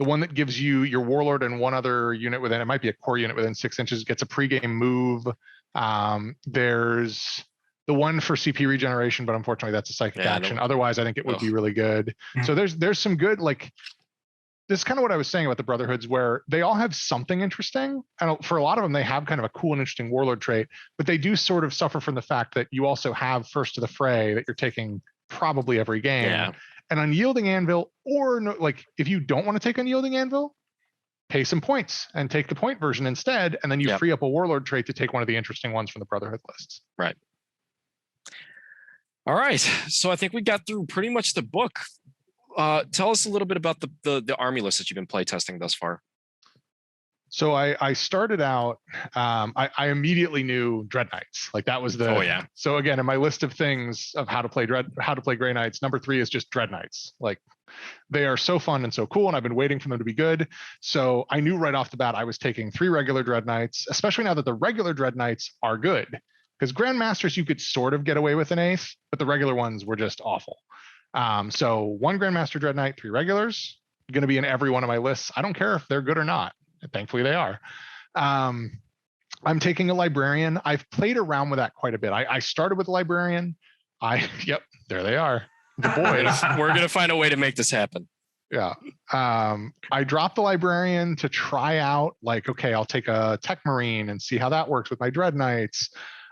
one that gives you your warlord and one other unit within, it might be a core unit within 6 inches, gets a pregame move. There's the one for CP regeneration, but unfortunately that's a psychic action. Otherwise, I think it would be really good. So there's some good, like, this is kind of what I was saying about the Brotherhoods, where they all have something interesting. And for a lot of them, they have kind of a cool and interesting warlord trait, but they do sort of suffer from the fact that you also have First to the Fray that you're taking probably every game. Yeah. An Unyielding Anvil, or no, like if you don't want to take Unyielding Anvil, pay some points and take the point version instead, and then you free up a warlord trait to take one of the interesting ones from the Brotherhood lists. Right. All right. So I think we got through pretty much the book. Tell us a little bit about the army list that you've been play testing thus far. So I started out, I immediately knew Dreadnoughts. Like that was the, oh yeah. So again, in my list of things of how to play Grey Knights, number 3 is just Dreadnoughts. Like they are so fun and so cool, and I've been waiting for them to be good. So I knew right off the bat I was taking 3 regular Dreadnoughts, especially now that the regular Dreadnoughts are good. because Grandmasters you could sort of get away with an ace, but the regular ones were just awful. So 1 Grandmaster Dread Knight, 3 regulars, going to be in every one of my lists. I don't care if they're good or not. Thankfully they are. I'm taking a Librarian. I've played around with that quite a bit. I started with a Librarian. Yep, there they are. The boys. We're going to find a way to make this happen. Yeah. I dropped the Librarian to try out, like, okay, I'll take a Tech Marine and see how that works with my Dread Knights.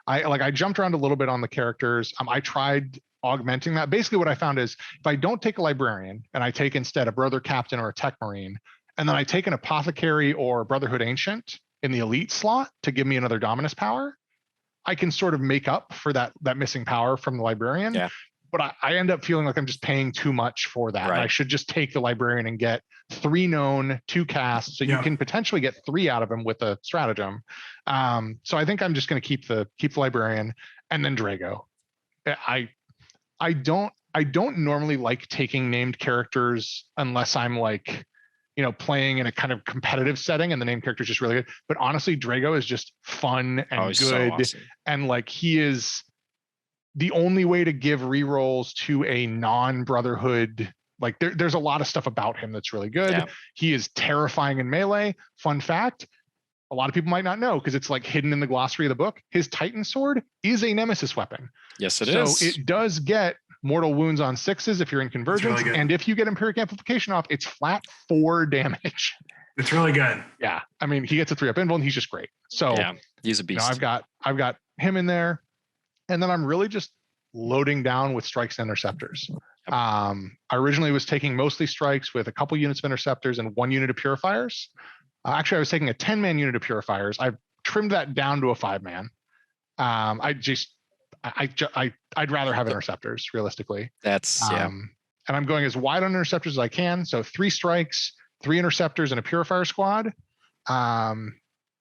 I jumped around a little bit on the characters. I tried augmenting that. Basically what I found is if I don't take a Librarian and I take instead a Brother Captain or a Tech Marine, and then I take an Apothecary or Brotherhood Ancient in the elite slot to give me another Dominus power, I can sort of make up for that missing power from the Librarian. Yeah. But I end up feeling like I'm just paying too much for that. Right. I should just take the Librarian and get 3 known, 2 casts, so you can potentially get 3 out of him with a stratagem. So I think I'm just going to keep the Librarian and then Drago. I don't normally like taking named characters unless I'm like, playing in a kind of competitive setting and the named character is just really good. But honestly, Drago is just fun and good. So awesome. And like he is the only way to give rerolls to a non-Brotherhood. Like there's a lot of stuff about him that's really good. Yeah. He is terrifying in melee. Fun fact, a lot of people might not know because it's like hidden in the glossary of the book. His Titan sword is a nemesis weapon. Yes, it is. So it does get mortal wounds on 6s if you're in convergence. Really and if you get Empirical Amplification off, it's flat 4 damage. It's really good. Yeah. I mean, he gets a 3-up invul and he's just great. So yeah, he's a beast. I've got him in there. And then I'm really just loading down with strikes and interceptors. I originally was taking mostly strikes with a couple units of interceptors and 1 unit of purifiers. Actually, I was taking a 10-man unit of purifiers. I've trimmed that down to a 5-man. I'd rather have interceptors realistically. That's and I'm going as wide on interceptors as I can. So 3 strikes, 3 interceptors, and a purifier squad.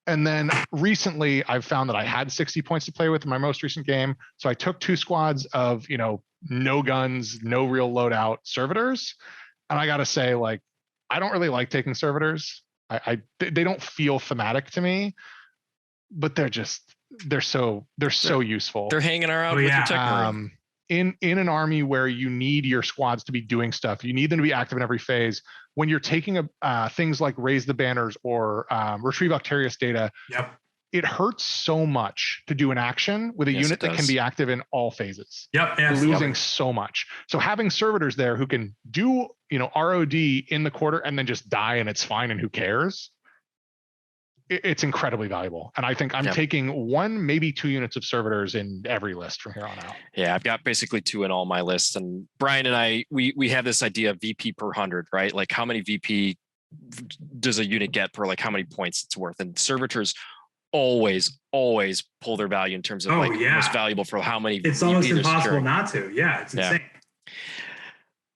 And then recently I've found that I had 60 points to play with in my most recent game. So I took 2 squads of, no guns, no real loadout servitors. And I got to say, like, I don't really like taking servitors. They don't feel thematic to me, but they're so useful. They're hanging around with your Tech Marine. In an army where you need your squads to be doing stuff, you need them to be active in every phase. When you're taking things like raise the banners or retrieve Octarius data, it hurts so much to do an action with a unit that can be active in all phases. You're losing so much. So having servitors there who can do ROD in the quarter and then just die and it's fine and who cares, it's incredibly valuable. And I think I'm taking 1, maybe 2 units of servitors in every list from here on out. Yeah, I've got basically 2 in all my lists. And Brian and I, we have this idea of VP per 100, right? Like how many VP does a unit get per like how many points it's worth? And servitors always pull their value in terms of most valuable for how many. It's almost impossible not to. Yeah, it's insane.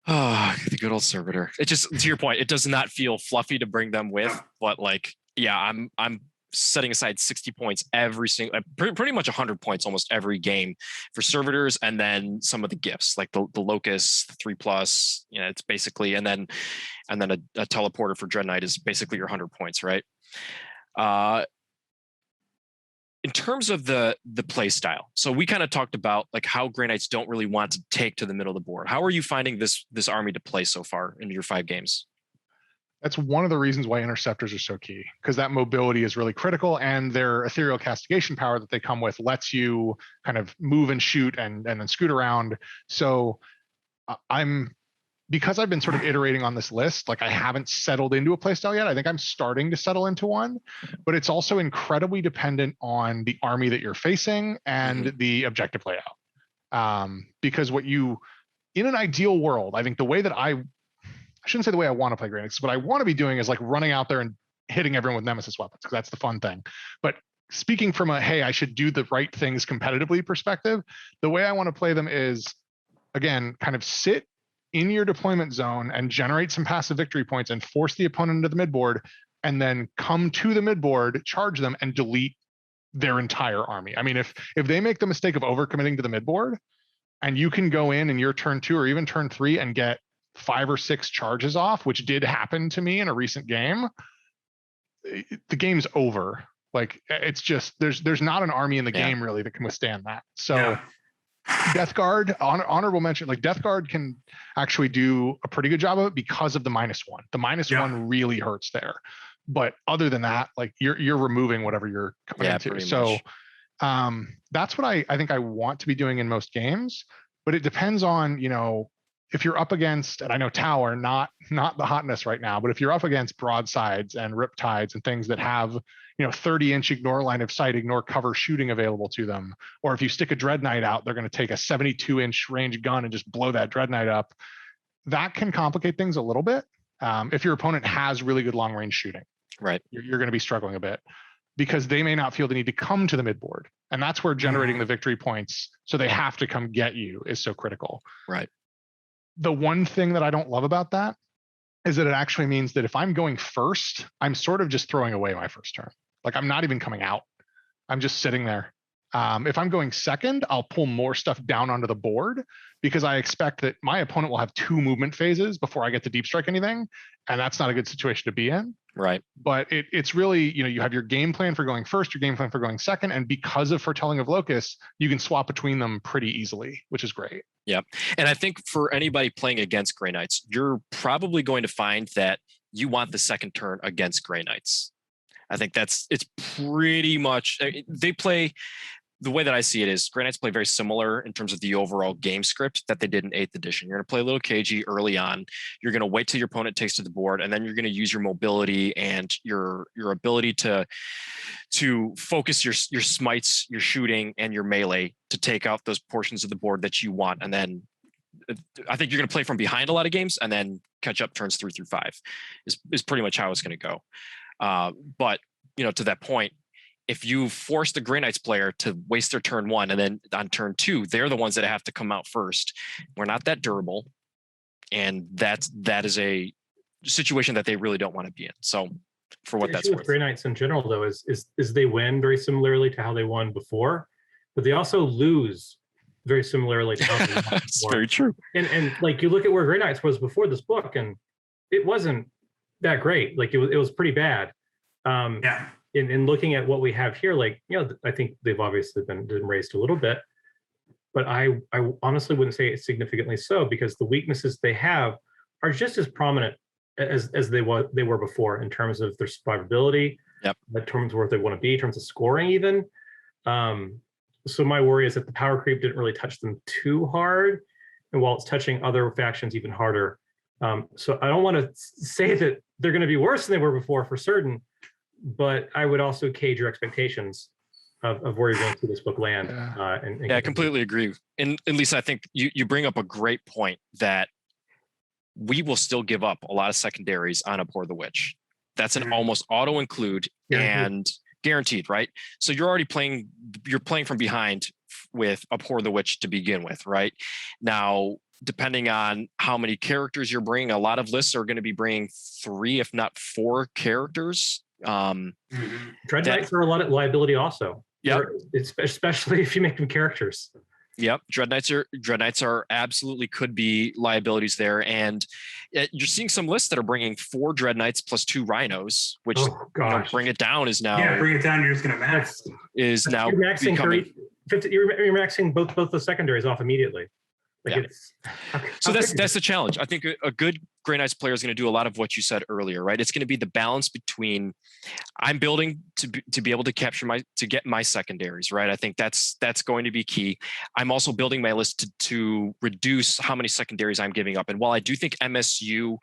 Oh, the good old servitor. It just, to your point, it does not feel fluffy to bring them with, but like, yeah, I'm setting aside 60 points every single, pretty much 100 points almost every game for servitors, and then some of the gifts like the Locust, the 3+. It's basically, and then a teleporter for Dread Knight is basically your 100 points, right? In terms of the play style, so we kind of talked about like how Grey Knights don't really want to take to the middle of the board. How are you finding this army to play so far in your 5 games? That's one of the reasons why interceptors are so key, because that mobility is really critical, and their ethereal castigation power that they come with lets you kind of move and shoot and then scoot around. So because I've been sort of iterating on this list, like I haven't settled into a playstyle yet. I think I'm starting to settle into one, but it's also incredibly dependent on the army that you're facing and the objective layout. Because in an ideal world, I think the way that I shouldn't say the way I want to play Grey Knights, what I want to be doing is like running out there and hitting everyone with nemesis weapons, because that's the fun thing. But speaking from hey, I should do the right things competitively perspective, the way I want to play them is, again, kind of sit in your deployment zone and generate some passive victory points and force the opponent into the midboard, and then come to the midboard, charge them, and delete their entire army. I mean, if they make the mistake of overcommitting to the midboard, and you can go in your turn 2 or even turn 3 and get 5 or 6 charges off, which did happen to me in a recent game, the game's over. Like it's just there's not an army in the game really that can withstand that. So Death Guard, honorable mention, like Death Guard can actually do a pretty good job of it because of the -1. The -1 really hurts there. But other than that, like you're removing whatever you're coming into. So that's what I think I want to be doing in most games. But it depends on, if you're up against, and I know Tau are not the hotness right now, but if you're up against broadsides and riptides and things that have 30-inch ignore line of sight, ignore cover shooting available to them, or if you stick a Dread Knight out, they're going to take a 72-inch range gun and just blow that Dread Knight up. That can complicate things a little bit. If your opponent has really good long range shooting, right, you're going to be struggling a bit because they may not feel the need to come to the midboard, and that's where generating the victory points, so they have to come get you, is so critical. Right. The one thing that I don't love about that is that it actually means that if I'm going first, I'm sort of just throwing away my first turn. Like I'm not even coming out. I'm just sitting there. If I'm going second, I'll pull more stuff down onto the board because I expect that my opponent will have 2 movement phases before I get to deep strike anything. And that's not a good situation to be in. Right. But it's really, you have your game plan for going first, your game plan for going second. And because of Foretelling of Locust, you can swap between them pretty easily, which is great. Yeah. And I think for anybody playing against Grey Knights, you're probably going to find that you want the second turn against Grey Knights. I think it's pretty much, they play, the way that I see it is Grey Knights play very similar in terms of the overall game script that they did in 8th edition. You're going to play a little cagey early on. You're going to wait till your opponent takes to the board, and then you're going to use your mobility and your ability to focus your smites, your shooting, and your melee to take out those portions of the board that you want. And then I think you're going to play from behind a lot of games and then catch up turns 3 through 5 is pretty much how it's going to go. But to that point, if you force the Grey Knights player to waste their turn 1 and then on turn 2, they're the ones that have to come out first. We're not that durable. And that is a situation that they really don't want to be in. So for what that's worth. Grey Knights in general, though, is they win very similarly to how they won before, but they also lose very similarly to how they won before. That's very true. And like you look at where Grey Knights was before this book, and it wasn't that great. Like it was pretty bad. In looking at what we have here, I think they've obviously been raised a little bit, but I honestly wouldn't say it's significantly so, because the weaknesses they have are just as prominent as they were before in terms of their survivability, in terms of where they want to be, in terms of scoring even. So my worry is that the power creep didn't really touch them too hard, and while it's touching other factions even harder. So I don't want to say that they're going to be worse than they were before for certain, but I would also cage your expectations of where you're going to see this book land. I completely agree. And Lisa, I think you bring up a great point that we will still give up a lot of secondaries on Abhor the Witch. That's an almost auto include and guaranteed, right? So you're playing from behind with Abhor the Witch to begin with, right? Now, depending on how many characters you're bringing, a lot of lists are going to be bringing 3, if not 4 characters. Dread Knights are a lot of liability also. Yeah, especially if you make them characters. Yep, Dread Knights are absolutely could be liabilities there, and you're seeing some lists that are bringing 4 Dread Knights plus 2 Rhinos, which bring it down is now. Bring it down. You're just going to max. Is now you're maxing becoming. You're maxing both the secondaries off immediately. So that's the challenge. I think a good Grey Knights player is going to do a lot of what you said earlier, right? It's going to be the balance between I'm building to be able to get my secondaries, right? I think that's going to be key. I'm also building my list to reduce how many secondaries I'm giving up. And while I do think MSU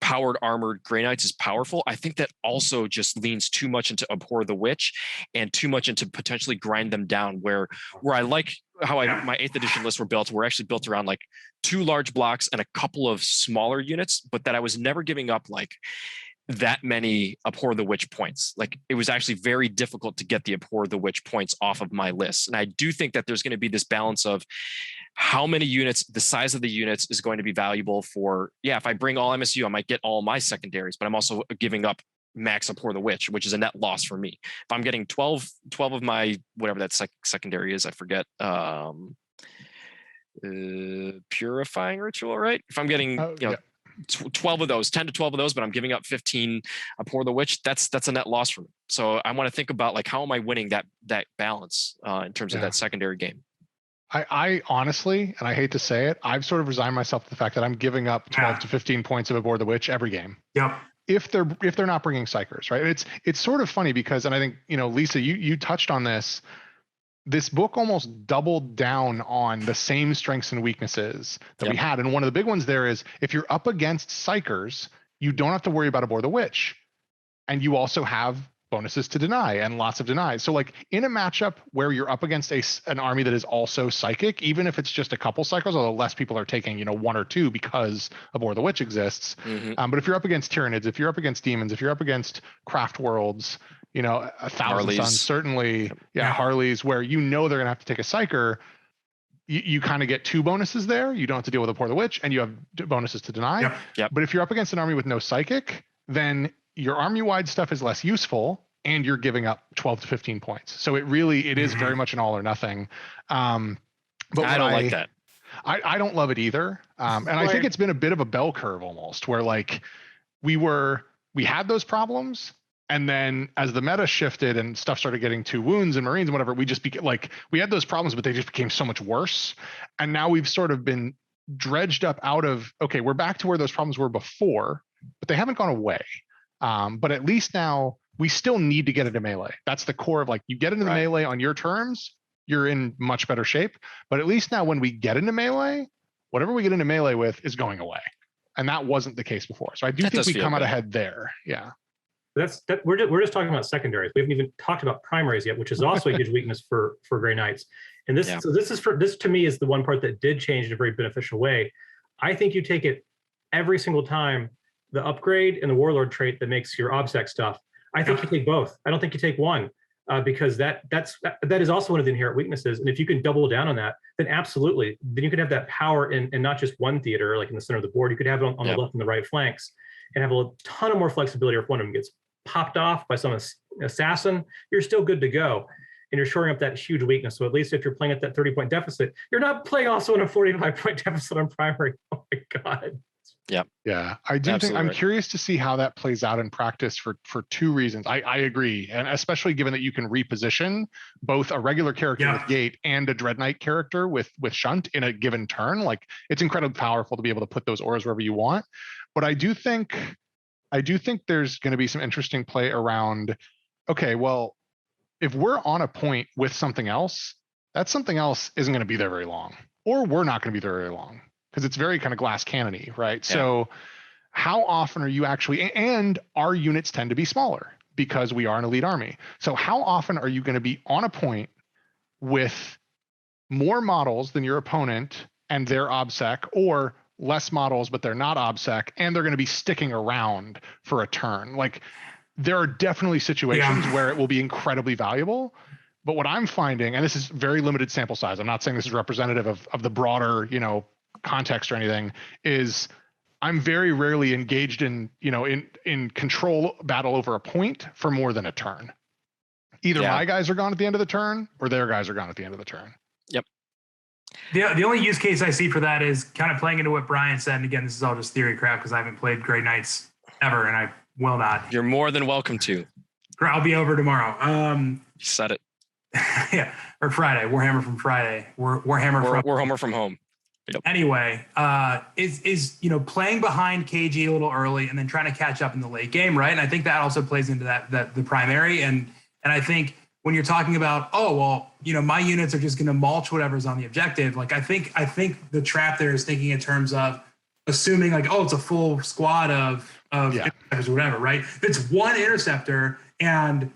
powered armored Grey Knights is powerful, I think that also just leans too much into Abhor the Witch and too much into potentially grind them down, where I like how my 8th edition lists were built. Were actually built around like 2 large blocks and a couple of smaller units, but that I was never giving up like that many Abhor the Witch points. Like it was actually very difficult to get the Abhor the Witch points off of my list. And I do think that there's going to be this balance of how many units, the size of the units is going to be valuable for, if I bring all MSU, I might get all my secondaries, but I'm also giving up max Abhor the Witch, which is a net loss for me. If I'm getting 12 of my, whatever that secondary is, I forget, purifying ritual, right? If I'm getting, 12 of those, 10 to 12 of those, but I'm giving up 15 Abhor the Witch. That's a net loss for me. So I want to think about like, how am I winning that balance in terms of that secondary game? I honestly, and I hate to say it, I've sort of resigned myself to the fact that I'm giving up 12 to 15 points of Abhor the Witch every game. Yep. If they're not bringing Psychers, right? And it's sort of funny because, and I think, Lisa, you touched on this. This book almost doubled down on the same strengths and weaknesses that we had. And one of the big ones there is if you're up against Psychers, you don't have to worry about Abhor the Witch. And you also have bonuses to deny and lots of denies. So like in a matchup where you're up against an army that is also psychic, even if it's just a couple cycles, although less people are taking, one or two because Abhor the Witch exists. But if you're up against Tyranids, if you're up against demons, if you're up against craft worlds, 1,000 Suns, certainly, Harleys, where they're gonna have to take a psyker, you kind of get two bonuses there. You don't have to deal with Abhor the Witch, and you have bonuses to deny. Yep. But if you're up against an army with no psychic, then your army-wide stuff is less useful, and you're giving up 12 to 15 points. So it is very much an all or nothing. But I don't like that. I don't love it either. And I think it's been a bit of a bell curve almost, where like we had those problems. And then as the meta shifted and stuff started getting to wounds and Marines and whatever, we had those problems, but they just became so much worse. And now we've sort of been dredged up out of, okay, we're back to where those problems were before, but they haven't gone away. But at least now we still need to get into melee. That's the core of like, you get into the melee on your terms, you're in much better shape. But at least now when we get into melee, whatever we get into melee with is going away. And that wasn't the case before. So I do think we come out ahead there. Yeah. We're just talking about secondaries. We haven't even talked about primaries yet, which is also a huge weakness for Grey Knights. And this to me is the one part that did change in a very beneficial way. I think you take it every single time, the upgrade and the warlord trait that makes your obsec stuff. I think you take both. I don't think you take one because that is also one of the inherent weaknesses. And if you can double down on that, then absolutely, then you can have that power in not just one theater, like in the center of the board. You could have it on the left and the right flanks, and have a ton of more flexibility. If one of them gets popped off by some assassin, you're still good to go. And you're shoring up that huge weakness. So at least if you're playing at that 30-point deficit, you're not playing also in a 45-point deficit on primary. Oh my God. Yeah. I do think I'm curious to see how that plays out in practice for two reasons. I agree. And especially given that you can reposition both a regular character with Gate and a Dread Knight character with Shunt in a given turn. Like it's incredibly powerful to be able to put those auras wherever you want. But I do think there's going to be some interesting play around, okay, well, if we're on a point with something else, that something else isn't going to be there very long, or we're not going to be there very long because it's very kind of glass cannon-y, right? Yeah. So how often are you actually, and our units tend to be smaller because we are an elite army. So how often are you going to be on a point with more models than your opponent and their obsec, or less models, but they're not obsec, and they're going to be sticking around for a turn? Like there are definitely situations where it will be incredibly valuable. But what I'm finding, and this is very limited sample size, I'm not saying this is representative of the broader, context or anything, is I'm very rarely engaged in control battle over a point for more than a turn. Either my guys are gone at the end of the turn or their guys are gone at the end of the turn. Yep. The only use case I see for that is kind of playing into what Brian said. And again, this is all just theory crap because I haven't played Grey Knights ever, and I will not. You're more than welcome to. I'll be over tomorrow. You said it. Yeah, or Friday. Warhammer from Friday. Warhammer from home. Yep. Anyway, is playing behind KG a little early and then trying to catch up in the late game, right? And I think that also plays into that the primary. And I think when you're talking about, my units are just going to mulch whatever's on the objective. Like I think the trap there is thinking in terms of assuming like, it's a full squad of interceptors or whatever, right? If it's one interceptor and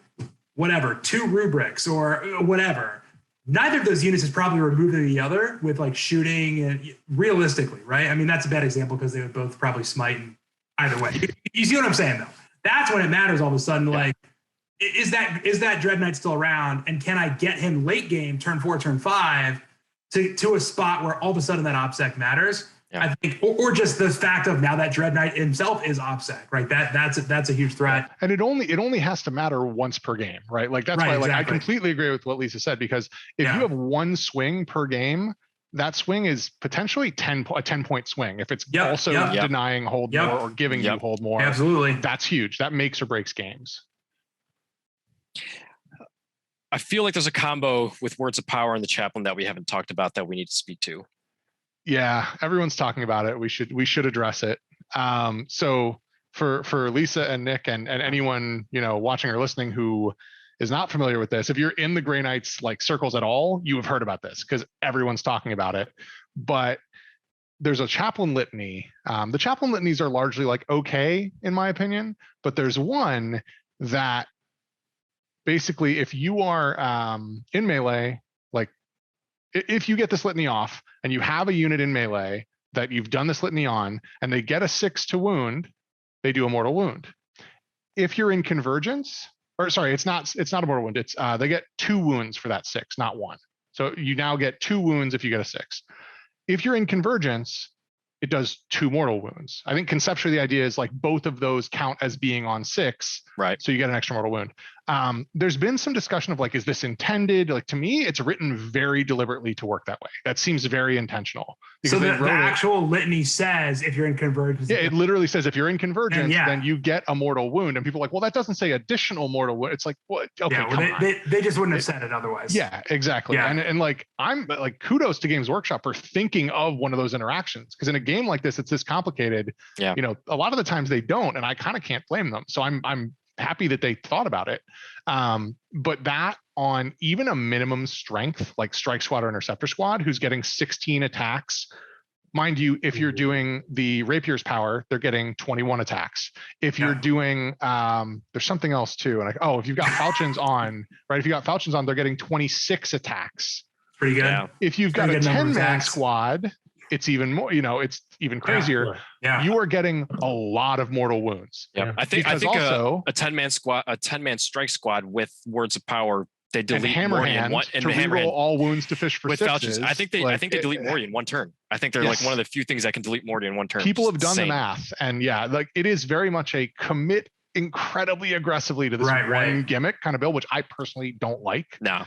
whatever, 2 rubrics or whatever, neither of those units is probably removed than the other with like shooting and realistically, right? I mean, that's a bad example because they would both probably smite in either way. You see what I'm saying though? That's when it matters all of a sudden. Like, is that Dread Knight still around? And can I get him late game, turn 4, turn 5 to a spot where all of a sudden that OBSEC matters? Yeah. I think, or just the fact of now that Dread Knight himself is OBSEC, right? That's a huge threat. And it only has to matter once per game, right? Like that's why, like, exactly. I completely agree with what Lisa said, because if you have one swing per game, that swing is potentially a 10-point swing. If it's Yep, also yep. denying hold Yep. more or giving you hold more, Absolutely. that's huge. That makes or breaks games. I feel like there's a combo with Words of Power and the Chaplain that we haven't talked about that we need to speak to. Yeah, everyone's talking about it. We should address it. So for Lisa and Nick and anyone, you know, watching or listening who is not familiar with this, if you're in the Grey Knights like circles at all, you have heard about this because everyone's talking about it. But there's a chaplain litany. The chaplain litanies are largely like okay, in my opinion, but there's one that basically, if you are in melee, like if you get this litany off and you have a unit in melee that you've done this litany on and they get a 6 to wound, they do a mortal wound. If you're in convergence, or sorry, it's not a mortal wound. It's they get 2 wounds for that 6, not 1. So you now get 2 wounds if you get a 6. If you're in convergence, it does 2 mortal wounds. I think conceptually the idea is like both of those count as being on 6, right? So you get an extra mortal wound. There's been some discussion of like, is this intended? Like to me, it's written very deliberately to work that way. That seems very intentional. So the actual litany says if you're in convergence. Yeah, it literally says if you're in convergence, then you get a mortal wound. And people are like, well, that doesn't say additional mortal wound. It's like, what? Okay, yeah, well, they just wouldn't have said it otherwise. Yeah, exactly. Yeah. And like I'm like kudos to Games Workshop for thinking of one of those interactions, because in a game like this, it's this complicated. Yeah. You know, a lot of the times they don't, and I kind of can't blame them. So I'm happy that they thought about it. But that on even a minimum strength like Strike Squad or Interceptor Squad, who's getting 16 attacks. Mind you, if you're doing the Rapiers power, they're getting 21 attacks. If you're doing, there's something else too. And if you've got Falchions on, right? If you got Falchions on, they're getting 26 attacks. Pretty good. Yeah. If you've got a 10-man squad, it's even more, it's even crazier. Yeah. You are getting a lot of mortal wounds. Yeah. I think also a 10-man squad, a 10-man strike squad with Words of Power, they delete Morty in one, and reroll all wounds to fish for with sixes. Falchions. I think they delete Morty in one turn. I think they're like one of the few things that can delete Morty in one turn. People have done the math, and like it is very much a commit incredibly aggressively to this one gimmick kind of build, which I personally don't like. No.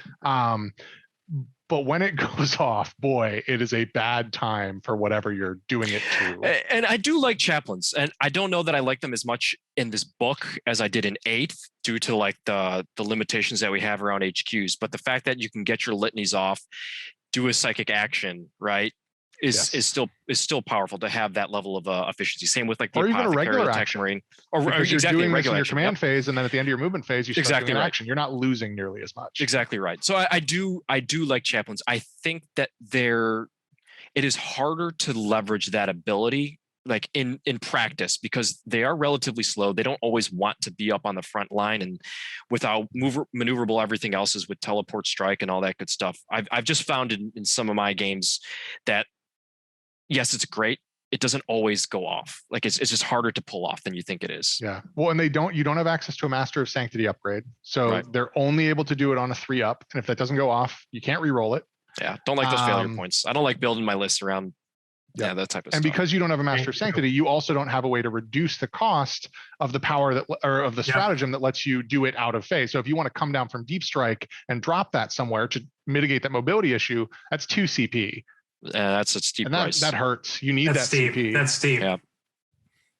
But when it goes off, boy, it is a bad time for whatever you're doing it to. And I do like chaplains, and I don't know that I like them as much in this book as I did in 8th due to like the limitations that we have around HQs. But the fact that you can get your litanies off, do a psychic action, right, is still powerful to have that level of efficiency. Same with like the or even a regular action marine, or you're doing this in your command phase, and then at the end of your movement phase, you start doing action. You're not losing nearly as much. Exactly right. So I do like chaplains. I think that it is harder to leverage that ability like in practice because they are relatively slow. They don't always want to be up on the front line, and without maneuverable everything else is with teleport strike and all that good stuff. I've just found in some of my games that yes, it's great. It doesn't always go off. Like it's just harder to pull off than you think it is. Yeah. Well, and you don't have access to a Master of Sanctity upgrade. So they're only able to do it on a 3-up. And if that doesn't go off, you can't re-roll it. Yeah. Don't like those failure points. I don't like building my list around that type of stuff. And because you don't have a Master of Sanctity, you also don't have a way to reduce the cost of the power of the stratagem that lets you do it out of phase. So if you want to come down from Deep Strike and drop that somewhere to mitigate that mobility issue, that's 2 CP. That's a steep price. That hurts. You need that steep. CP. That's steep. Yeah.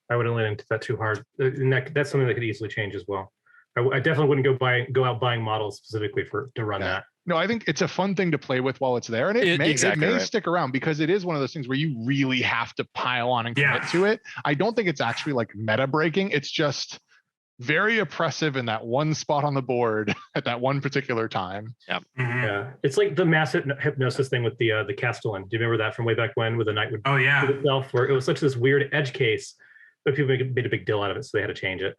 I wouldn't lean into that too hard. That's something that could easily change as well. I definitely wouldn't go out buying models specifically to run that. No, I think it's a fun thing to play with while it's there, and it may stick around because it is one of those things where you really have to pile on and commit to it. I don't think it's actually like meta breaking. It's just very oppressive in that one spot on the board at that one particular time. Yeah. Mm-hmm. Yeah. It's like the mass hypnosis thing with the Castellan. Do you remember that from way back when with the Knight would itself, where it was such this weird edge case, but people made a big deal out of it, so they had to change it.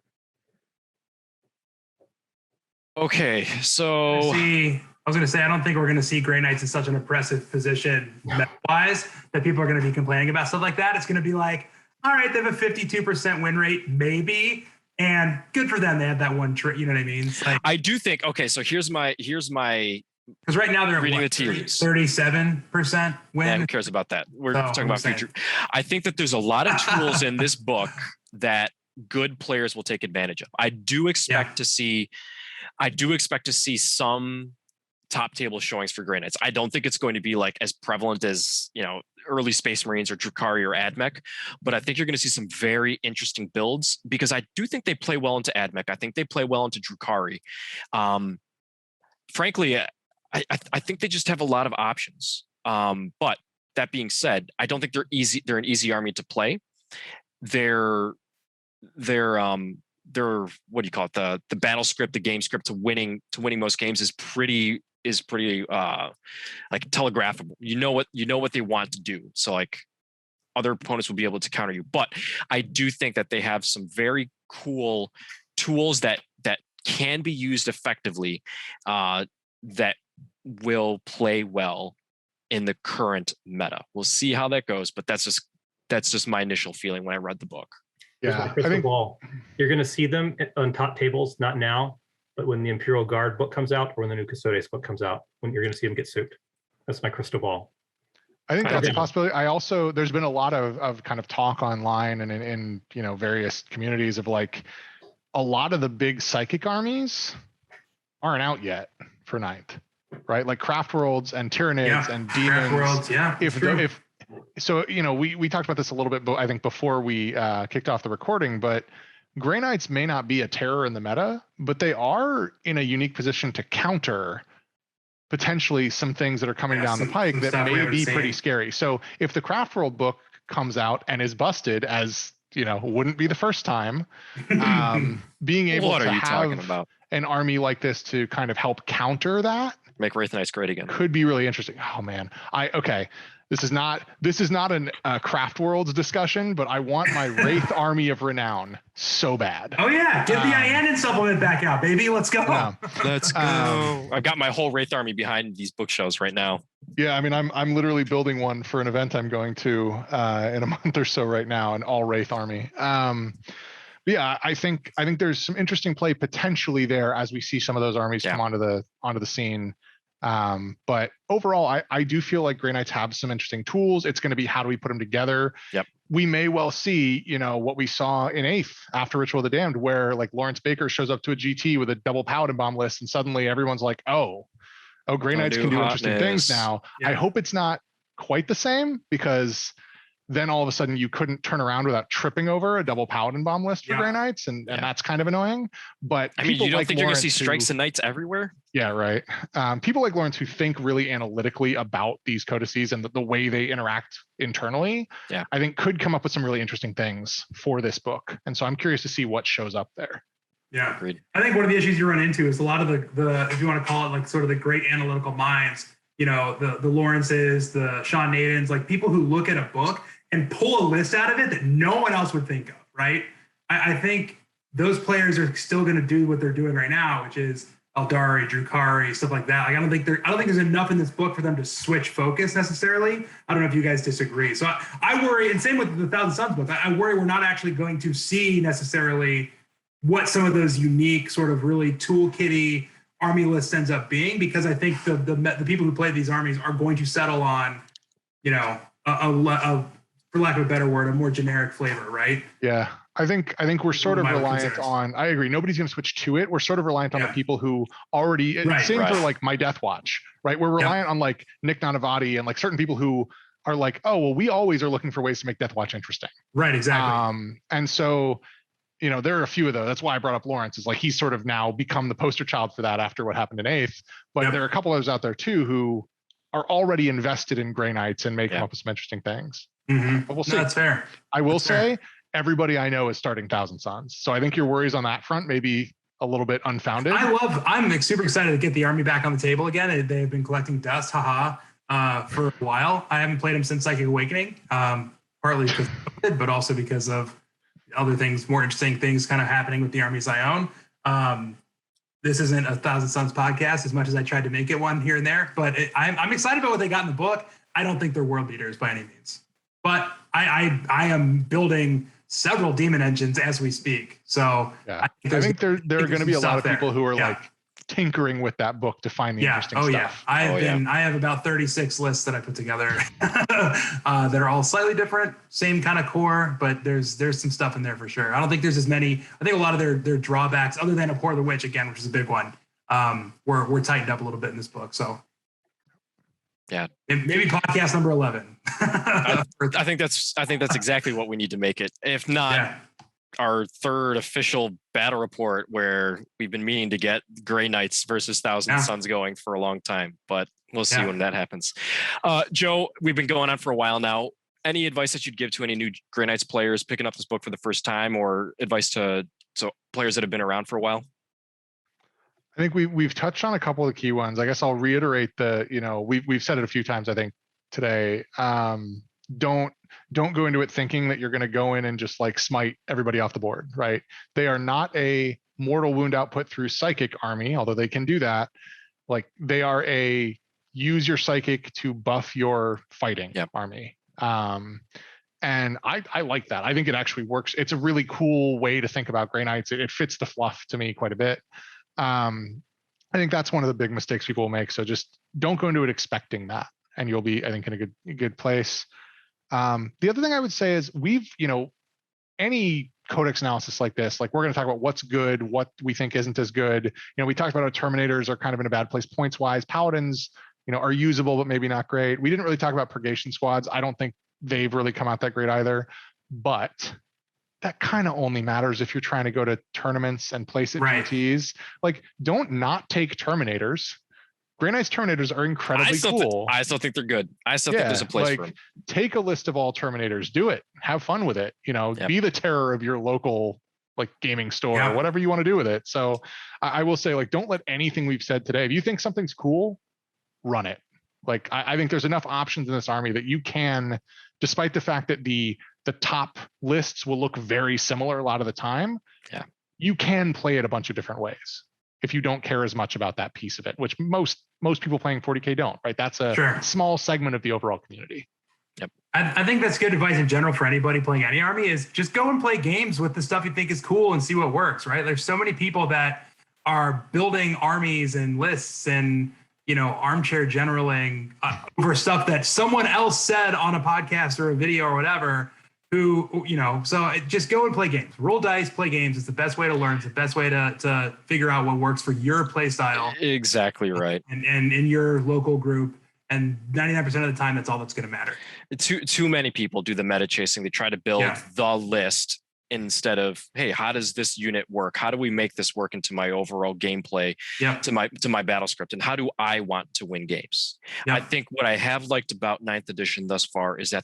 Okay, so I was going to say, I don't think we're going to see Grey Knights in such an oppressive position meta-wise that people are going to be complaining about stuff like that. It's going to be like, all right, they have a 52% win rate, maybe. And good for them. They had that one trick. You know what I mean? Like, I do think. Okay, so here's my. Because right now they're reading the tea leaves. 37% win. Yeah, who cares about that? We're talking about future. I think that there's a lot of tools in this book that good players will take advantage of. I do expect to see some top table showings for Grey Knights. I don't think it's going to be like as prevalent as, early Space Marines or Drukhari or AdMech, but I think you're going to see some very interesting builds because I do think they play well into AdMech. I think they play well into Drukhari. Frankly, I think they just have a lot of options. But that being said, I don't think they're easy. They're an easy army to play. They're what do you call it? The battle script, the game script to winning most games is pretty like telegraphable. You know what they want to do. So like other opponents will be able to counter you. But I do think that they have some very cool tools that can be used effectively that will play well in the current meta. We'll see how that goes, but that's just my initial feeling when I read the book. Yeah, I think ball. You're going to see them on top tables, not now, but when the Imperial Guard book comes out or when the new Custodes book comes out, when you're going to see them get souped. That's my crystal ball. I think that's a possibility. There's been a lot of kind of talk online and in various communities of like a lot of the big psychic armies aren't out yet for ninth, right? Like Craft Worlds and Tyranids and Demons. Worlds, So, we talked about this a little bit, I think before we kicked off the recording, but Grey Knights may not be a terror in the meta, but they are in a unique position to counter potentially some things that are coming down the pike that may be pretty scary. So if the Craft World book comes out and is busted, as wouldn't be the first time, being able to have an army like this to kind of help counter that, make Wraith Knights great again, could be really interesting. Oh man, this is not an Craft Worlds discussion, but I want my Wraith Army of Renown so bad. Oh yeah, get the Ianan supplement back out, baby. Let's go. Yeah. Let's go. I've got my whole Wraith Army behind these bookshelves right now. Yeah, I mean, I'm literally building one for an event I'm going to in a month or so right now, an all Wraith Army. Yeah, I think there's some interesting play potentially there as we see some of those armies come onto the scene. But overall, I do feel like Grey Knights have some interesting tools. It's going to be how do we put them together? Yep. We may well see, what we saw in 8th after Ritual of the Damned, where like Lawrence Baker shows up to a GT with a double Paladin bomb list, and suddenly everyone's like, oh, Grey Knights can do interesting things now. Yeah. I hope it's not quite the same, because then all of a sudden you couldn't turn around without tripping over a double Paladin bomb list for Grey Knights, and that's kind of annoying. But I mean, you don't think you're going to see strikes and knights everywhere? Yeah, right. People like Lawrence who think really analytically about these codices and the way they interact internally, I think could come up with some really interesting things for this book. And so I'm curious to see what shows up there. Yeah, agreed. I think one of the issues you run into is a lot of the if you want to call it like sort of the great analytical minds, the Lawrences, the Sean Nadens, like people who look at a book and pull a list out of it that no one else would think of, right? I think those players are still going to do what they're doing right now, which is Eldari, Drukhari, stuff like that. Like I don't think there's enough in this book for them to switch focus necessarily. I don't know if you guys disagree. So I worry, and same with the Thousand Suns book. I worry we're not actually going to see necessarily what some of those unique sort of really toolkitty army lists ends up being, because I think the people who play these armies are going to settle on, a for lack of a better word, a more generic flavor, right? Yeah. I think we're sort of reliant on, I agree, nobody's going to switch to it. We're sort of reliant on the people who already, same for like My Death Watch, right? We're reliant on like Nick Nanavati and like certain people who are like, oh, well, we always are looking for ways to make Death Watch interesting. Right, exactly. And so, there are a few of those. That's why I brought up Lawrence, is like he's sort of now become the poster child for that after what happened in 8th. But there are a couple others out there too who are already invested in Grey Knights and may come up with some interesting things. Mm-hmm. But we'll see. No, that's fair. I will say everybody I know is starting Thousand Suns. So I think your worries on that front may be a little bit unfounded. I'm super excited to get the army back on the table again. They've been collecting dust, for a while. I haven't played them since Psychic Awakening, partly because of it, but also because of other things, more interesting things kind of happening with the armies I own. This isn't a Thousand Suns podcast as much as I tried to make it one here and there, but I'm excited about what they got in the book. I don't think they're world beaters by any means, but I am building several demon engines as we speak. So I think there are going to be a lot of people who are like tinkering with that book to find the interesting stuff. I have about 36 lists that I put together that are all slightly different, same kind of core, but there's some stuff in there for sure. I don't think there's as many. I think a lot of their drawbacks, other than Abhor the Witch again, which is a big one, were tightened up a little bit in this book. So yeah, maybe podcast number 11. I think that's exactly what we need to make it. If not, our third official battle report, where we've been meaning to get Grey Knights versus Thousand Sons going for a long time, but we'll see when that happens. Joe, we've been going on for a while now. Any advice that you'd give to any new Grey Knights players picking up this book for the first time, or advice to players that have been around for a while? I think we've touched on a couple of the key ones. I guess I'll reiterate we've said it a few times, I think, today. Don't go into it thinking that you're going to go in and just like smite everybody off the board, right? They are not a mortal wound output through psychic army, although they can do that. Like, they are a use your psychic to buff your fighting army. And I like that. I think it actually works. It's a really cool way to think about Grey Knights. It fits the fluff to me quite a bit. I think that's one of the big mistakes people will make. So just don't go into it expecting that, and you'll be, I think, in a good place. The other thing I would say is any Codex analysis like this, like, we're going to talk about what's good, what we think isn't as good. We talked about how Terminators are kind of in a bad place points wise. Paladins, are usable, but maybe not great. We didn't really talk about purgation squads. I don't think they've really come out that great either, but that kind of only matters if you're trying to go to tournaments and place at GTs. Like, don't not take Terminators. Grey Knights Terminators are incredibly cool. I still think they're good. I still think there's a place for them. Take a list of all Terminators, do it, have fun with it. Be the terror of your local gaming store or whatever you want to do with it. So I will say, don't let anything we've said today, if you think something's cool, run it. I think there's enough options in this army that you can, despite the fact that the top lists will look very similar a lot of the time, you can play it a bunch of different ways if you don't care as much about that piece of it, which most people playing 40K don't, right? That's a small segment of the overall community. Yep. I think that's good advice in general for anybody playing any army, is just go and play games with the stuff you think is cool and see what works, right? There's so many people that are building armies and lists and armchair generaling over stuff that someone else said on a podcast or a video or whatever, so just go and play games, roll dice, play games. It's the best way to learn. It's the best way to figure out what works for your play style. Exactly right. And in your local group. And 99% of the time, that's all that's going to matter. Too many people do the meta chasing. They try to build the list instead of, hey, how does this unit work? How do we make this work into my overall gameplay, to my battle script? And how do I want to win games? I think what I have liked about 9th edition thus far is that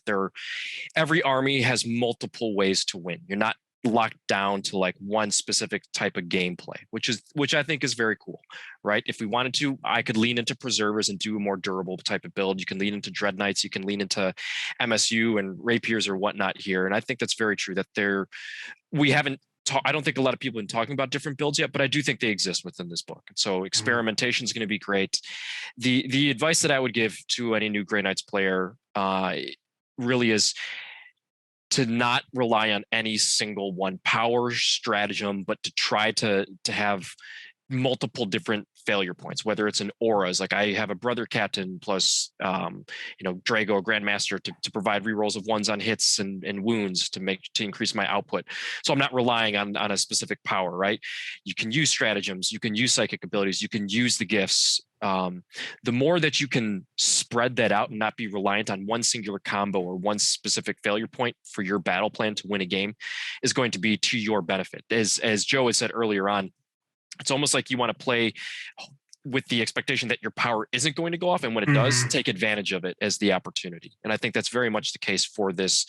every army has multiple ways to win. You're not locked down to one specific type of gameplay, which I think is very cool, right? If we wanted to, I could lean into Preservers and do a more durable type of build. You can lean into Dreadnoughts, you can lean into MSU and Rapiers or whatnot here. And I think that's very true that I don't think a lot of people have been talking about different builds yet, but I do think they exist within this book. And so experimentation is going to be great. The advice that I would give to any new Grey Knights player really is to not rely on any single one power stratagem, but to try to have multiple different failure points, whether it's an auras. Like, I have a brother captain plus Drago Grandmaster to provide rerolls of ones on hits and wounds to increase my output. So I'm not relying on a specific power, right? You can use stratagems, you can use psychic abilities, you can use the gifts. The more that you can spread that out and not be reliant on one singular combo or one specific failure point for your battle plan to win a game is going to be to your benefit. As Joe had said earlier on, it's almost like you want to play with the expectation that your power isn't going to go off, and when it does, take advantage of it as the opportunity. And I think that's very much the case for this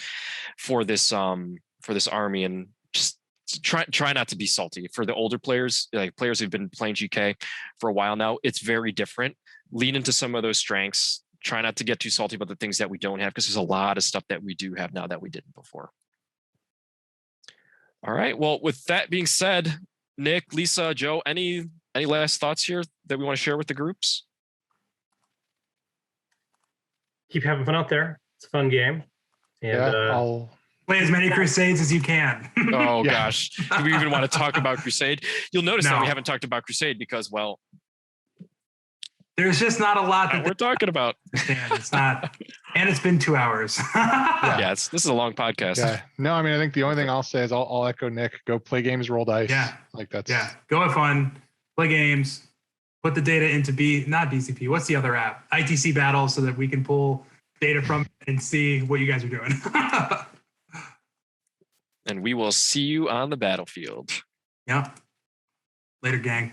army. And just try not to be salty. For the older players, like players who've been playing GK for a while now, it's very different. Lean into some of those strengths. Try not to get too salty about the things that we don't have, because there's a lot of stuff that we do have now that we didn't before. All right. Well, with that being said, Nick, Lisa, Joe, any last thoughts here that we want to share with the groups? Keep having fun out there. It's a fun game. And I'll play as many Crusades as you can. Oh gosh, do we even want to talk about Crusade? You'll notice that we haven't talked about Crusade because, well, there's just not a lot that we're talking about. It's not, and it's been 2 hours. This is a long podcast. Yeah. No, I mean, I think the only thing I'll say is I'll echo Nick. Go play games, roll dice. Yeah. Like that's. Yeah. Go have fun, play games, put the data into not BCP. What's the other app? ITC Battle, so that we can pull data from it and see what you guys are doing. And we will see you on the battlefield. Yeah. Later, gang.